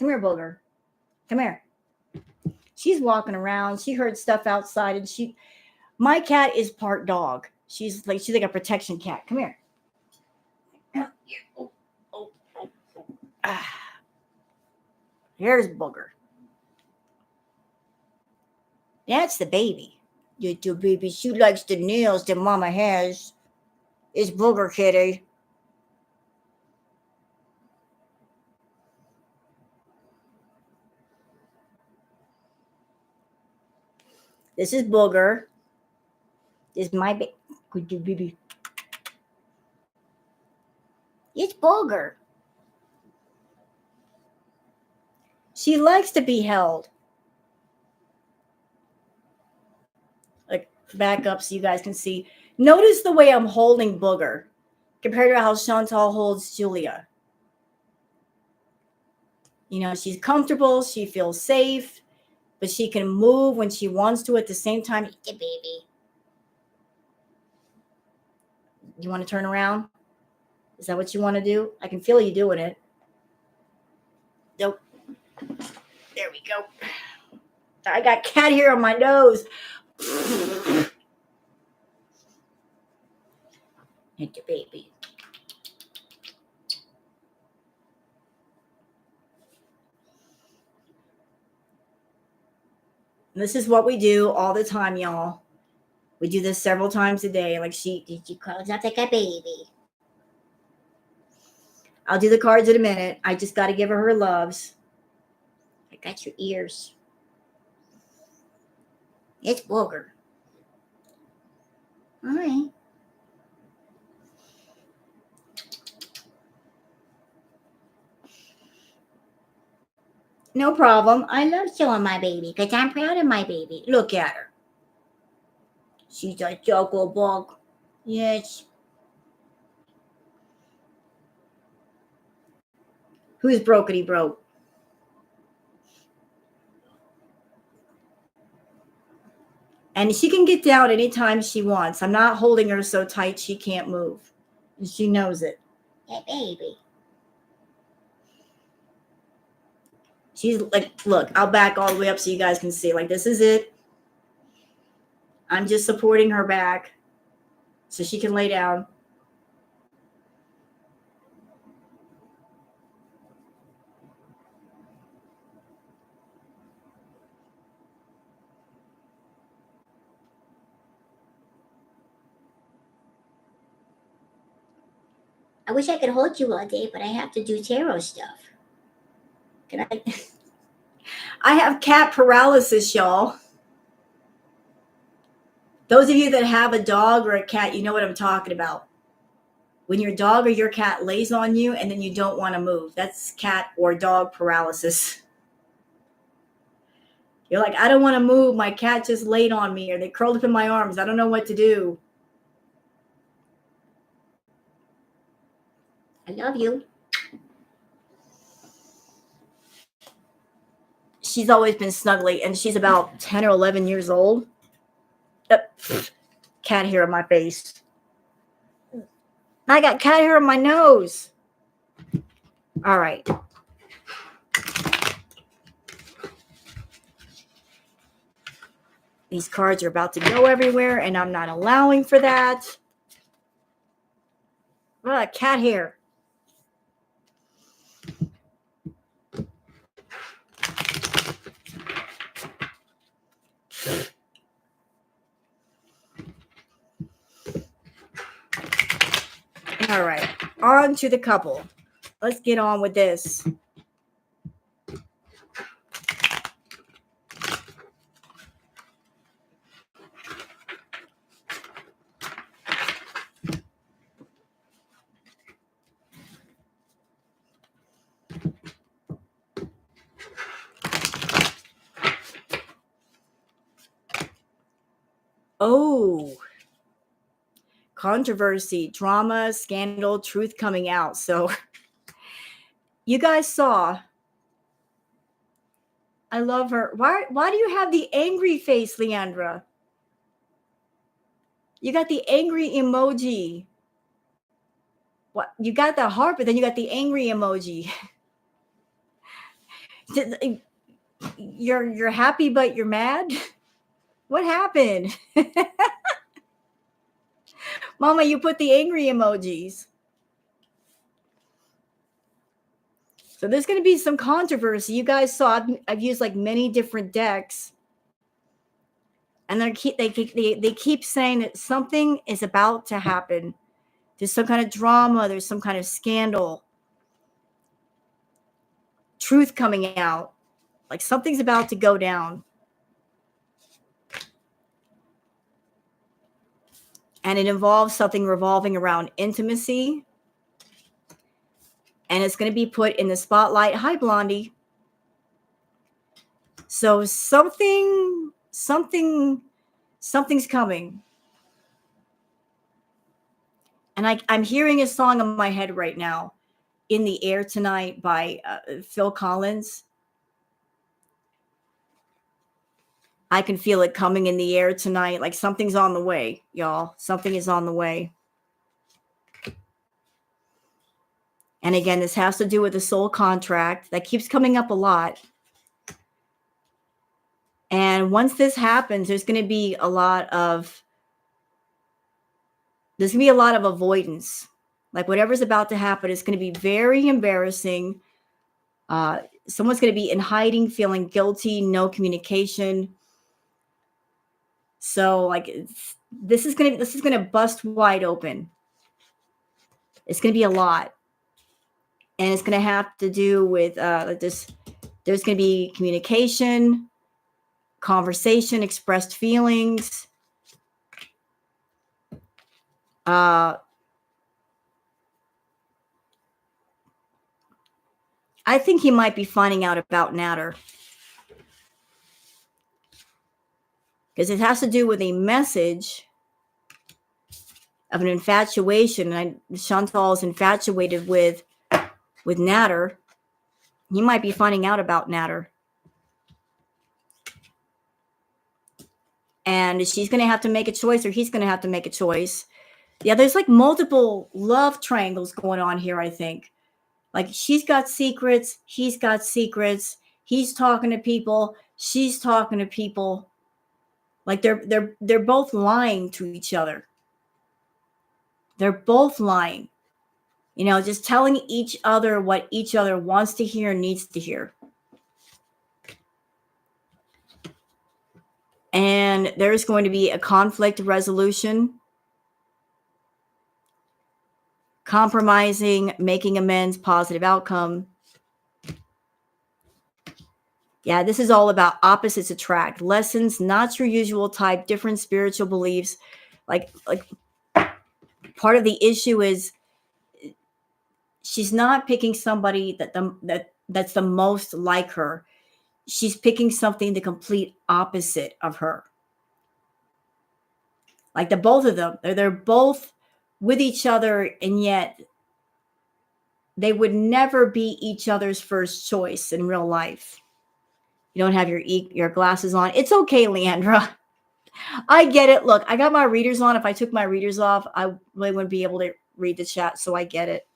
here, Booger. Come here. She's walking around. She heard stuff outside, and my cat is part dog. She's like a protection cat. Come here. Here's Booger. That's the baby. Little baby. She likes the nails that Mama has. It's Booger Kitty. This is Booger. This is my baby. Good baby. It's Booger. She likes to be held. Like back up so you guys can see. Notice the way I'm holding Booger compared to how Chantal holds Julia. You know, she's comfortable. She feels safe. But she can move when she wants to at the same time. Yeah, baby. You want to turn around? Is that what you want to do? I can feel you doing it. Nope. There we go. I got cat hair on my nose. Hit your baby. This is what we do all the time, y'all. We do this several times a day. Like she crawls up like a baby. I'll do the cards in a minute. I just got to give her loves. I got your ears. It's Booger. All right. No problem. I love showing my baby because I'm proud of my baby. Look at her. She's a choco bug. Yes. Who's brokety broke? And she can get down anytime she wants. I'm not holding her so tight she can't move. And she knows it. Yeah, baby. She's like, look, I'll back all the way up so you guys can see. Like, this is it. I'm just supporting her back so she can lay down. I wish I could hold you all day, but I have to do tarot stuff. Can I? I have cat paralysis, y'all. Those of you that have a dog or a cat, you know what I'm talking about. When your dog or your cat lays on you and then you don't want to move, that's cat or dog paralysis. You're like, I don't want to move. My cat just laid on me or they curled up in my arms. I don't know what to do. I love you. She's always been snuggly and she's about 10 or 11 years old. Cat hair on my face. I got cat hair on my nose. All right. These cards are about to go everywhere and I'm not allowing for that. Cat hair. All right, on to the couple. Let's get on with this. Oh, controversy, drama, scandal, truth coming out. So you guys saw. I love her. Why do you have the angry face, Leandra? You got the angry emoji. What? You got the heart, but then you got the angry emoji. You're happy, but you're mad. What happened? Mama, you put the angry emojis. So there's going to be some controversy. You guys saw I've used like many different decks. And they keep saying that something is about to happen. There's some kind of drama. There's some kind of scandal. Truth coming out. Like something's about to go down. and it involves something revolving around intimacy, and it's going to be put in the spotlight. Hi, Blondie. So something's coming. And I'm hearing a song in my head right now, In the Air Tonight by Phil Collins. I can feel it coming in the air tonight. Like something's on the way, y'all. Something is on the way. And again, this has to do with the soul contract. That keeps coming up a lot. And once this happens, there's going to be a lot of avoidance. Like whatever's about to happen is going to be very embarrassing. Someone's going to be in hiding, feeling guilty, no communication. So like this is going to bust wide open. It's going to be a lot. And it's going to have to do with this. There's going to be communication, conversation, expressed feelings. I think he might be finding out about Natter. Because it has to do with a message of an infatuation. And Chantal is infatuated with Natter. He might be finding out about Natter. And she's going to have to make a choice, or he's going to have to make a choice. Yeah, there's like multiple love triangles going on here, I think. Like she's got secrets, he's got secrets, he's talking to people, she's talking to people. Like they're both lying to each other. They're both lying. You know, just telling each other what each other wants to hear, needs to hear. And there's going to be a conflict resolution, compromising, making amends, positive outcome. Yeah, this is all about opposites attract. Lessons, not your usual type, different spiritual beliefs. Like part of the issue is she's not picking somebody that's the most like her. She's picking something the complete opposite of her. Like the both of them, they're both with each other, and yet they would never be each other's first choice in real life. You don't have your glasses on. It's okay, Leandra. I get it. Look, I got my readers on. If I took my readers off, I really wouldn't be able to read the chat, so I get it.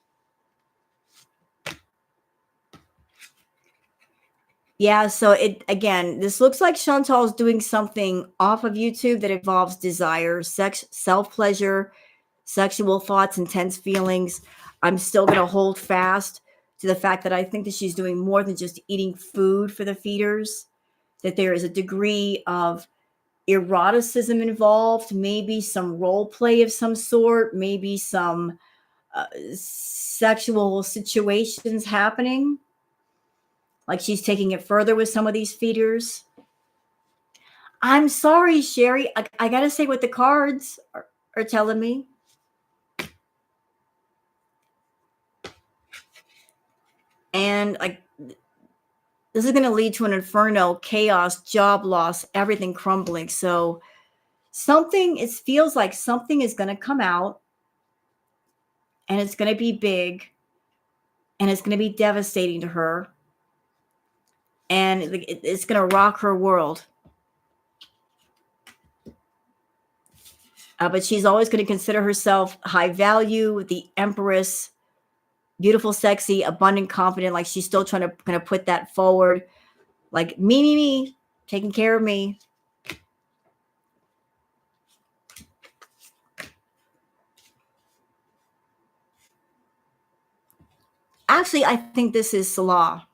Yeah, so this looks like Chantal's doing something off of YouTube that involves desire, sex, self-pleasure, sexual thoughts, intense feelings. I'm still going to hold fast to the fact that I think that she's doing more than just eating food for the feeders, that there is a degree of eroticism involved, maybe some role play of some sort, maybe some sexual situations happening. Like she's taking it further with some of these feeders. I'm sorry, Sherry. I got to say what the cards are telling me. And like, this is going to lead to an inferno, chaos, job loss, everything crumbling. So it feels like something is going to come out, and it's going to be big, and it's going to be devastating to her. And it's going to rock her world. But she's always going to consider herself high value, the empress, beautiful, sexy, abundant, confident. Like she's still going to put that forward. Like me, taking care of me. Actually, I think this is Salah.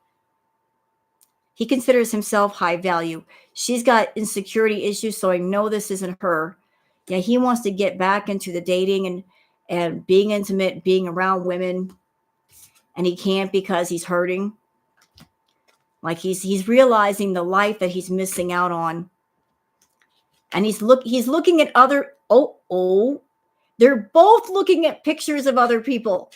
He considers himself high value. She's got insecurity issues, so I know this isn't her. Yeah, he wants to get back into the dating and being intimate, being around women, and he can't because he's hurting. Like he's realizing the life that he's missing out on, and he's looking at other. Oh, They're both looking at pictures of other people.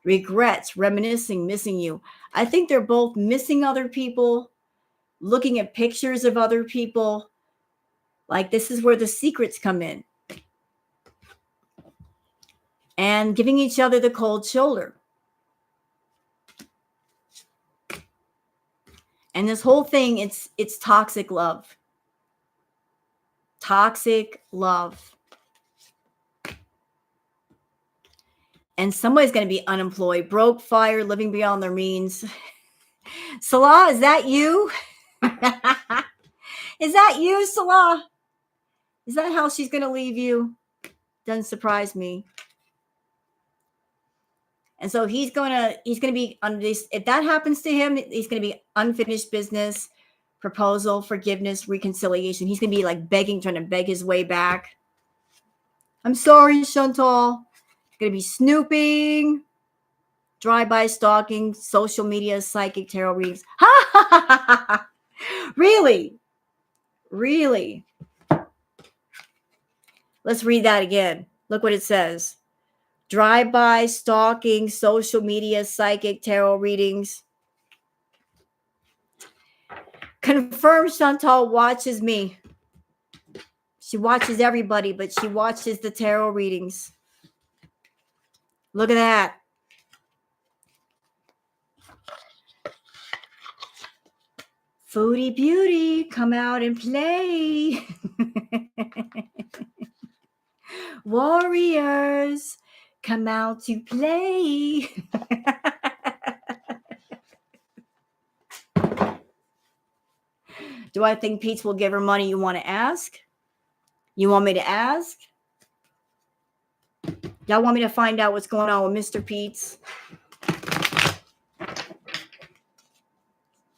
Regrets, reminiscing, missing you. I think they're both missing other people, looking at pictures of other people. Like, this is where the secrets come in. And giving each other the cold shoulder. And this whole thing, it's toxic love. Toxic love. And somebody's going to be unemployed, broke, fired, living beyond their means. Salah, is that you? Is that you, Salah? Is that how she's going to leave you? Doesn't surprise me. And so he's going to be on this. If that happens to him, he's going to be unfinished business, proposal, forgiveness, reconciliation. He's going to be like begging, trying to beg his way back. I'm sorry, Chantal. Going to be snooping, drive-by stalking, social media, psychic, tarot readings. Really? Really? Let's read that again. Look what it says. Drive-by stalking, social media, psychic, tarot readings. Confirm Chantal watches me. She watches everybody, but she watches the tarot readings. Look at that. Foodie beauty, come out and play. Warriors, come out to play. Do I think Pete's will give her money? You want to ask? You want me to ask? Y'all want me to find out what's going on with Mr. Pete's?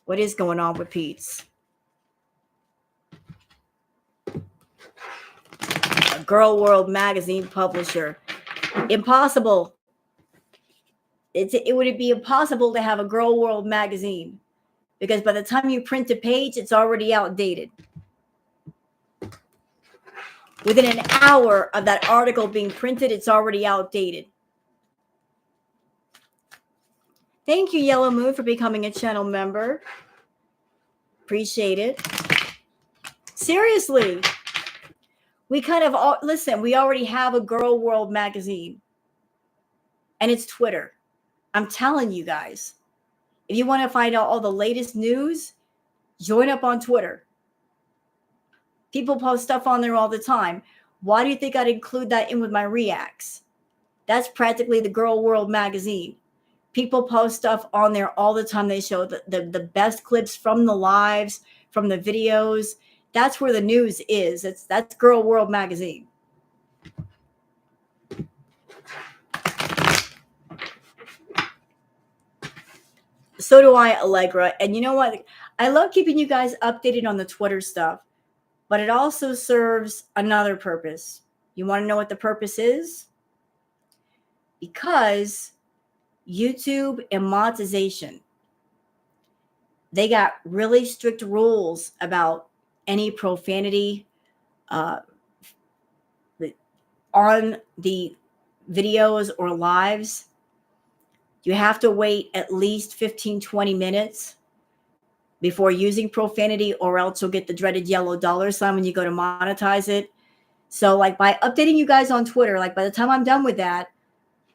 What is going on with Pete's? A Girl World magazine publisher. Impossible. It would be impossible to have a Girl World magazine because by the time you print a page, it's already outdated. Within an hour of that article being printed, it's already outdated. Thank you, Yellow Moon, for becoming a channel member. Appreciate it. Seriously. We kind of listen, we already have a Girl World magazine. And it's Twitter. I'm telling you guys. If you want to find out all the latest news, join up on Twitter. People post stuff on there all the time. Why do you think I'd include that in with my reacts? That's practically the Girl World magazine. People post stuff on there all the time. They show the best clips from the lives, from the videos. That's where the news is. That's Girl World magazine. So do I, Allegra. And you know what? I love keeping you guys updated on the Twitter stuff, but it also serves another purpose. You want to know what the purpose is? Because YouTube and monetization, they got really strict rules about any profanity on the videos or lives. You have to wait at least 15, 20 minutes before using profanity, or else you'll get the dreaded yellow dollar sign when you go to monetize it. So like by updating you guys on Twitter, like by the time I'm done with that,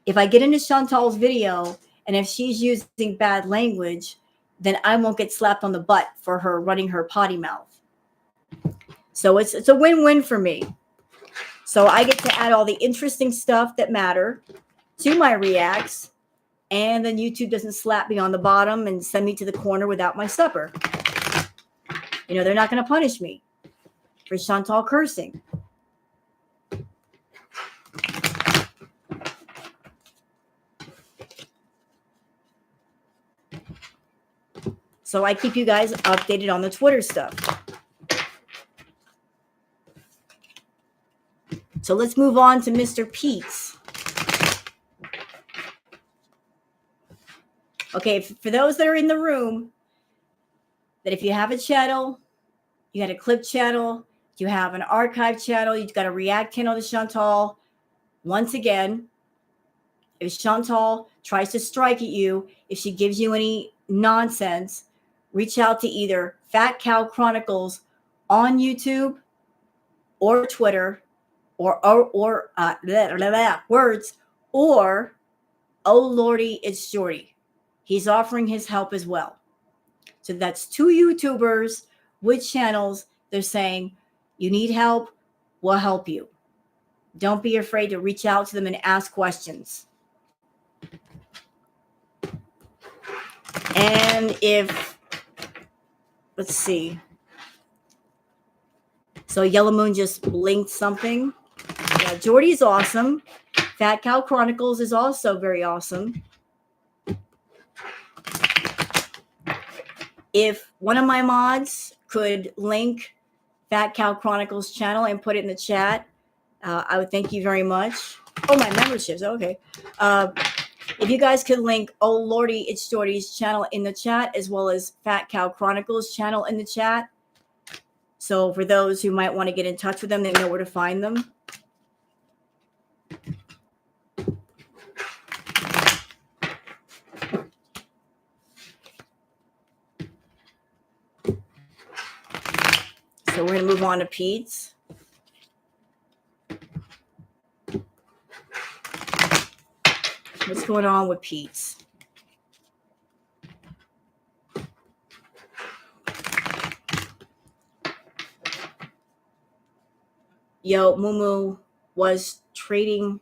if I get into Chantal's video and if she's using bad language, then I won't get slapped on the butt for her running her potty mouth. So it's a win-win for me. So I get to add all the interesting stuff that matter to my reacts, and then YouTube doesn't slap me on the bottom and send me to the corner without my supper. You know, they're not going to punish me for Chantal cursing. So I keep you guys updated on the Twitter stuff. So let's move on to Mr. Pete's. Okay, for those that are in the room, that if you have a channel, you got a clip channel, you have an archive channel, you've got a react channel to Chantal, Once again, if Chantal tries to strike at you, if she gives you any nonsense, reach out to either Fat Cow Chronicles on YouTube or Twitter or blah, blah, blah, words, or oh Lordy, it's Jordy. He's offering his help as well. So that's two YouTubers with channels. They're saying, you need help, we'll help you. Don't be afraid to reach out to them and ask questions. And if, let's see. So Yellow Moon just linked something. Yeah, Jordy's awesome. Fat Cow Chronicles is also very awesome. If one of my mods could link Fat Cow Chronicles channel and put it in the chat, I would thank you very much. Oh, my memberships. Okay. If you guys could link Oh Lordy, it's Jordy's channel in the chat, as well as Fat Cow Chronicles channel in the chat. So for those who might want to get in touch with them, they know where to find them. So we're going to move on to Pete's. What's going on with Pete's? Yo, Mumu was trading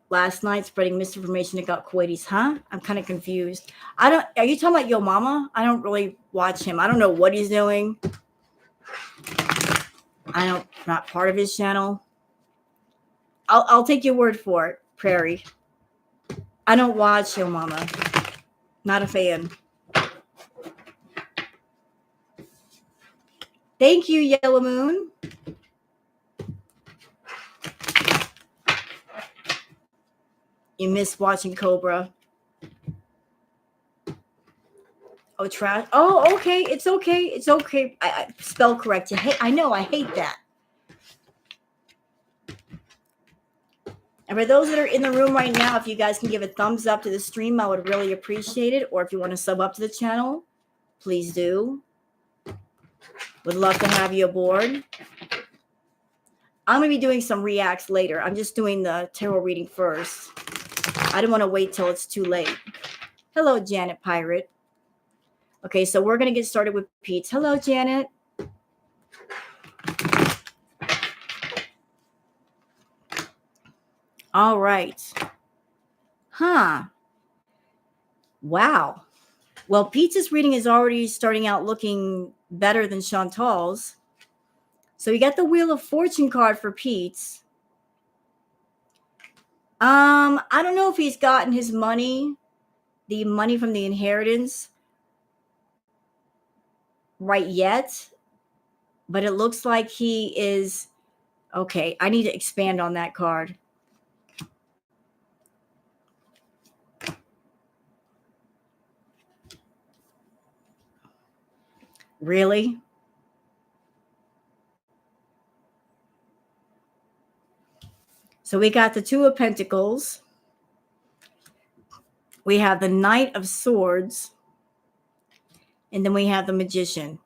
last night, spreading misinformation about Kuwaitis. Huh? I'm kind of confused. Are you talking about Yo Mama? I don't really watch him. I don't know what he's doing. Not part of his channel. I'll take your word for it, Prairie. I don't watch Yo Mama. Not a fan. Thank you, Yellow Moon. You missed watching Cobra. Oh, trash. Oh, okay. It's okay. It's okay. I spell correct you. I know. I hate that. And for those that are in the room right now, if you guys can give a thumbs up to the stream, I would really appreciate it. Or if you want to sub up to the channel, please do. Would love to have you aboard. I'm going to be doing some reacts later. I'm just doing the tarot reading first. I don't want to wait till it's too late. Hello, Janet Pirate. Okay, so we're going to get started with Pete's. Hello, Janet. All right. Huh. Wow. Well, Pete's reading is already starting out looking better than Chantal's. So you got the Wheel of Fortune card for Pete's. I don't know if he's gotten his money, the money from the inheritance right yet, but it looks like he is. Okay, I need to expand on that card. Really? So we got the Two of Pentacles. We have the Knight of Swords. And then we have the Magician.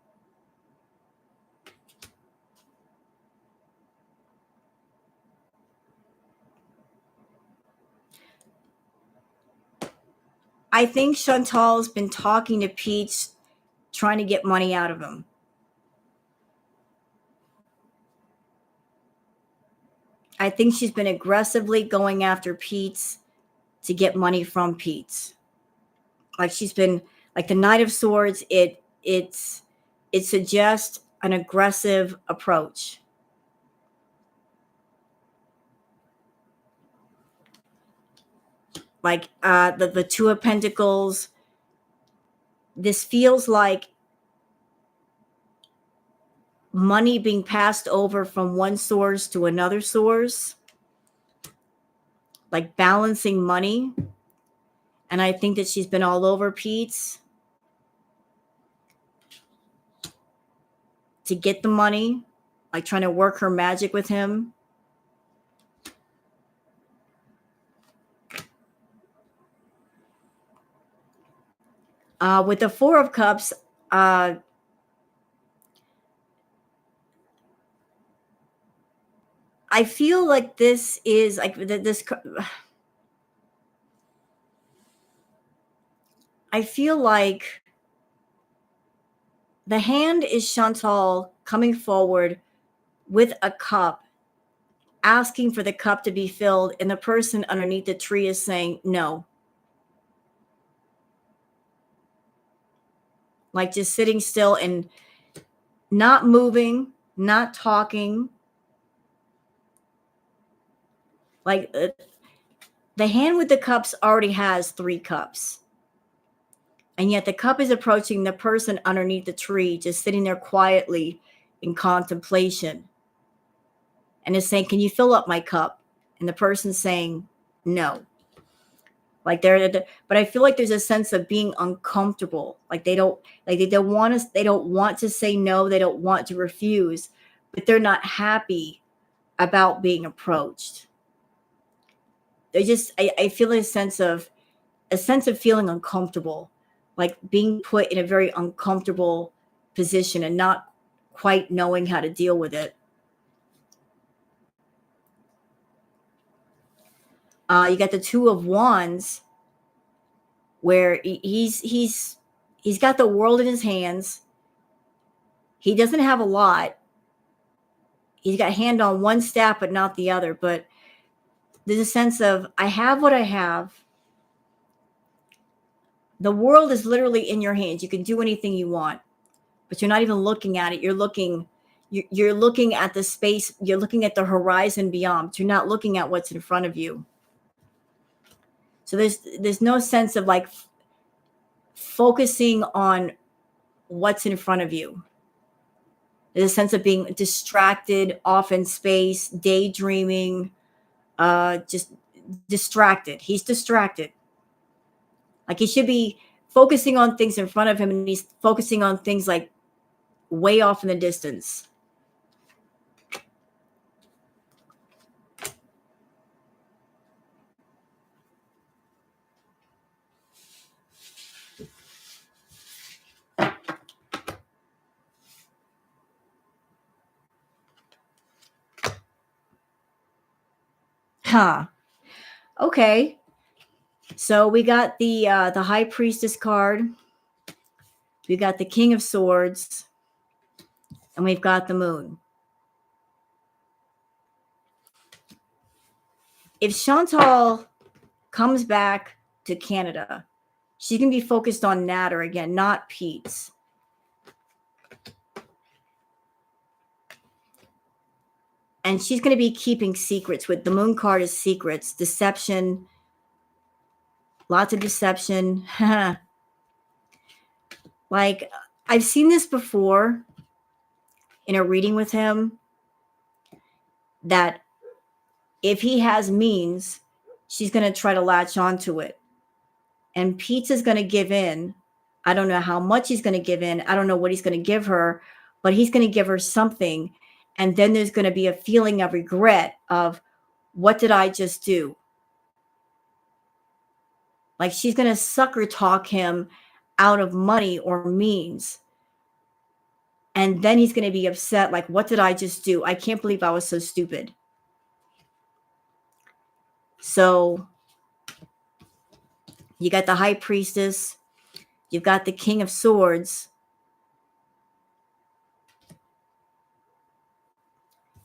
I think Chantal's been talking to Pete, trying to get money out of him. I think she's been aggressively going after Pete's to get money from Pete's. Like she's been, like the Knight of Swords, it suggests an aggressive approach. Like the Two of Pentacles, this feels like money being passed over from one source to another source, like balancing money. And I think that she's been all over Pete's to get the money, like trying to work her magic with him. With the Four of Cups, uh, I feel like this is like I feel like the hand is Chantal coming forward with a cup, asking for the cup to be filled, and the person underneath the tree is saying no, like just sitting still and not moving, not talking. Like the hand with the cups already has three cups. And yet the cup is approaching the person underneath the tree, just sitting there quietly in contemplation. And is saying, "Can you fill up my cup?" And the person's saying, "No." Like but I feel like there's a sense of being uncomfortable. Like they don't want to, they don't want to say no, they don't want to refuse, but they're not happy about being approached. They just, I feel a sense of feeling uncomfortable, like being put in a very uncomfortable position and not quite knowing how to deal with it. You got the Two of Wands, where he's got the world in his hands. He doesn't have a lot. He's got hand on one staff, but not the other. But there's a sense of, I have what I have. The world is literally in your hands. You can do anything you want, but you're not even looking at it. You're looking at the space. You're looking at the horizon beyond. But you're not looking at what's in front of you. So there's no sense of like focusing on what's in front of you. There's a sense of being distracted, off in space, daydreaming, just distracted. He's distracted. Like he should be focusing on things in front of him, and he's focusing on things like way off in the distance. Huh. Okay. So we got the High Priestess card. We got the King of Swords, and we've got the Moon. If Chantal comes back to Canada, she can be focused on Natter again, not Pete's. And she's going to be keeping secrets. With the Moon card is secrets, deception, lots of deception. Like, I've seen this before in a reading with him, that if he has means, she's going to try to latch onto it. And Pete's is going to give in. I don't know how much he's going to give in. I don't know what he's going to give her, but he's going to give her something. And then there's going to be a feeling of regret of, what did I just do? Like she's going to sucker talk him out of money or means. And then he's going to be upset. Like, what did I just do? I can't believe I was so stupid. So you got the High Priestess. You've got the King of Swords.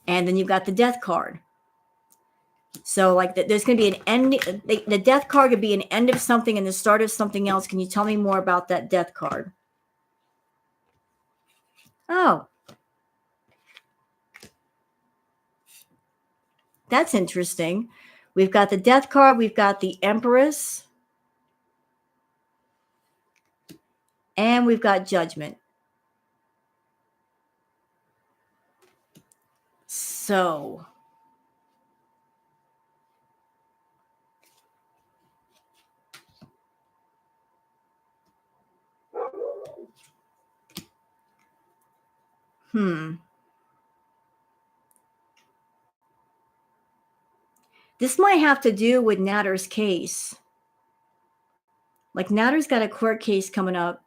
And then you've got the Death card. So like there's going to be an end. The Death card could be an end of something and the start of something else. Can you tell me more about that Death card? Oh, that's interesting. We've got the Death card. We've got the Empress. And we've got Judgment. So this might have to do with Natter's case. Like Natter's got a court case coming up,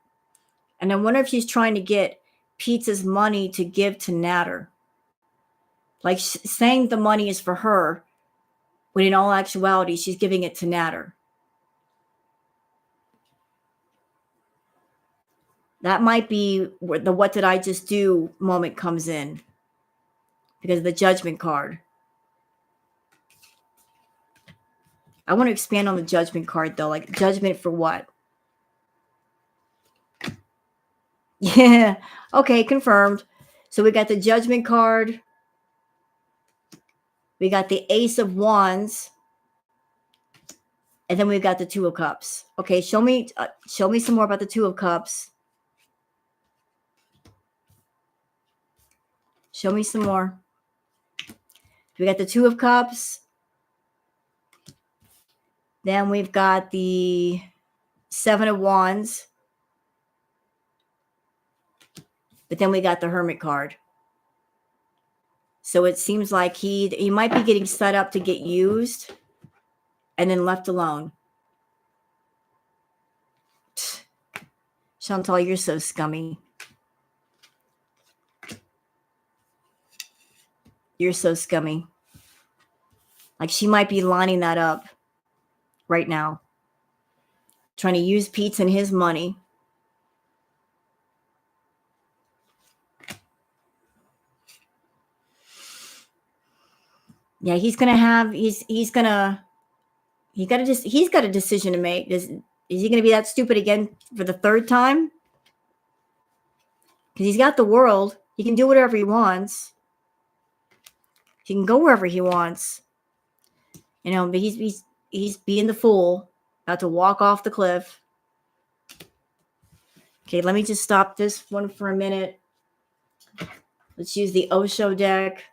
and I wonder if she's trying to get Pizza's money to give to Natter. Like saying the money is for her, when in all actuality, she's giving it to Natter. That might be where the what did I just do moment comes in because of the judgment card. I want to expand on the judgment card though. Like judgment for what? Yeah. Okay, confirmed. So we got the judgment card. We got the Ace of Wands. And then we've got the Two of Cups. Okay, show me some more about the Two of Cups. Show me some more. We got the Two of Cups. Then we've got the Seven of Wands. But then we got the Hermit card. So it seems like he might be getting set up to get used and then left alone. Chantal, you're so scummy. You're so scummy. Like she might be lining that up right now. Trying to use Pete's and his money. Yeah, he's got a decision to make. Is he going to be that stupid again for the third time? Because he's got the world. He can do whatever he wants. He can go wherever he wants. You know, but he's being the fool, about to walk off the cliff. Okay, let me just stop this one for a minute. Let's use the Osho deck.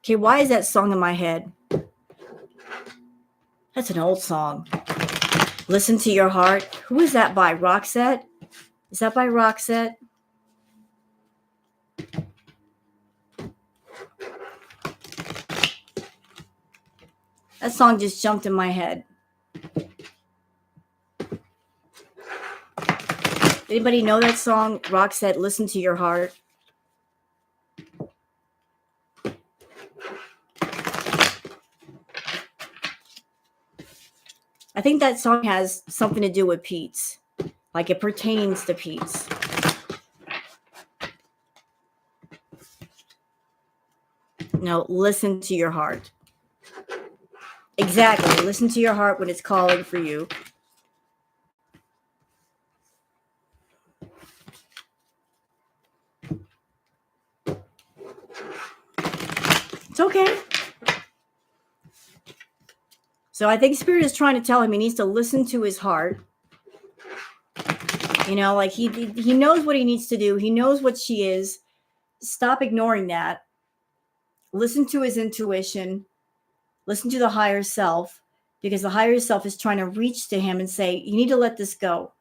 Okay, why is that song in my head? That's an old song. Listen to Your Heart. Who is that by? Roxette? Is that by Roxette? That song just jumped in my head. Anybody know that song? Roxette, Listen to Your Heart. I think that song has something to do with Pete's. Like it pertains to Pete's. No, listen to your heart. Exactly. Listen to your heart when it's calling for you. It's okay. So I think Spirit is trying to tell him he needs to listen to his heart. You know, like he knows what he needs to do. He knows what she is. Stop ignoring that. Listen to his intuition. Listen to the higher self, because the higher self is trying to reach to him and say, you need to let this go.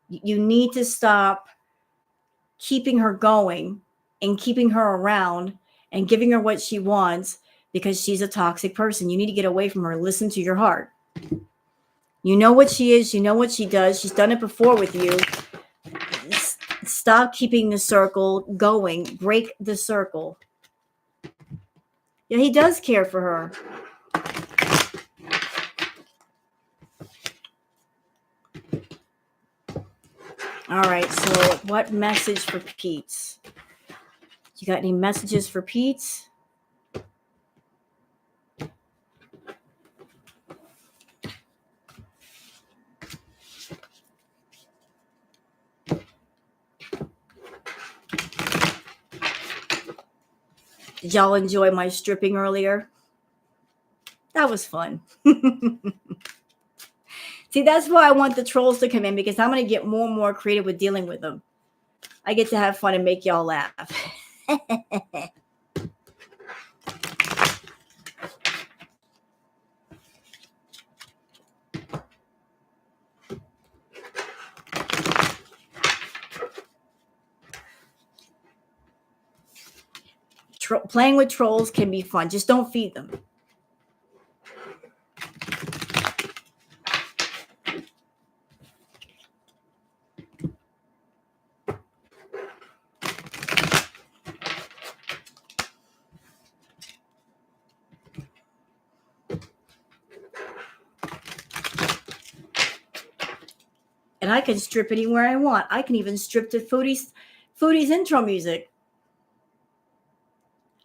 You need to stop keeping her going and keeping her around and giving her what she wants, because she's a toxic person. You need to get away from her. Listen to your heart. You know what she is. You know what she does. She's done it before with you. Stop keeping the circle going. Break the circle. Yeah, he does care for her. All right, so what message for Pete? You got any messages for Pete? Did y'all enjoy my stripping earlier? That was fun. See, that's why I want the trolls to come in, because I'm going to get more and more creative with dealing with them. I get to have fun and make y'all laugh. Playing with trolls can be fun. Just don't feed them. And I can strip anywhere I want. I can even strip to Foodie's intro music.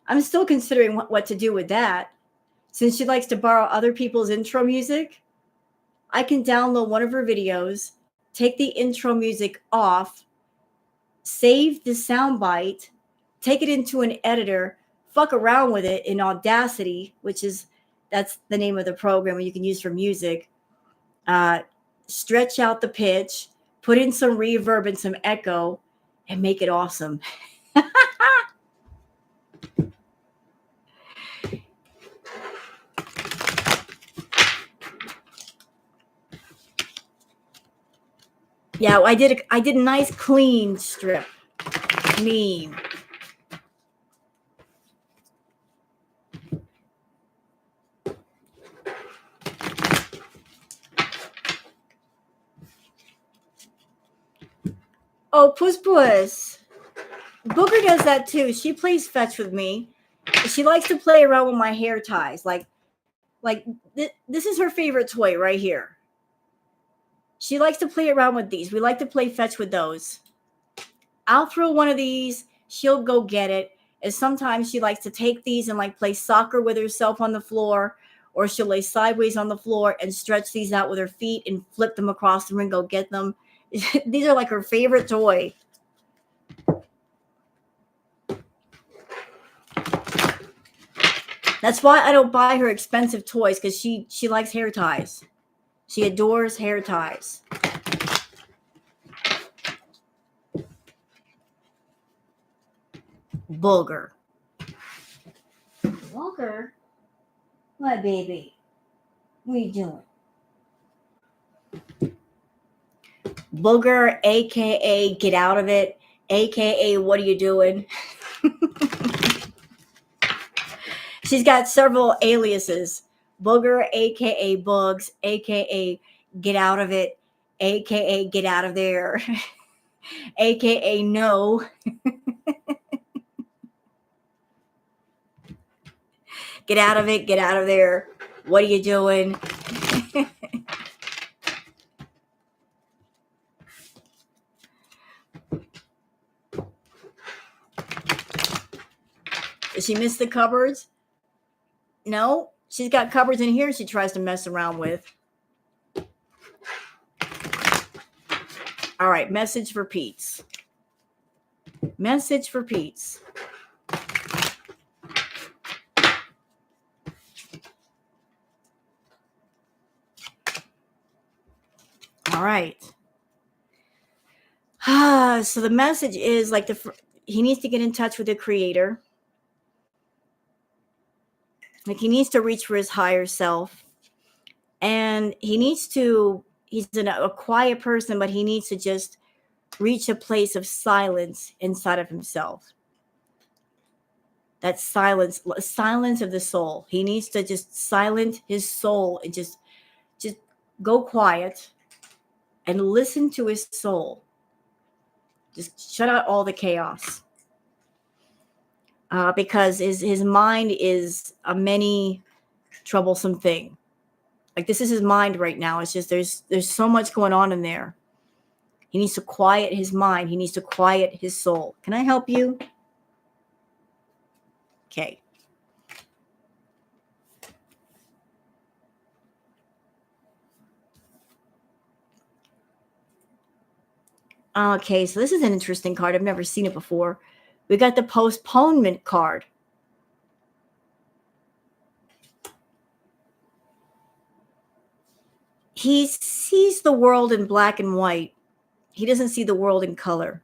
I'm still considering what to do with that. Since she likes to borrow other people's intro music, I can download one of her videos, take the intro music off, save the soundbite, take it into an editor, fuck around with it in Audacity, that's the name of the program you can use for music. Stretch out the pitch, put in some reverb and some echo, and make it awesome. Yeah, I did a nice clean strip. Clean. Oh, Puss Puss. Booger does that too. She plays fetch with me. She likes to play around with my hair ties. This is her favorite toy right here. She likes to play around with these. We like to play fetch with those. I'll throw one of these. She'll go get it. And sometimes she likes to take these and like play soccer with herself on the floor, or she'll lay sideways on the floor and stretch these out with her feet and flip them across the room and go get them. These are like her favorite toy. That's why I don't buy her expensive toys, because she likes hair ties. She adores hair ties. Booger. Walker? What, baby? What are you doing? Booger, a.k.a. get out of it, a.k.a. what are you doing? She's got several aliases. Booger, a.k.a. Bugs, a.k.a. get out of it, a.k.a. get out of there, a.k.a. no. Get out of it, get out of there. What are you doing? Does she miss the cupboards? No, she's got cupboards in here she tries to mess around with. All right, message for Pete's. Message for Pete's. All right. So the message is like he needs to get in touch with the creator. Like he needs to reach for his higher self. And he's a quiet person, but he needs to just reach a place of silence inside of himself. That silence of the soul. He needs to just silence his soul and just go quiet and listen to his soul. Just shut out all the chaos. Because his mind is a many troublesome thing. Like this is his mind right now. It's just there's so much going on in there. He needs to quiet his mind. He needs to quiet his soul. Can I help you? Okay. Okay, so this is an interesting card. I've never seen it before. We got the postponement card. He sees the world in black and white. He doesn't see the world in color.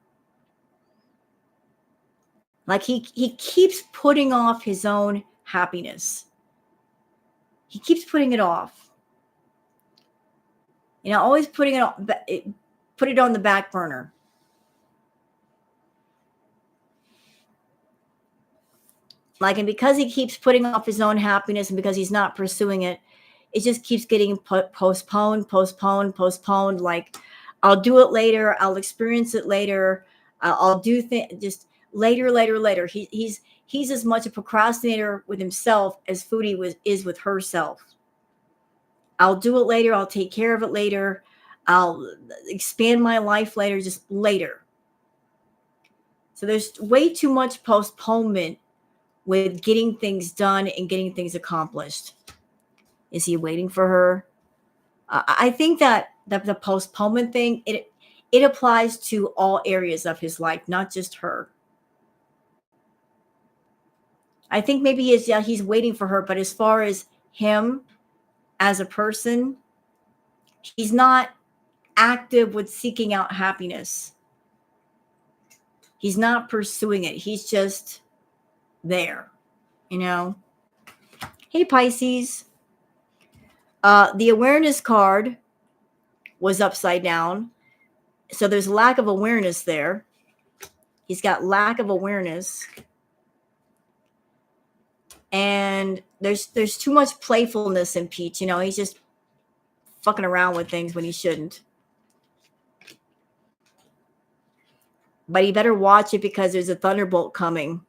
Like he keeps putting off his own happiness. He keeps putting it off. Always put it on the back burner. Like, and because he keeps putting off his own happiness and because he's not pursuing it, it just keeps getting postponed, postponed, postponed. Like, I'll do it later. I'll experience it later. I'll do things just later, later, later. He's as much a procrastinator with himself as is with herself. I'll do it later. I'll take care of it later. I'll expand my life later, just later. So there's way too much postponement with getting things done and getting things accomplished. Is he waiting for her? I think that the postponement thing, it applies to all areas of his life, not just her. I think maybe he's waiting for her, but as far as him as a person, he's not active with seeking out happiness. He's not pursuing it. He's just there, you know. Hey, Pisces. The awareness card was upside down. So there's lack of awareness there. He's got lack of awareness. And there's too much playfulness in Peach. You know, he's just fucking around with things when he shouldn't. But he better watch it because there's a thunderbolt coming.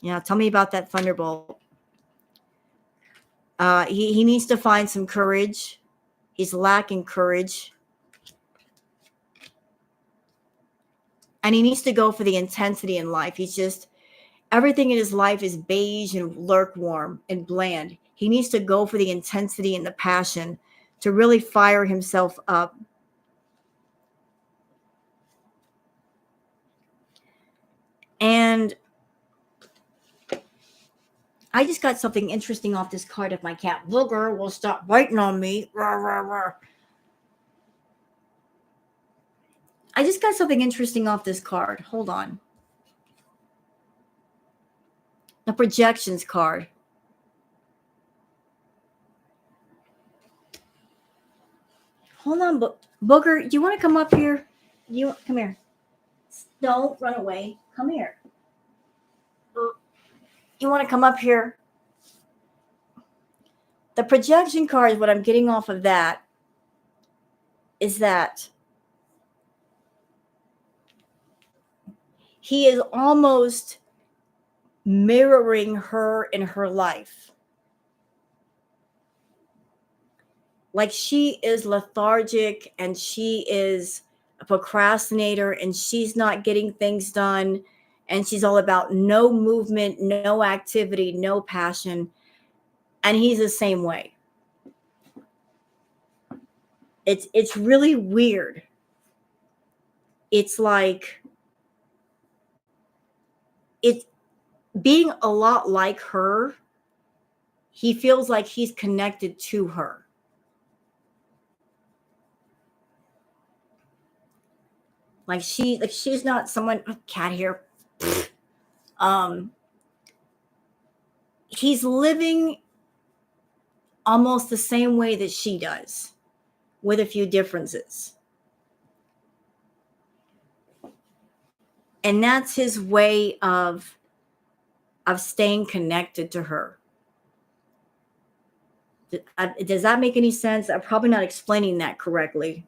Yeah, tell me about that thunderbolt. He needs to find some courage. He's lacking courage. And he needs to go for the intensity in life. He's just, everything in his life is beige and lukewarm and bland. He needs to go for the intensity and the passion to really fire himself up. And I just got something interesting off this card. If my cat Booger will stop biting on me. Rawr, rawr, rawr. I just got something interesting off this card. Hold on. The projections card. Hold on, Booger. You want to come up here? You come here. Don't run away. Come here. You want to come up here? The projection card, what I'm getting off of that is that he is almost mirroring her in her life. Like, she is lethargic and she is a procrastinator and she's not getting things done. And she's all about no movement, no activity, no passion. And he's the same way. It's really weird. It's like, it's being a lot like her. He feels like he's connected to her. Like she's not someone, cat here. He's living almost the same way that she does, with a few differences. And that's his way of staying connected to her. Does that make any sense? I'm probably not explaining that correctly.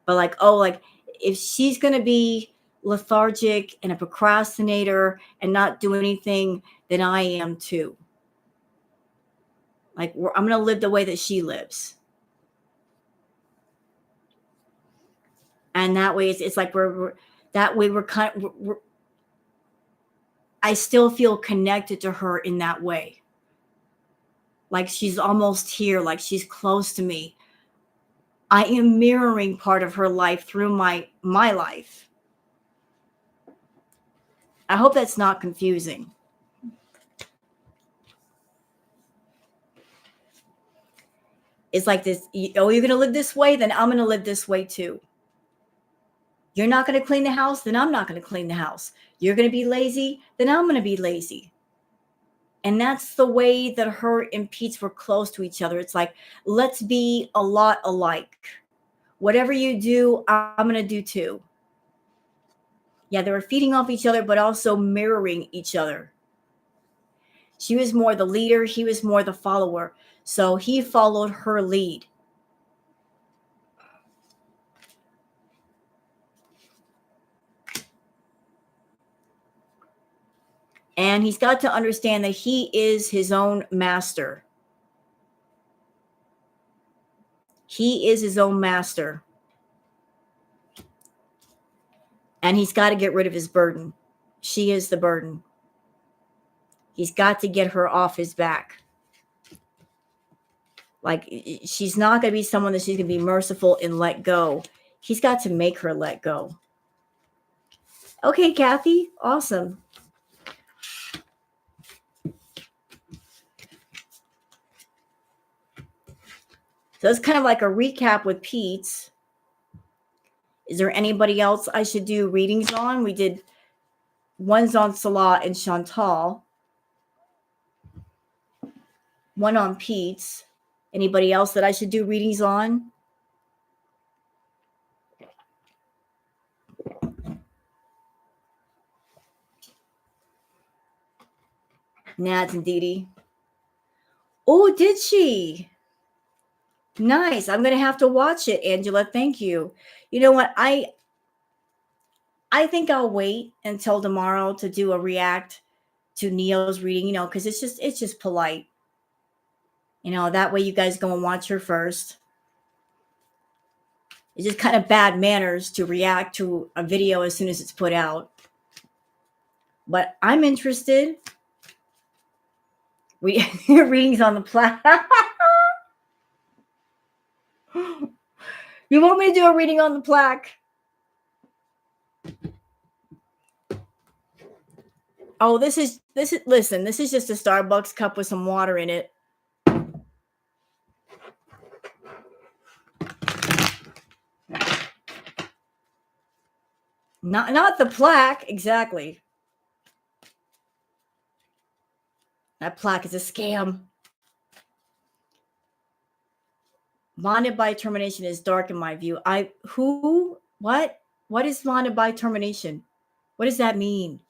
But like, oh, like if she's going to be lethargic and a procrastinator and not do anything, then I am too. Like, I'm going to live the way that she lives. And that way it's like we're I still feel connected to her in that way. Like she's almost here, like she's close to me. I am mirroring part of her life through my life. I hope that's not confusing. It's like this, oh, you're going to live this way? Then I'm going to live this way too. You're not going to clean the house? Then I'm not going to clean the house. You're going to be lazy? Then I'm going to be lazy. And that's the way that her and Pete's were close to each other. It's like, let's be a lot alike. Whatever you do, I'm going to do too. Yeah, they were feeding off each other, but also mirroring each other. She was more the leader, he was more the follower. So he followed her lead. And he's got to understand that he is his own master. He is his own master. And he's got to get rid of his burden. She is the burden. He's got to get her off his back. Like, she's not going to be someone that she's going to be merciful and let go. He's got to make her let go. Okay, Kathy. Awesome. So that's kind of like a recap with Pete's. Is there anybody else I should do readings on? We did one's on Salah and Chantal. One on Pete's. Anybody else that I should do readings on? Nats and Dee Dee. Oh, did she? Nice. I'm going to have to watch it, Angela. Thank you. You know what? I think I'll wait until tomorrow to do a react to Neo's reading, because it's just polite. That way you guys go and watch her first. It's just kind of bad manners to react to a video as soon as it's put out. But I'm interested. Readings on the plaque. You want me to do a reading on the plaque? Oh, this is listen, this is just a Starbucks cup with some water in it. Not the plaque, exactly. That plaque is a scam. Bonded by termination is dark in my view. What is bonded by termination? What does that mean?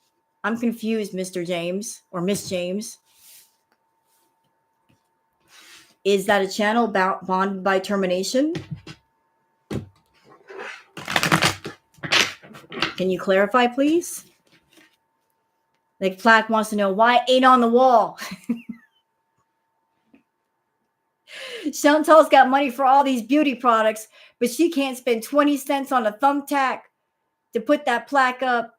I'm confused, Mr. James or Miss James. Is that a channel about bonded by termination? Can you clarify, please? Like, Plaque wants to know why 8 on the wall. Chantal's got money for all these beauty products, but she can't spend 20 cents on a thumbtack to put that plaque up.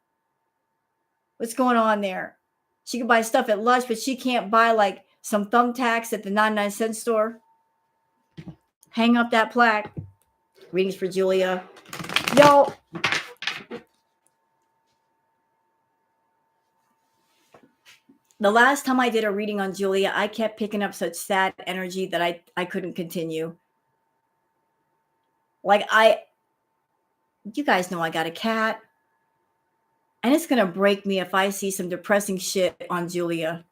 What's going on there? She can buy stuff at Lush, but she can't buy like some thumbtacks at the 99-cent store. Hang up that plaque. Readings for Julia. Yo. The last time I did a reading on Julia, I kept picking up such sad energy that I couldn't continue. Like, you guys know I got a cat. And it's going to break me if I see some depressing shit on Julia.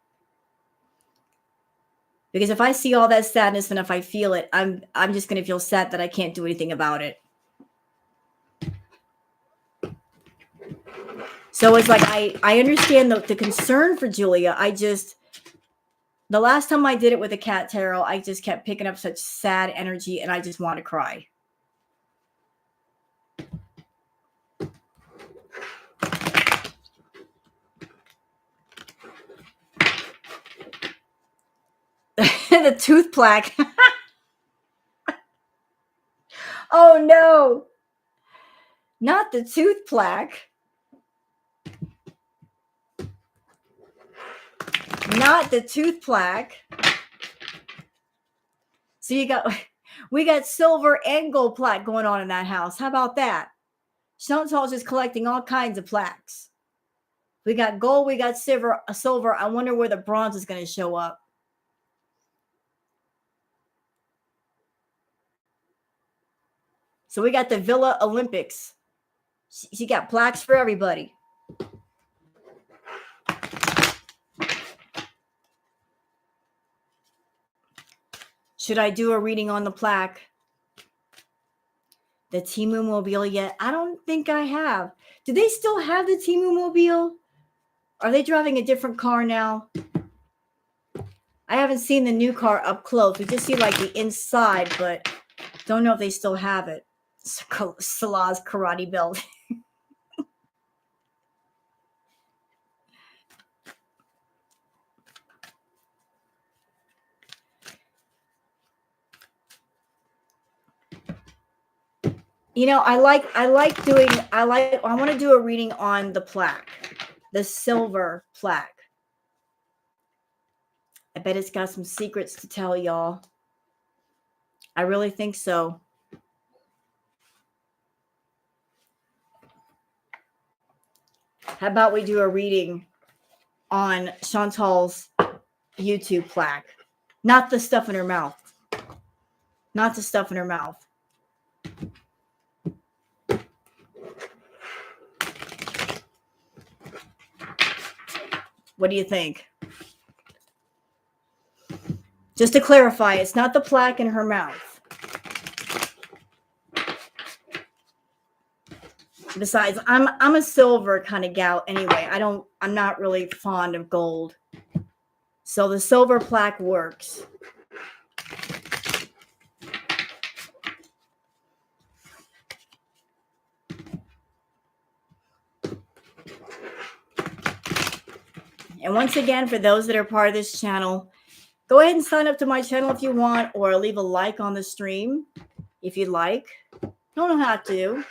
Because if I see all that sadness and if I feel it, I'm just going to feel sad that I can't do anything about it. So it's like, I understand the concern for Julia. The last time I did it with a cat tarot, I just kept picking up such sad energy and I just want to cry. The tooth plaque. Oh no. Not the tooth plaque. Not the tooth plaque. So we got silver and gold plaque going on in that house. How about that? Chantal's just collecting all kinds of plaques. We got gold, we got silver. I wonder where the bronze is going to show up. So we got the Villa Olympics. She got plaques for everybody. Should I do a reading on the plaque? The Timu Mobile yet? I don't think I have. Do they still have the Timu Mobile? Are they driving a different car now? I haven't seen the new car up close. We just see like the inside, but don't know if they still have it. Salah's karate belt. You know, I want to do a reading on the plaque, the silver plaque. I bet it's got some secrets to tell y'all. I really think so. How about we do a reading on Chantal's YouTube plaque? Not the stuff in her mouth. Not the stuff in her mouth. What do you think? Just to clarify, it's not the plaque in her mouth. Besides, I'm a silver kind of gal anyway. I'm not really fond of gold. So the silver plaque works. And once again, for those that are part of this channel, go ahead and sign up to my channel if you want, or leave a like on the stream if you'd like. Don't have to,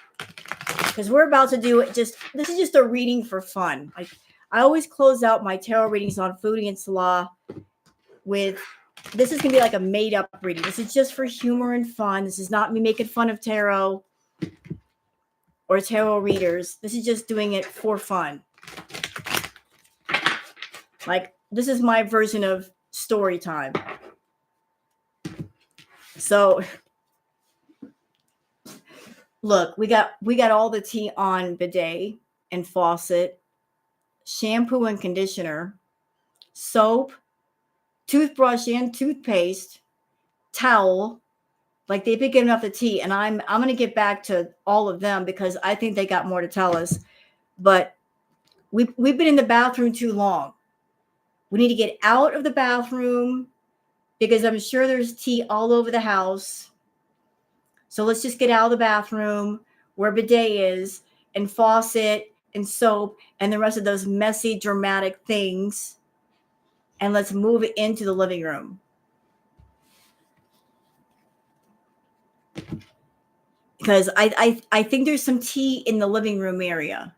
because we're about to do it. This is just a reading for fun. I always close out my tarot readings on Foodie and Salah with, this is going to be like a made up reading. This is just for humor and fun. This is not me making fun of tarot or tarot readers. This is just doing it for fun. Like, this is my version of story time. So, look, we got all the tea on bidet and faucet, shampoo and conditioner, soap, toothbrush and toothpaste, towel. Like, they've been giving up the tea, and I'm going to get back to all of them because I think they got more to tell us. But we've been in the bathroom too long. We need to get out of the bathroom because I'm sure there's tea all over the house. So let's just get out of the bathroom where bidet is, and faucet and soap and the rest of those messy, dramatic things. And let's move it into the living room. Because I think there's some tea in the living room area.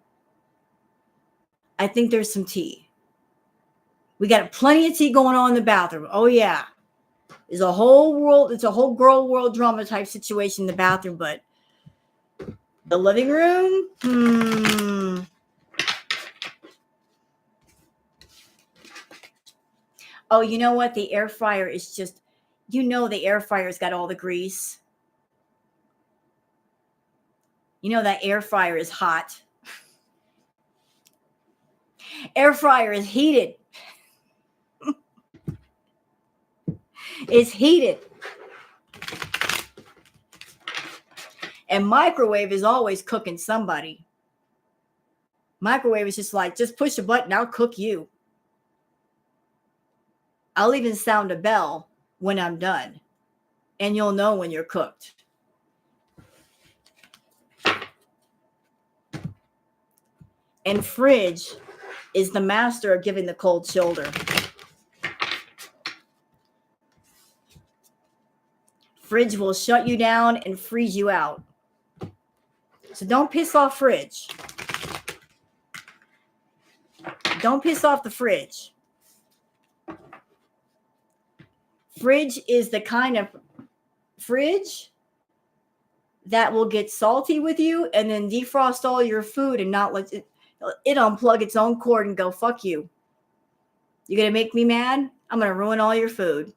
I think there's some tea. We got plenty of tea going on in the bathroom. Oh, yeah. It's a whole girl world drama type situation in the bathroom, but the living room, Oh, you know what? The air fryer is just, the air fryer's got all the grease. That air fryer is hot. Air fryer is heated. It's heated. And microwave is always cooking somebody. Microwave is just like, just push a button, I'll cook you. I'll even sound a bell when I'm done. And you'll know when you're cooked. And fridge is the master of giving the cold shoulder. Fridge will shut you down and freeze you out. So don't piss off fridge. Don't piss off the fridge. Fridge is the kind of fridge that will get salty with you and then defrost all your food and not let it unplug its own cord and go, fuck you. You're going to make me mad? I'm going to ruin all your food.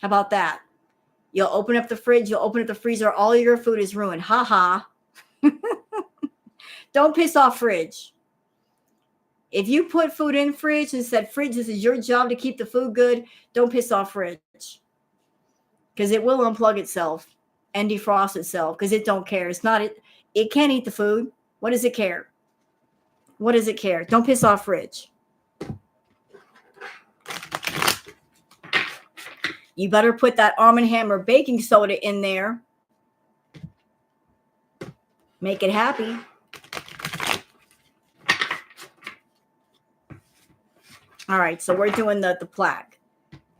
How about that? You'll open up the fridge, you'll open up the freezer, all your food is ruined. Ha ha. Don't piss off fridge. If you put food in fridge and said, fridge, this is your job to keep the food good, don't piss off fridge. Because it will unplug itself. and defrost itself because it don't care. It's not it. It can't eat the food. What does it care? What does it care? Don't piss off fridge. You better put that Arm & Hammer baking soda in there. Make it happy. All right, so we're doing the plaque.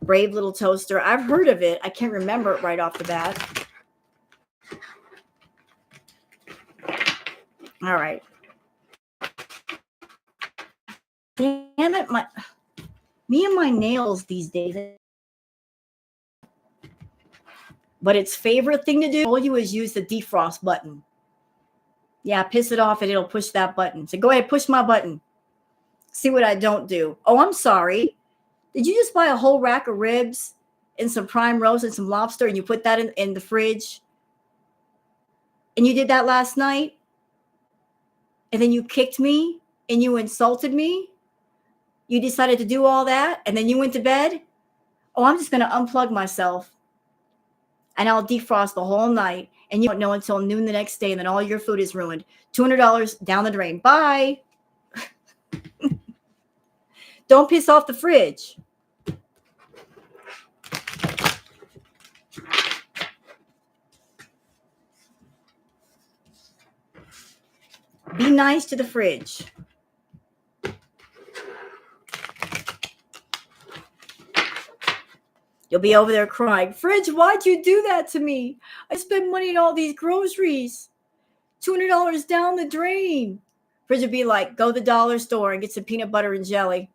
Brave little toaster. I've heard of it. I can't remember it right off the bat. All right. Damn it, me and my nails these days. But its favorite thing to do, all you is use the defrost button. Yeah, piss it off and it'll push that button. So go ahead, push my button. See what I don't do. Oh, I'm sorry. Did you just buy a whole rack of ribs and some prime roast and some lobster and you put that in the fridge? And you did that last night? And then you kicked me and you insulted me? You decided to do all that and then you went to bed? Oh, I'm just going to unplug myself and I'll defrost the whole night and you won't know until noon the next day and then all your food is ruined. $200 down the drain. Bye. Don't piss off the fridge. Be nice to the fridge. You'll be over there crying, fridge, why'd you do that to me? I spent money on all these groceries. $200 down the drain. Fridge would be like, go to the dollar store and get some peanut butter and jelly.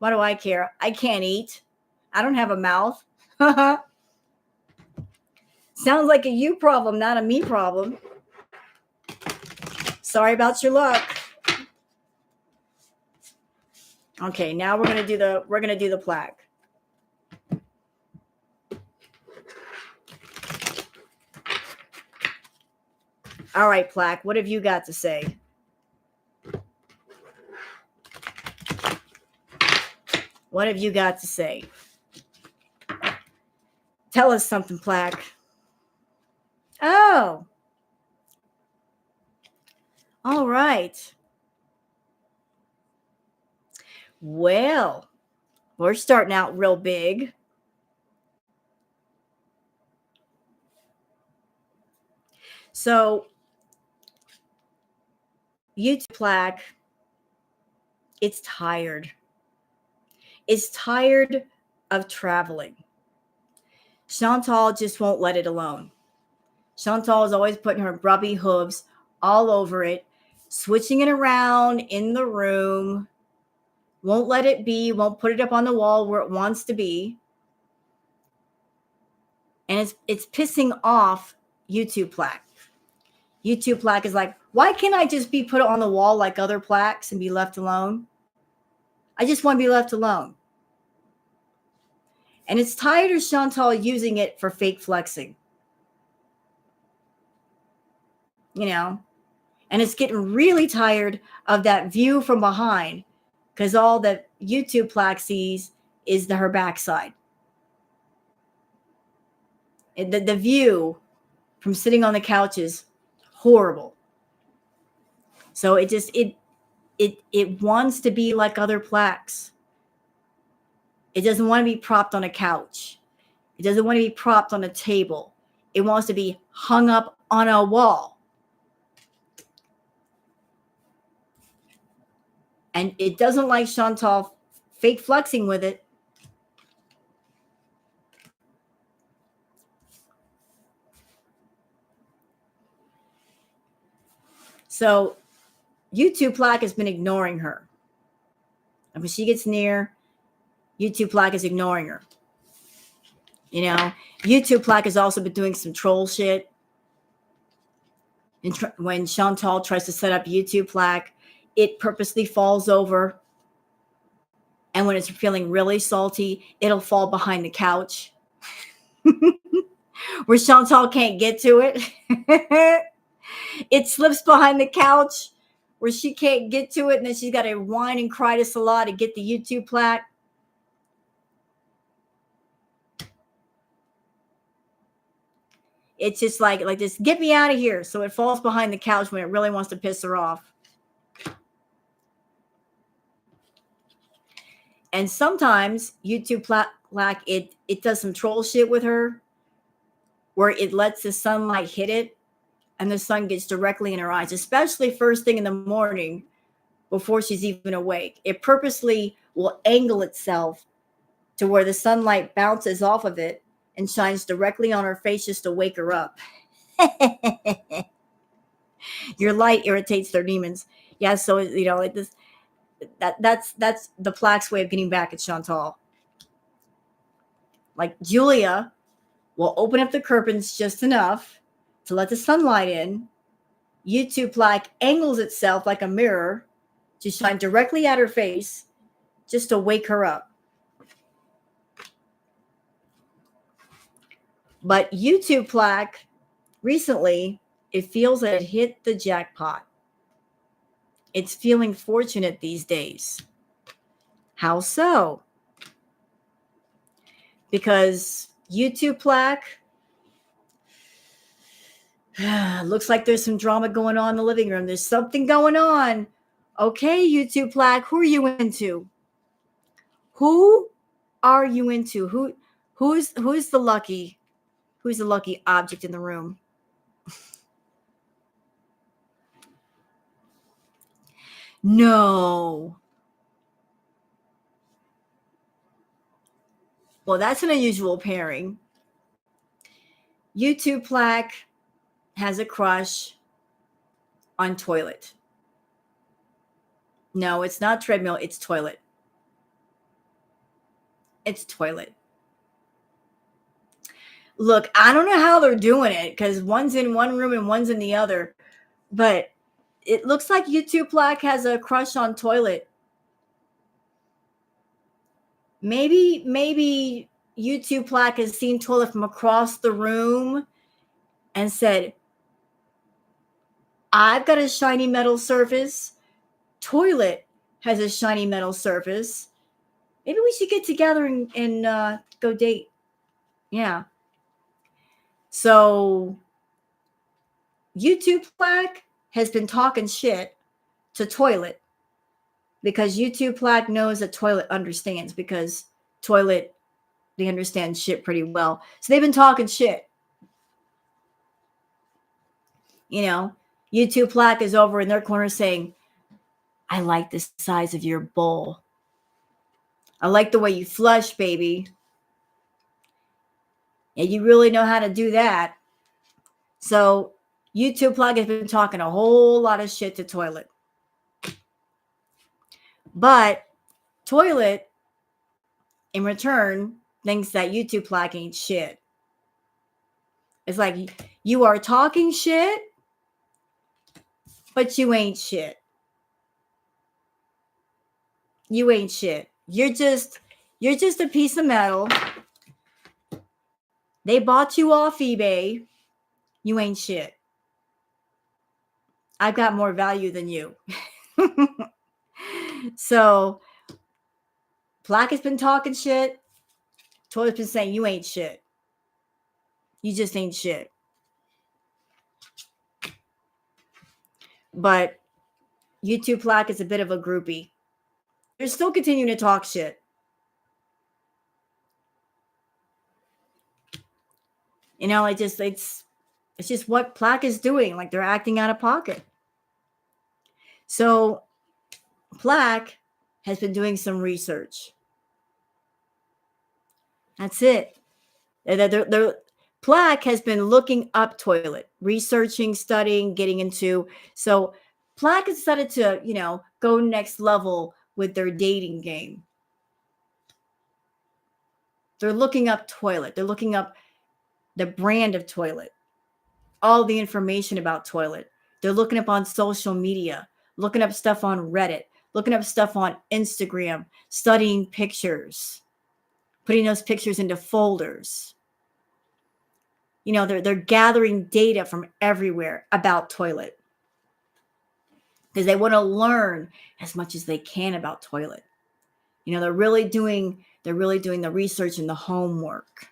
Why do I care? I can't eat. I don't have a mouth. Sounds like a you problem, not a me problem. Sorry about your luck. Okay, now we're gonna do the plaque. All right, plaque. What have you got to say? What have you got to say? Tell us something, plaque. Oh. All right. Well, we're starting out real big. So, YouTube plaque, it's tired. It's tired of traveling. Chantal just won't let it alone. Chantal is always putting her grubby hooves all over it, switching it around in the room, won't let it be, won't put it up on the wall where it wants to be. And it's pissing off YouTube plaque. YouTube plaque is like, why can't I just be put on the wall like other plaques and be left alone? I just want to be left alone. And it's tired of Chantal using it for fake flexing. You know? And it's getting really tired of that view from behind because all that YouTube plaque sees is her backside. The view from sitting on the couch is horrible. So it wants to be like other plaques. It doesn't want to be propped on a couch. It doesn't want to be propped on a table. It wants to be hung up on a wall. And it doesn't like Chantal fake flexing with it. So YouTube plaque has been ignoring her. And when she gets near, YouTube plaque is ignoring her. You know, YouTube plaque has also been doing some troll shit. And when Chantal tries to set up YouTube plaque, it purposely falls over. And when it's feeling really salty, it'll fall behind the couch where Chantal can't get to it. It slips behind the couch where she can't get to it. And then she's got to whine and cry to Salah to get the YouTube plaque. it's just like this, get me out of here. So it falls behind the couch when it really wants to piss her off. And sometimes YouTube Plaque, it does some troll shit with her where it lets the sunlight hit it and the sun gets directly in her eyes, especially first thing in the morning before she's even awake. It purposely will angle itself to where the sunlight bounces off of it and shines directly on her face just to wake her up. Your light irritates their demons. Yeah, so that's the Plaque's way of getting back at Chantal. Like Julia will open up the curtains just enough to let the sunlight in. YouTube Plaque angles itself like a mirror to shine directly at her face just to wake her up. But YouTube Plaque, recently, it feels that it hit the jackpot. It's feeling fortunate these days. How so? Because YouTube Plaque, looks like there's some drama going on in the living room. There's something going on. Okay, YouTube Plaque, who are you into? Who are you into? Who's the lucky object in the room? No. Well, that's an unusual pairing. YouTube Plaque has a crush on toilet. No, it's not treadmill, it's toilet. It's toilet. Look, I don't know how they're doing it because one's in one room and one's in the other, but it looks like YouTube Plaque has a crush on toilet. Maybe YouTube Plaque has seen toilet from across the room and said, I've got a shiny metal surface. Toilet has a shiny metal surface. Maybe we should get together and go date. Yeah. So YouTube Plaque has been talking shit to toilet because YouTube Plaque knows that toilet understands, because toilet, they understand shit pretty well. So they've been talking shit. You know, YouTube Plaque is over in their corner saying, I like the size of your bowl. I like the way you flush, baby. And you really know how to do that. So YouTube Plaque has been talking a whole lot of shit to toilet. But toilet, in return, thinks that YouTube Plaque ain't shit. It's like, you are talking shit, but you ain't shit. You ain't shit. You're just a piece of metal. They bought you off eBay. You ain't shit. I've got more value than you. So Plaque has been talking shit. Toilet's been saying you ain't shit. You just ain't shit. But YouTube Plaque is a bit of a groupie. They're still continuing to talk shit. You know, it's just what Plaque is doing. Like, they're acting out of pocket. So Plaque has been doing some research. That's it. Plaque has been looking up toilet, researching, studying, getting into. So Plaque has decided to, go next level with their dating game. They're looking up toilet. They're looking up the brand of toilet, all the information about toilet. They're looking up on social media, looking up stuff on Reddit, looking up stuff on Instagram, studying pictures, putting those pictures into folders. They're gathering data from everywhere about toilet because they want to learn as much as they can about toilet. They're really doing the research and the homework.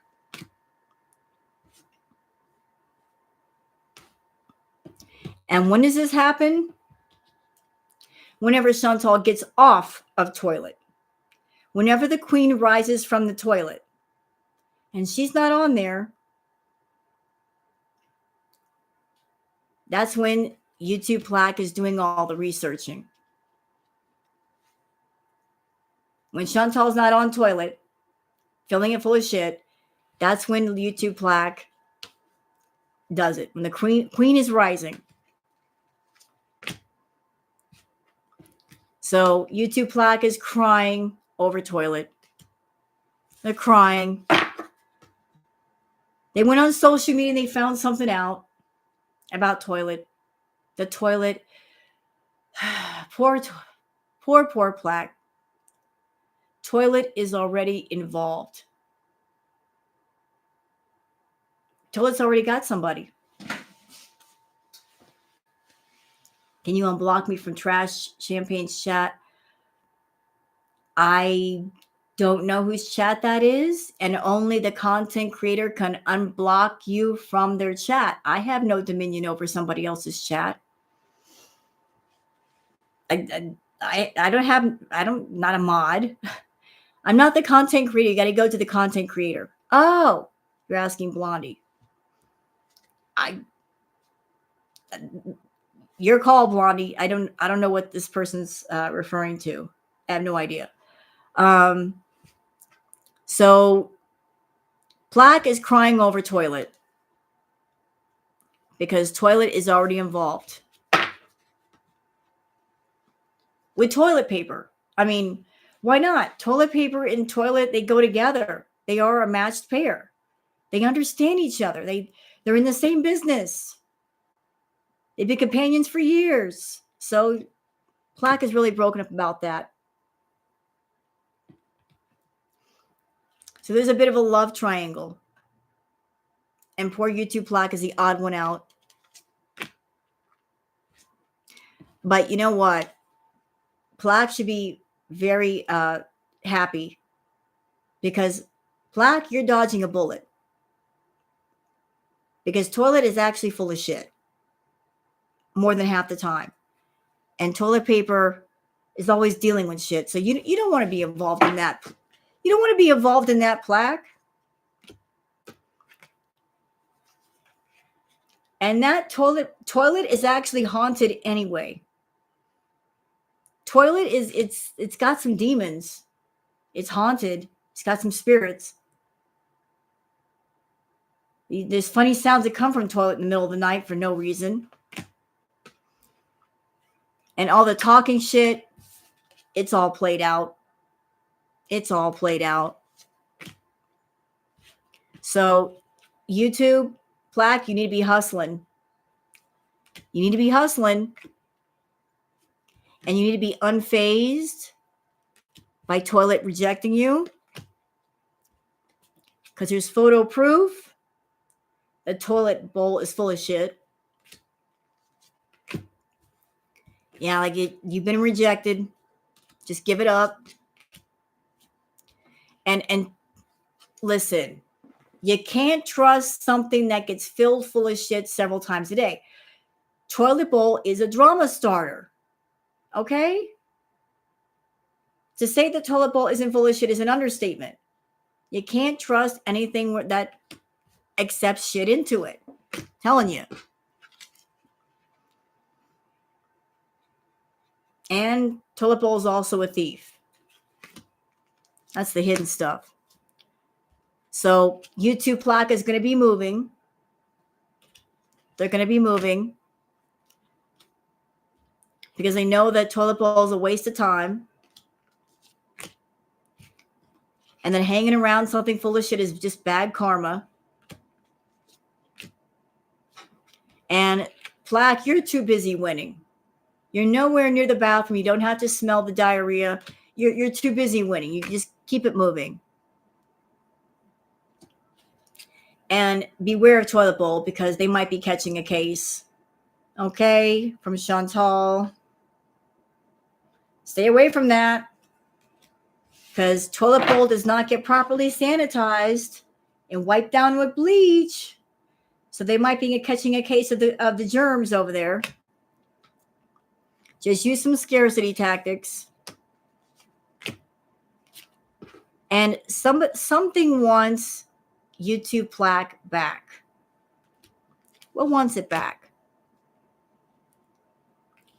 And when does this happen? Whenever Chantal gets off of toilet. Whenever the queen rises from the toilet and she's not on there, that's when YouTube Plaque is doing all the researching. When Chantal's not on toilet, filling it full of shit, that's when YouTube Plaque does it. When the queen is rising. So YouTube Plaque is crying over toilet. They're crying. They went on social media and they found something out about toilet. The toilet. Poor Plaque. Toilet is already involved. Toilet's already got somebody. Can you unblock me from Trash Champagne's chat? I don't know whose chat that is, and only the content creator can unblock you from their chat. I have no dominion over somebody else's chat. I'm not a mod. I'm not the content creator. You got to go to the content creator. Oh, you're asking Blondie. Your call, Blondie. I don't know what this person's referring to. I have no idea. So Plaque is crying over toilet because toilet is already involved with toilet paper. I mean, why not? Toilet paper and toilet, they go together. They are a matched pair. They understand each other. They're in the same business. They've been companions for years. So Plaque is really broken up about that. So there's a bit of a love triangle. And poor YouTube Plaque is the odd one out. But you know what? Plaque should be very happy. Because Plaque, you're dodging a bullet. Because toilet is actually full of shit. More than half the time. And toilet paper is always dealing with shit. So you don't want to be involved in that. You don't want to be involved in that, Plaque. And that toilet is actually haunted anyway. Toilet it's got some demons. It's haunted. It's got some spirits. There's funny sounds that come from toilet in the middle of the night for no reason. And all the talking shit, it's all played out. It's all played out. So, YouTube, Plaque, you need to be hustling. You need to be hustling. And you need to be unfazed by toilet rejecting you. Because there's photo proof. The toilet bowl is full of shit. Yeah, like you've been rejected. Just give it up. And listen, you can't trust something that gets filled full of shit several times a day. Toilet bowl is a drama starter. Okay? To say the toilet bowl isn't full of shit is an understatement. You can't trust anything that accepts shit into it. I'm telling you. And toilet bowl is also a thief. That's the hidden stuff. So YouTube Plaque is going to be moving. They're going to be moving. Because they know that toilet bowl is a waste of time. And then hanging around something full of shit is just bad karma. And Plaque, you're too busy winning. You're nowhere near the bathroom. You don't have to smell the diarrhea. You're too busy winning. You just keep it moving. And beware of toilet bowl because they might be catching a case. Okay? From Chantal. Stay away from that. Because toilet bowl does not get properly sanitized and wiped down with bleach. So they might be catching a case of the germs over there. Just use some scarcity tactics. And something wants YouTube plaque back. What wants it back?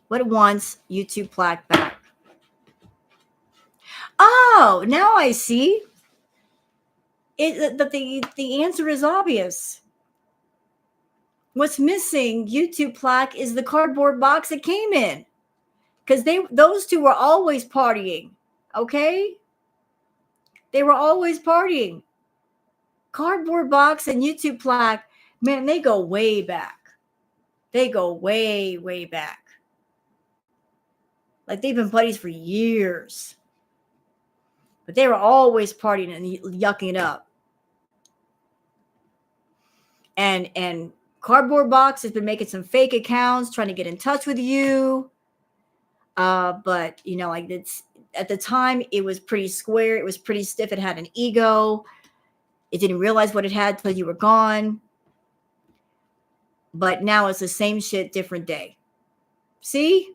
What wants YouTube plaque back? Oh, now I see. The answer is obvious. What's missing YouTube plaque is the cardboard box it came in. Because those two were always partying. Okay? They were always partying. Cardboard box and YouTube plaque, man, they go way back. They go way, way back. Like they've been buddies for years. But they were always partying and yucking it up. And Cardboard Box has been making some fake accounts, trying to get in touch with you. But you know, like it's at the time it was pretty square, it was pretty stiff, it had an ego. It didn't realize what it had till you were gone. But now it's the same shit, different day. See?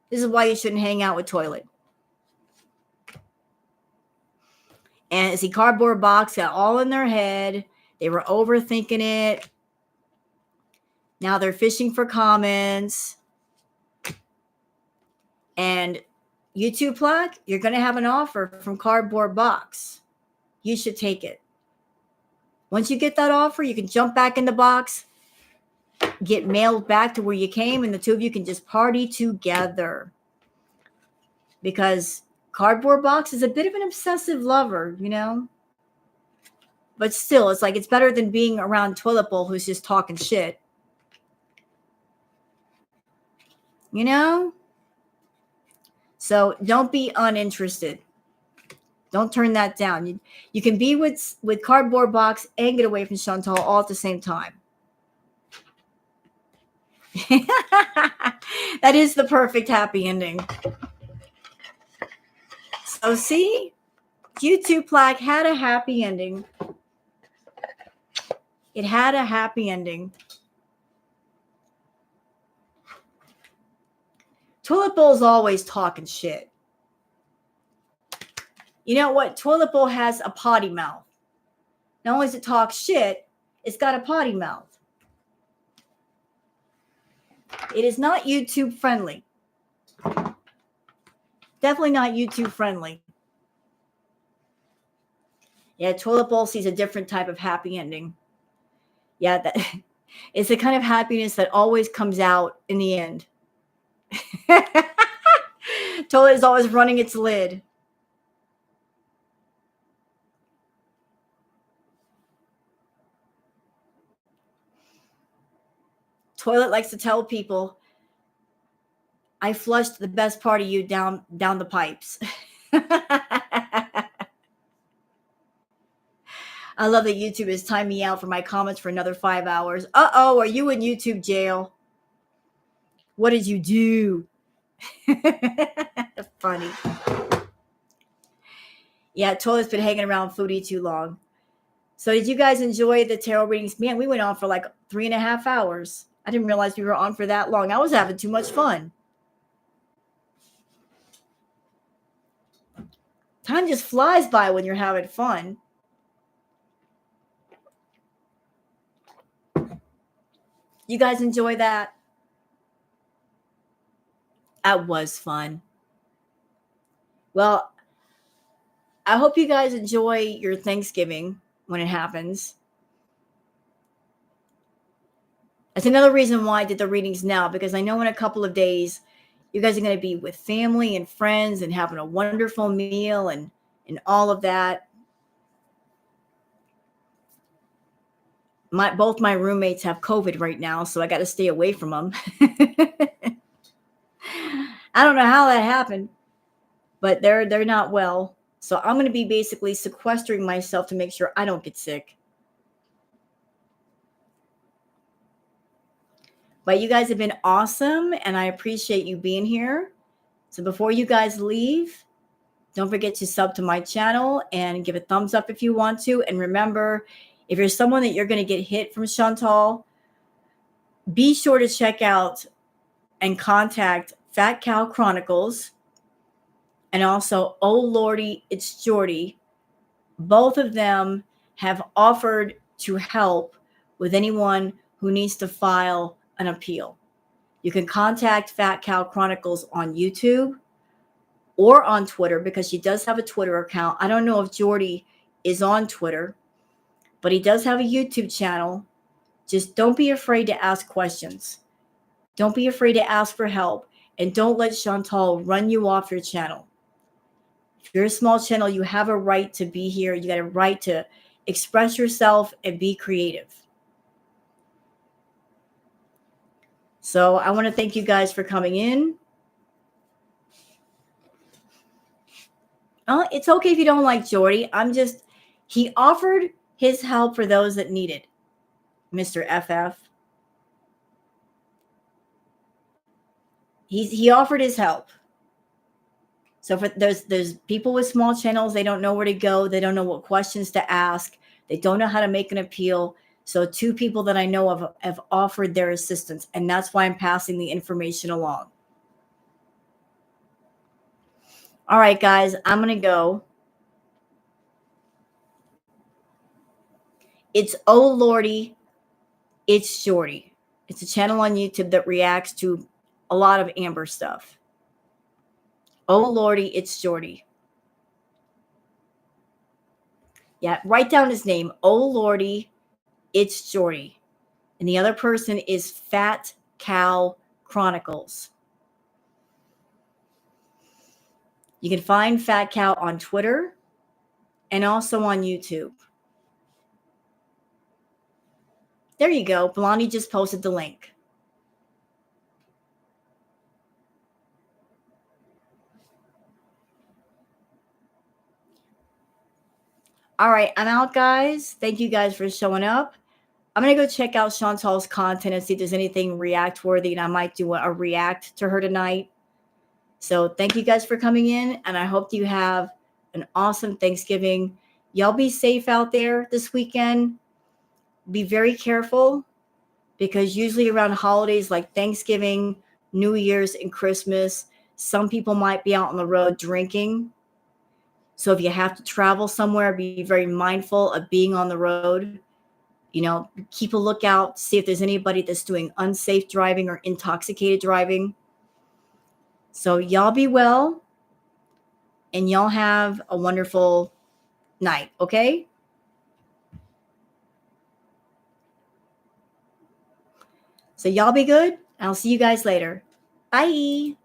This is why you shouldn't hang out with Toilet. And see, Cardboard Box got all in their head. They were overthinking it. Now they're fishing for comments. And YouTube plaque, you're going to have an offer from Cardboard Box. You should take it. Once you get that offer, you can jump back in the box, get mailed back to where you came, and the two of you can just party together. Because Cardboard Box is a bit of an obsessive lover, you know? But still, it's like it's better than being around Toilet Bowl who's just talking shit. You know? So don't be uninterested. Don't turn that down. You can be with Cardboard Box and get away from Chantal all at the same time. That is the perfect happy ending. So see, YouTube plaque had a happy ending. It had a happy ending. Toilet Bowl's always talking shit. You know what? Toilet Bowl has a potty mouth. Not only does it talk shit, it's got a potty mouth. It is not YouTube friendly. Definitely not YouTube friendly. Yeah, Toilet Bowl sees a different type of happy ending. Yeah, that it's the kind of happiness that always comes out in the end. Toilet is always running its lid. Toilet likes to tell people, I flushed the best part of you down the pipes. I love that YouTube has timed me out for my comments for another 5 hours. Uh-oh, are you in YouTube jail? What did you do? Funny. Yeah, Toilet's been hanging around Foodie too long. So did you guys enjoy the tarot readings? Man, we went on for like 3.5 hours. I didn't realize we were on for that long. I was having too much fun. Time just flies by when you're having fun. You guys enjoy that? That was fun. Well, I hope you guys enjoy your Thanksgiving when it happens. That's another reason why I did the readings now, because I know in a couple of days, you guys are going to be with family and friends and having a wonderful meal and all of that. Both my roommates have COVID right now, so I got to stay away from them. I don't know how that happened, but they're not well. So I'm going to be basically sequestering myself to make sure I don't get sick. But you guys have been awesome, and I appreciate you being here. So before you guys leave, don't forget to sub to my channel and give a thumbs up if you want to. And remember, if you're someone that you're going to get hit from Chantal, be sure to check out and contact Fat Cow Chronicles, and also Oh Lordy, It's Jordy. Both of them have offered to help with anyone who needs to file an appeal. You can contact Fat Cow Chronicles on YouTube or on Twitter, because she does have a Twitter account. I don't know if Jordy is on Twitter, but he does have a YouTube channel. Just don't be afraid to ask questions. Don't be afraid to ask for help. And don't let Chantal run you off your channel. If you're a small channel, you have a right to be here. You got a right to express yourself and be creative. So I want to thank you guys for coming in. It's okay if you don't like Jordy. He offered his help for those that need it, Mr. FF. He offered his help. So for there's people with small channels, they don't know where to go. They don't know what questions to ask. They don't know how to make an appeal. So two people that I know of have offered their assistance, and that's why I'm passing the information along. All right, guys, I'm going to go. It's Oh Lordy, It's Jordy. It's a channel on YouTube that reacts to a lot of Amber stuff. Oh Lordy, It's Jordy. Yeah, write down his name. Oh Lordy, It's Jordy. And the other person is Fat Cow Chronicles. You can find Fat Cow on Twitter and also on YouTube. There you go. Blondie just posted the link. All right, I'm out, guys. Thank you guys for showing up. I'm going to go check out Chantal's content and see if there's anything react worthy, and I might do a react to her tonight. So thank you guys for coming in, and I hope you have an awesome Thanksgiving. Y'all be safe out there this weekend. Be very careful, because usually around holidays like Thanksgiving, New Year's, and Christmas, some people might be out on the road drinking. So if you have to travel somewhere, be very mindful of being on the road. You know, keep a lookout, see if there's anybody that's doing unsafe driving or intoxicated driving. So y'all be well, and y'all have a wonderful night, okay? So y'all be good. I'll see you guys later. Bye.